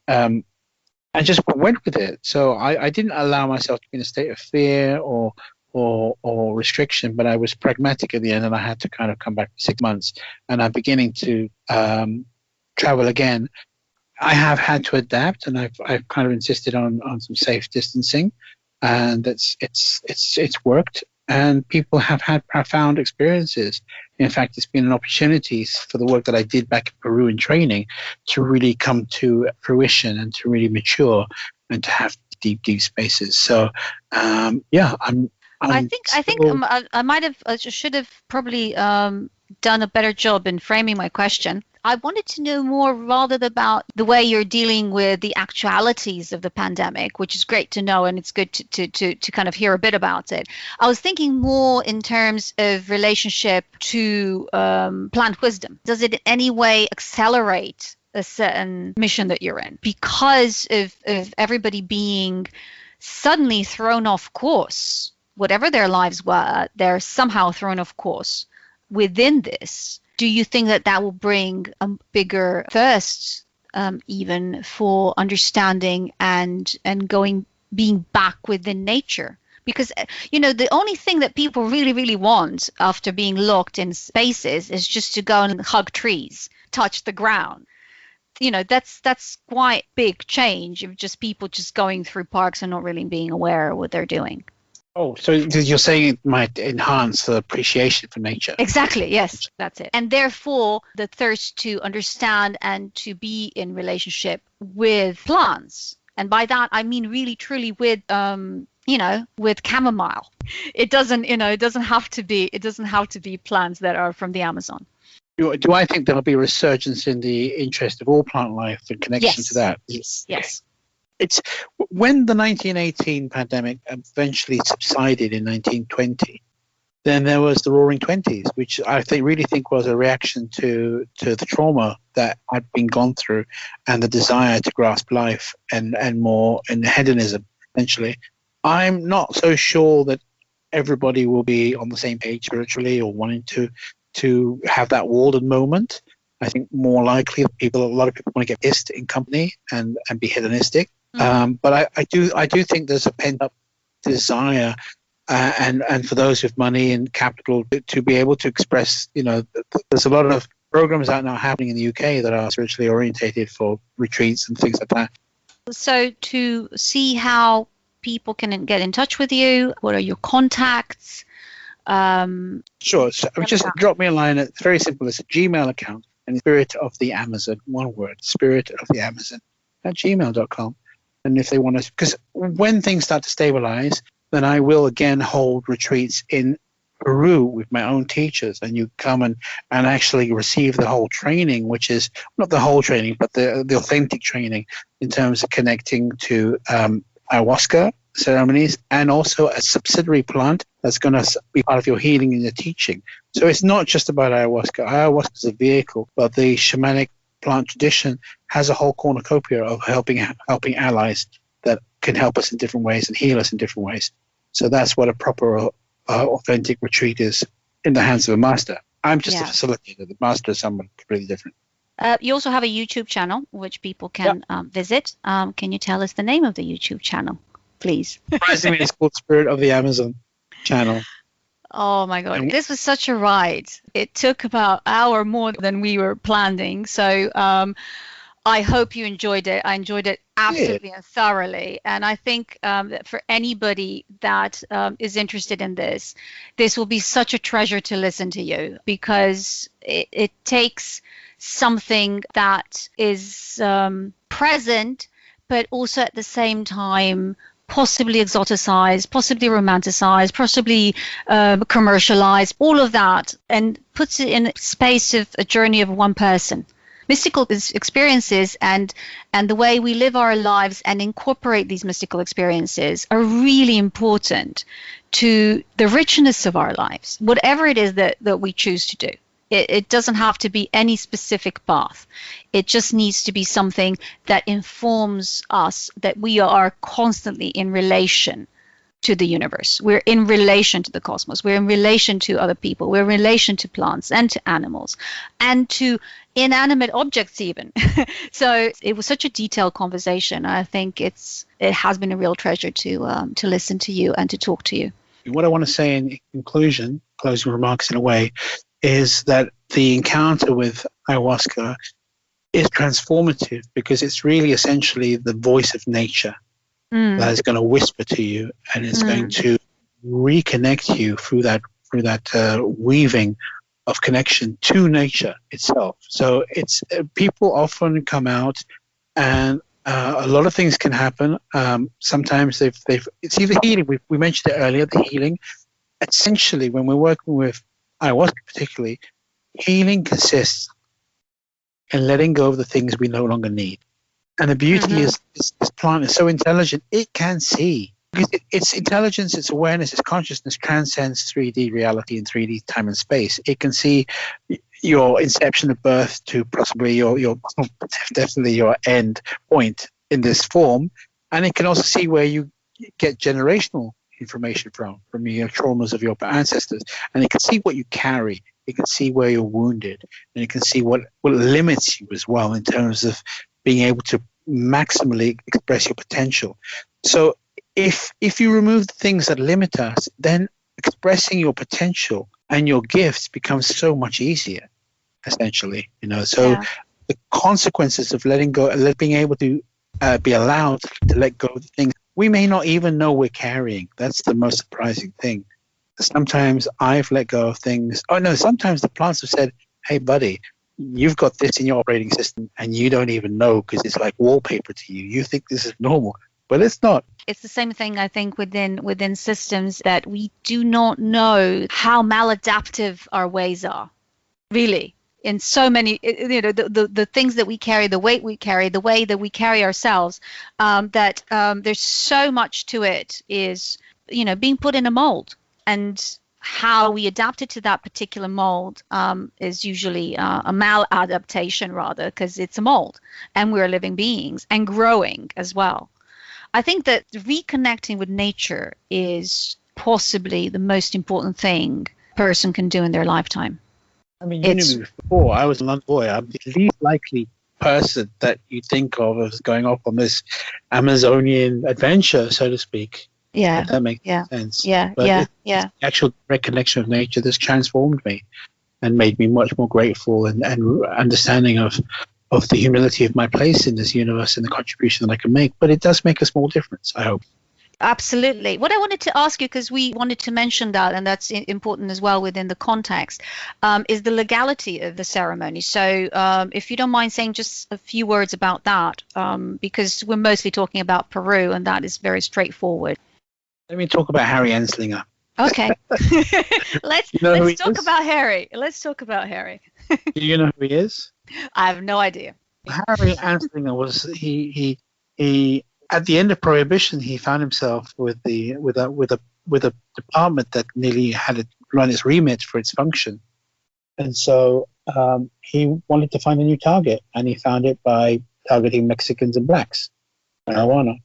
I just went with it. So I didn't allow myself to be in a state of fear or restriction, but I was pragmatic at the end, and I had to kind of come back for 6 months, and I'm beginning to travel again. I have had to adapt, and I've kind of insisted on some safe distancing, and it's worked, and people have had profound experiences. In fact, it's been an opportunity for the work that I did back in Peru in training to really come to fruition and to really mature and to have deep spaces. So yeah, I should have probably done a better job in framing my question. I wanted to know more rather about the way you're dealing with the actualities of the pandemic, which is great to know, and it's good to kind of hear a bit about it. I was thinking more in terms of relationship to plant wisdom. Does it in any way accelerate a certain mission that you're in because of everybody being suddenly thrown off course? Whatever their lives were, they're somehow thrown off course within this. Do you think that will bring a bigger thirst even for understanding and being back within nature? Because, the only thing that people really, really want after being locked in spaces is just to go and hug trees, touch the ground. That's quite big change of just people just going through parks and not really being aware of what they're doing. Oh, so you're saying it might enhance the appreciation for nature? Exactly, yes, that's it. And therefore, the thirst to understand and to be in relationship with plants. And by that, I mean really, truly with, with chamomile. It doesn't have to be plants that are from the Amazon. Do I think there'll be a resurgence in the interest of all plant life in connection to that? Yes. It's when the 1918 pandemic eventually subsided in 1920, then there was the Roaring Twenties, which I really think was a reaction to the trauma that had been gone through and the desire to grasp life and more in hedonism, essentially. I'm not so sure that everybody will be on the same page spiritually or wanting to have that Walden moment. I think more likely a lot of people want to get pissed in company and be hedonistic. But I do think there's a pent-up desire, and for those with money and capital to be able to express, there's a lot of programs out now happening in the UK that are spiritually orientated for retreats and things like that. So to see how people can get in touch with you, what are your contacts? Sure. So just drop me a line. It's very simple. It's a Gmail account, and Spirit of the Amazon, one word, Spirit of the Amazon @gmail.com. And if they want to, because when things start to stabilize, then I will again hold retreats in Peru with my own teachers, and you come and actually receive the whole training, which is not the whole training, but the authentic training in terms of connecting to ayahuasca ceremonies, and also a subsidiary plant that's going to be part of your healing and your teaching. So it's not just about ayahuasca. Ayahuasca is a vehicle, but the shamanic plant tradition has a whole cornucopia of helping allies that can help us in different ways and heal us in different ways. So that's what a proper authentic retreat is in the hands of a master. I'm just a facilitator. The master is someone completely different. You also have a YouTube channel which people can visit. Can you tell us the name of the YouTube channel, please? Surprisingly, it's called Spirit of the Amazon channel. Oh my God, this was such a ride. It took about an hour more than we were planning. So I hope you enjoyed it. I enjoyed it absolutely and thoroughly. And I think that for anybody that is interested in this will be such a treasure to listen to you, because it takes something that is present, but also at the same time possibly exoticized, possibly romanticized, possibly commercialized, all of that, and puts it in a space of a journey of one person. mystical experiences and the way we live our lives and incorporate these mystical experiences are really important to the richness of our lives, whatever it is that we choose to do. It doesn't have to be any specific path. It just needs to be something that informs us that we are constantly in relation to the universe. We're in relation to the cosmos. We're in relation to other people. We're in relation to plants and to animals and to inanimate objects even. So it was such a detailed conversation. I think it has been a real treasure to listen to you and to talk to you. What I want to say in conclusion, closing remarks in a way, is that the encounter with ayahuasca is transformative because it's really essentially the voice of nature that is going to whisper to you, and it's going to reconnect you through that weaving of connection to nature itself. So it's people often come out, and a lot of things can happen. Sometimes it's either healing. We mentioned it earlier, the healing. Essentially, when we're working with ayahuasca particularly, healing consists in letting go of the things we no longer need. And the beauty is this plant is so intelligent, it can see. Because its intelligence, its awareness, its consciousness transcends 3D reality and 3D time and space. It can see your inception of birth to possibly your definitely your end point in this form. And it can also see where you get generational information from your traumas of your ancestors, and it can see what you carry. It can see where you're wounded, and it can see what limits you as well in terms of being able to maximally express your potential. So if you remove the things that limit us, then expressing your potential and your gifts becomes so much easier, essentially. So the consequences of letting go, being able to be allowed to let go of the things we may not even know we're carrying. That's the most surprising thing. Sometimes I've let go of things. Sometimes the plants have said, hey, buddy, you've got this in your operating system and you don't even know because it's like wallpaper to you. You think this is normal, but it's not. It's the same thing, I think, within systems that we do not know how maladaptive our ways are, really. In so many, the things that we carry, the weight we carry, the way that we carry ourselves, that there's so much to it is, being put in a mold, and how we adapted to that particular mold is usually a maladaptation rather, because it's a mold and we're living beings and growing as well. I think that reconnecting with nature is possibly the most important thing a person can do in their lifetime. I mean, you knew me before. I was a London boy. I'm the least likely person that you think of as going off on this Amazonian adventure, so to speak. Yeah. If that makes sense. Yeah. But the actual reconnection of nature that's transformed me and made me much more grateful and understanding of the humility of my place in this universe and the contribution that I can make. But it does make a small difference, I hope. Absolutely. What I wanted to ask you, because we wanted to mention that, and that's important as well within the context, is the legality of the ceremony. So if you don't mind saying just a few words about that, because we're mostly talking about Peru, and that is very straightforward. Let me talk about Harry Anslinger. Okay. Let's talk about Harry. Let's talk about Harry. Do you know who he is? I have no idea. Harry Anslinger was he at the end of Prohibition, he found himself with a department that nearly had run its remit for its function, and so he wanted to find a new target, and he found it by targeting Mexicans and blacks, marijuana,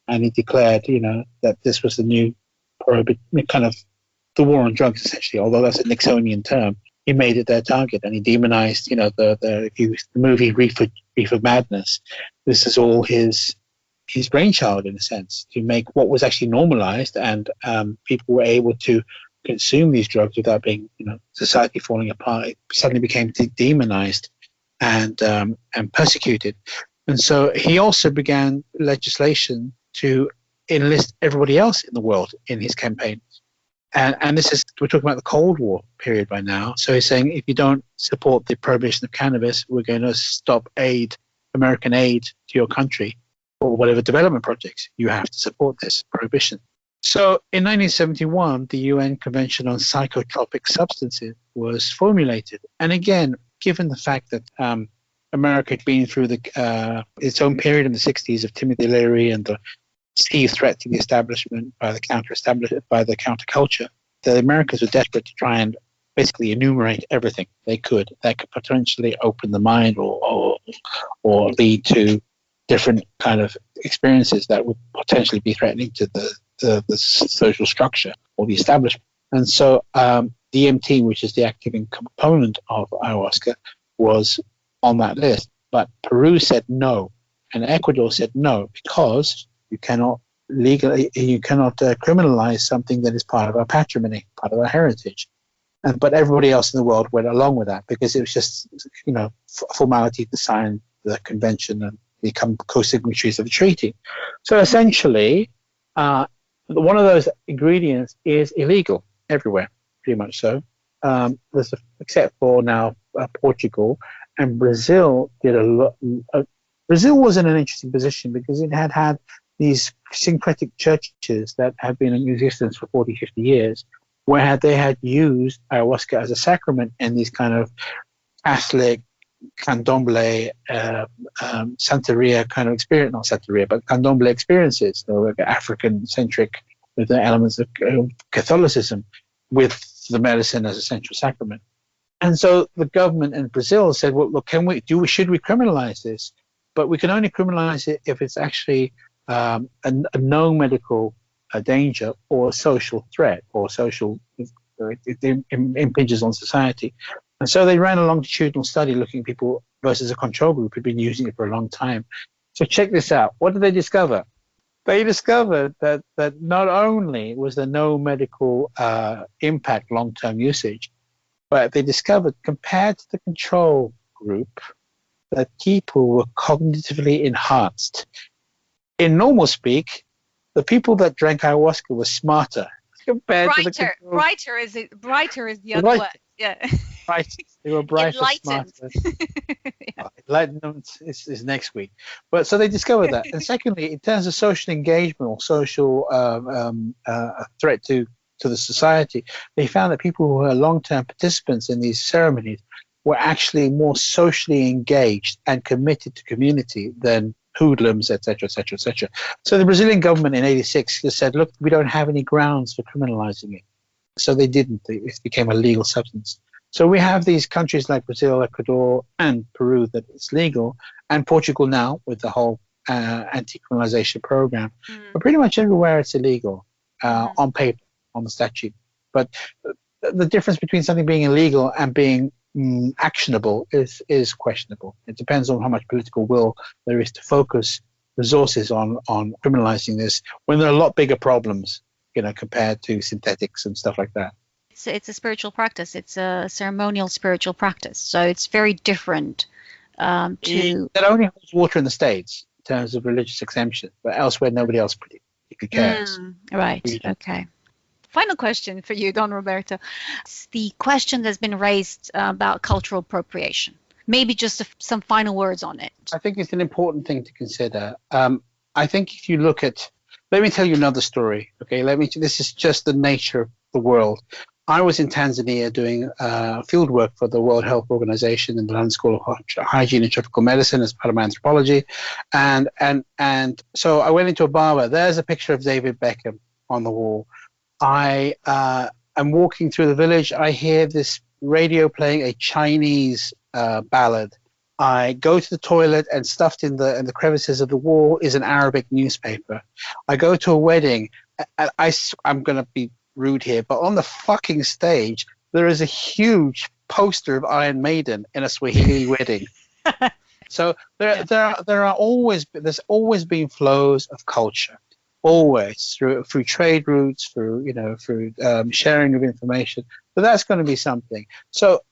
and he declared, that this was the new kind of the war on drugs, essentially. Although that's a Nixonian term, he made it their target, and he demonized, the movie Reefer Madness. This is all his brainchild, in a sense, to make what was actually normalized, and people were able to consume these drugs without being, society falling apart. It suddenly became demonized and persecuted. And so he also began legislation to enlist everybody else in the world in his campaign. And we're talking about the Cold War period by now. So he's saying, if you don't support the prohibition of cannabis, we're going to stop American aid to your country, or whatever development projects. You have to support this prohibition. So in 1971, the UN Convention on Psychotropic Substances was formulated. And again, given the fact that America had been through its own period in the 60s of Timothy Leary and the perceived threat to the establishment by the counterculture, the Americans were desperate to try and basically enumerate everything they could that could potentially open the mind or lead to different kind of experiences that would potentially be threatening to the social structure or the establishment. And so DMT, which is the active component of ayahuasca, was on that list. But Peru said no, and Ecuador said no, because you cannot criminalize something that is part of our patrimony, part of our heritage. But everybody else in the world went along with that because it was just, formality to sign the convention and become co-signatories of the treaty. So essentially, one of those ingredients is illegal everywhere, pretty much so. Except for now Portugal and Brazil did a lot. Brazil was in an interesting position because it had these syncretic churches that had been in existence for 40, 50 years, where they had used ayahuasca as a sacrament in these kind of Catholic, candomblé, Santeria kind of experience, not Santeria, but candomblé experiences, so African-centric with the elements of Catholicism with the medicine as a central sacrament. And so the government in Brazil said, well, look, should we criminalize this? But we can only criminalize it if it's actually a known medical danger or a social threat or social, it impinges on society. And so they ran a longitudinal study looking at people versus a control group who'd been using it for a long time. So check this out. What did they discover? They discovered that not only was there no medical impact long-term usage, but they discovered compared to the control group that people were cognitively enhanced. In normal speak, the people that drank ayahuasca were smarter compared to the control. Brighter is the other word. Yeah. Right. They were brighter, Enlightened. smarter. Yeah. Enlightenment is next week. But so they discovered that. And secondly, in terms of social engagement or social threat to the society, they found that people who were long-term participants in these ceremonies were actually more socially engaged and committed to community than hoodlums, etc., etc., etc. So the Brazilian government in '86 just said, look, we don't have any grounds for criminalizing it. So they didn't. It became a legal substance. So we have these countries like Brazil, Ecuador, and Peru that it's legal, and Portugal now with the whole anti-criminalization program. But pretty much everywhere it's illegal on paper, on the statute. But the difference between something being illegal and being actionable is questionable. It depends on how much political will there is to focus resources on criminalizing this when there are a lot bigger problems, compared to synthetics and stuff like that. It's a spiritual practice. It's a ceremonial spiritual practice. So it's very different to... That only holds water in the States in terms of religious exemption, but elsewhere nobody else particularly cares. Right, okay. Final question for you, Don Roberto. It's the question that's been raised about cultural appropriation. Maybe just some final words on it. I think it's an important thing to consider. I think if you look at... Let me tell you another story, okay? This is just the nature of the world. I was in Tanzania doing field work for the World Health Organization in the London School of Hygiene and Tropical Medicine as part of my anthropology. And so I went into a barber. There's a picture of David Beckham on the wall. I'm walking through the village. I hear this radio playing a Chinese ballad. I go to the toilet, and stuffed in the crevices of the wall is an Arabic newspaper. I go to a wedding. I'm going to be rude here, but on the fucking stage, there is a huge poster of Iron Maiden in a Swahili wedding. So there's always been flows of culture. Always through trade routes, through sharing of information, but that's going to be something. So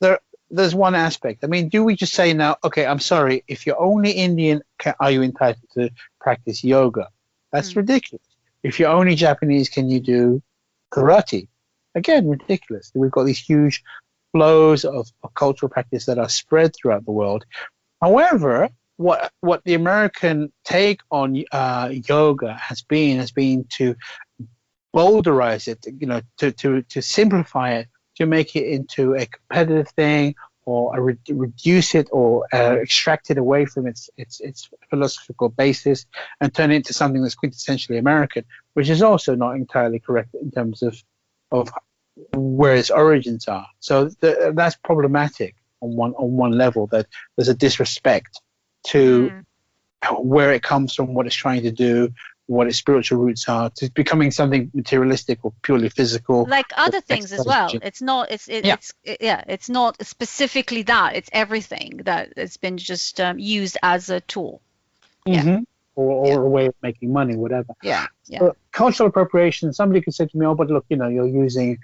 there's one aspect. I mean, do we just say now, okay, I'm sorry, if you're only Indian, are you entitled to practice yoga? That's ridiculous. If you're only Japanese, can you do karate? Again, ridiculous. We've got these huge flows of cultural practice that are spread throughout the world. However, what the American take on yoga has been to boulderize it, to simplify it, to make it into a competitive thing reduce it or extract it away from its philosophical basis and turn it into something that's quintessentially American, which is also not entirely correct in terms of where its origins are. So that's problematic on one level, that there's a disrespect to where it comes from, what it's trying to do, what its spiritual roots are, to becoming something materialistic or purely physical, like other things as well. It's not it's not specifically that, it's everything that it's been just used as a tool. Or a way of making money, whatever. So cultural appropriation, somebody could say to me, oh, but look, you're using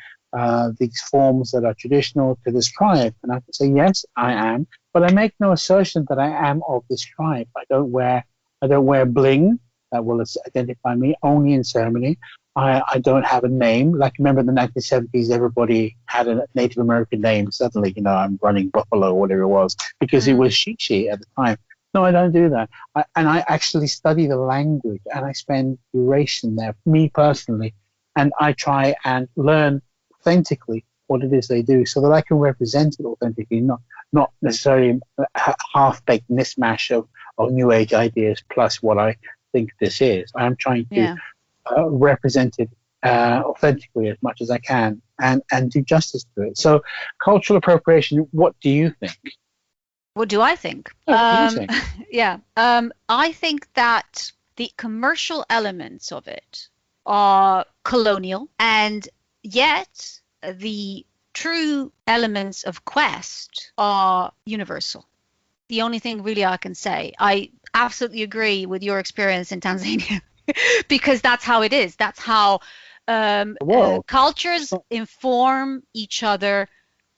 these forms that are traditional to this tribe. And I can say, yes, I am, but I make no assertion that I am of this tribe. I don't wear bling that will identify me, only in ceremony. I don't have a name. Like, remember in the 1970s, everybody had a Native American name. Suddenly, I'm running Buffalo or whatever it was, because it was Shishi at the time. No, I don't do that. I actually study the language, and I spend duration there, me personally, and I try and learn authentically what it is they do, so that I can represent it authentically, not necessarily a half-baked mismatch of New Age ideas plus what I think this is. I am trying to represent it authentically as much as I can and do justice to it. So cultural appropriation, what do you think? What do I think? What do you think? I think that the commercial elements of it are colonial, and yet the true elements of quest are universal. The only thing really I can say, I absolutely agree with your experience in Tanzania, because that's how it is. That's how cultures inform each other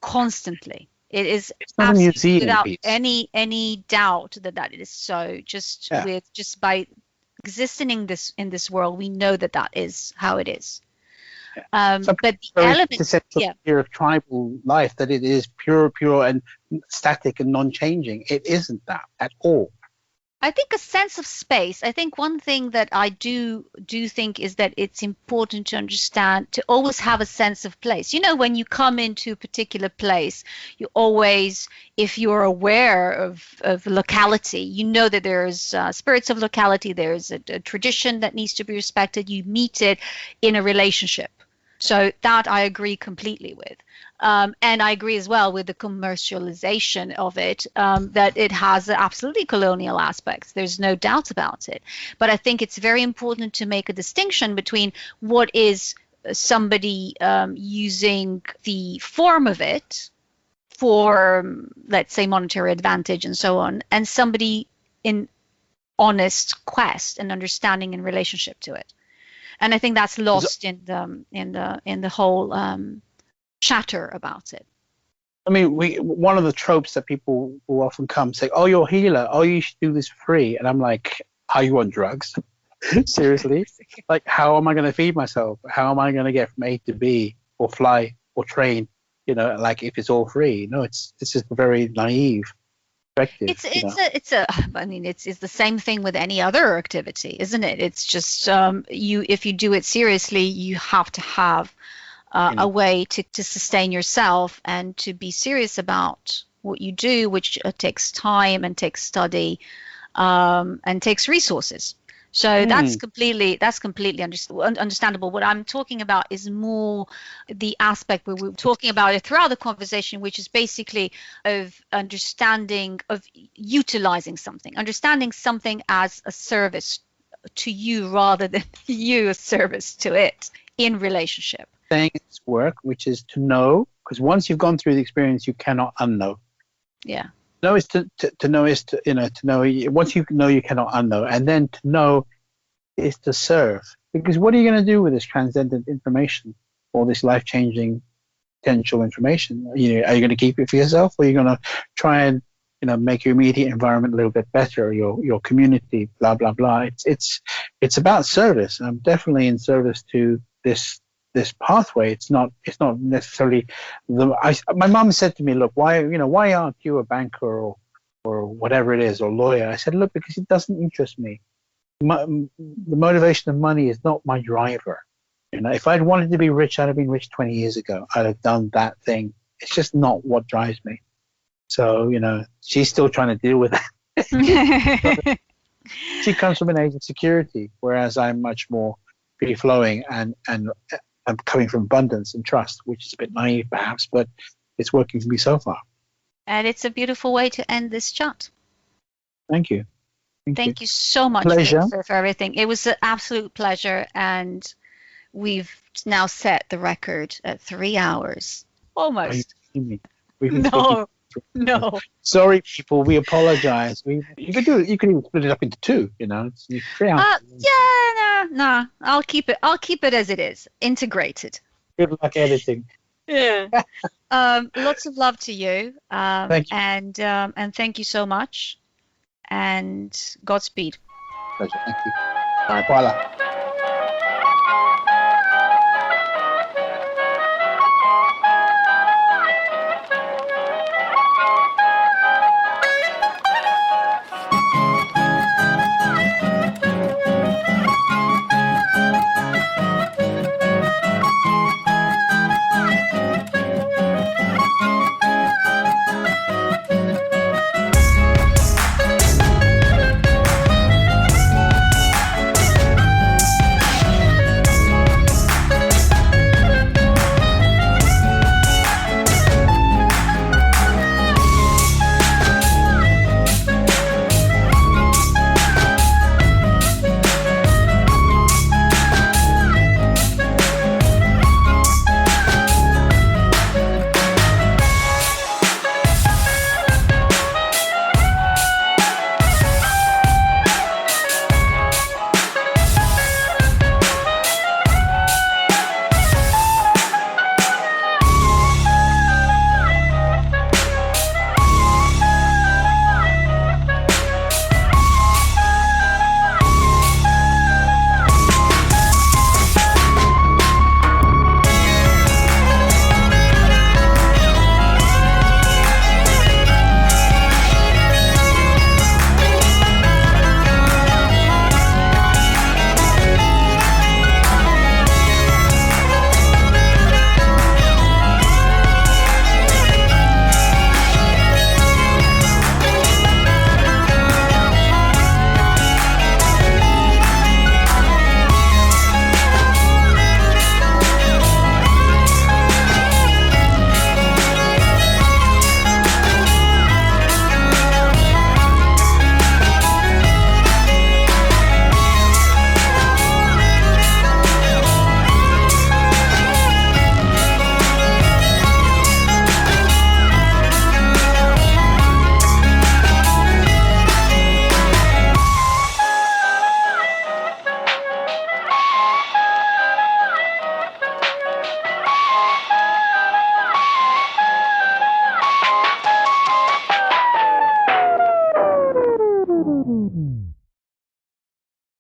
constantly. It is absolutely without any doubt that it is so. Just by existing in this world, we know that is how it is. But the elements, fear of tribal life, that it is pure and static and non-changing. It isn't that at all. I think a sense of space. I think one thing that I do think is that it's important to understand, to always have a sense of place. When you come into a particular place, you always, if you're aware of locality, you know that there's spirits of locality, there's a tradition that needs to be respected. You meet it in a relationship. So that I agree completely with. And I agree as well with the commercialization of it, that it has absolutely colonial aspects. There's no doubt about it. But I think it's very important to make a distinction between what is somebody using the form of it for, let's say, monetary advantage and so on, and somebody in honest quest and understanding in relationship to it. And I think that's lost in the whole chatter about it. I mean, one of the tropes that people will often come say, "Oh, you're a healer. Oh, you should do this free." And I'm like, "Are you on drugs? Seriously? Like, how am I going to feed myself? How am I going to get from A to B or fly or train? Like, if it's all free? No, it's just very naive. It's the same thing with any other activity, isn't it? It's just if you do it seriously, you have to have a way to sustain yourself and to be serious about what you do, which takes time and takes study and takes resources. So that's completely understandable. What I'm talking about is more the aspect where we're talking about it throughout the conversation, which is basically of understanding, of utilizing something, understanding something as a service to you rather than you a service to it in relationship. Saying it's work, which is to know, because once you've gone through the experience, you cannot unknow. Yeah. Know is to know is to know. Once you know, you cannot unknow, and then to know is to serve. Because what are you going to do with this transcendent information or this life-changing potential information? Are you going to keep it for yourself, or are you going to try and make your immediate environment a little bit better, your community, blah blah blah? It's about service. I'm definitely in service to this pathway. It's not necessarily my mom said to me, look, why aren't you a banker or whatever it is, or lawyer? I said, look, because it doesn't interest me. The motivation of money is not my driver. If I'd wanted to be rich, I'd have been rich 20 years ago. I'd have done that thing. It's just not what drives me. So, she's still trying to deal with that. She comes from an age of security, whereas I'm much more free-flowing and I'm coming from abundance and trust, which is a bit naive perhaps, but it's working for me so far. And it's a beautiful way to end this chat. Thank you. Thank you so much for everything. It was an absolute pleasure, and we've now set the record at 3 hours. Almost. No. Sorry, people. We apologize. You can even split it up into 2. It's 3 hours. No. I'll keep it as it is, integrated. Good luck editing. Yeah. Lots of love to you. Thank you. And thank you so much. And Godspeed. Pleasure. Thank you. Bye. Voila.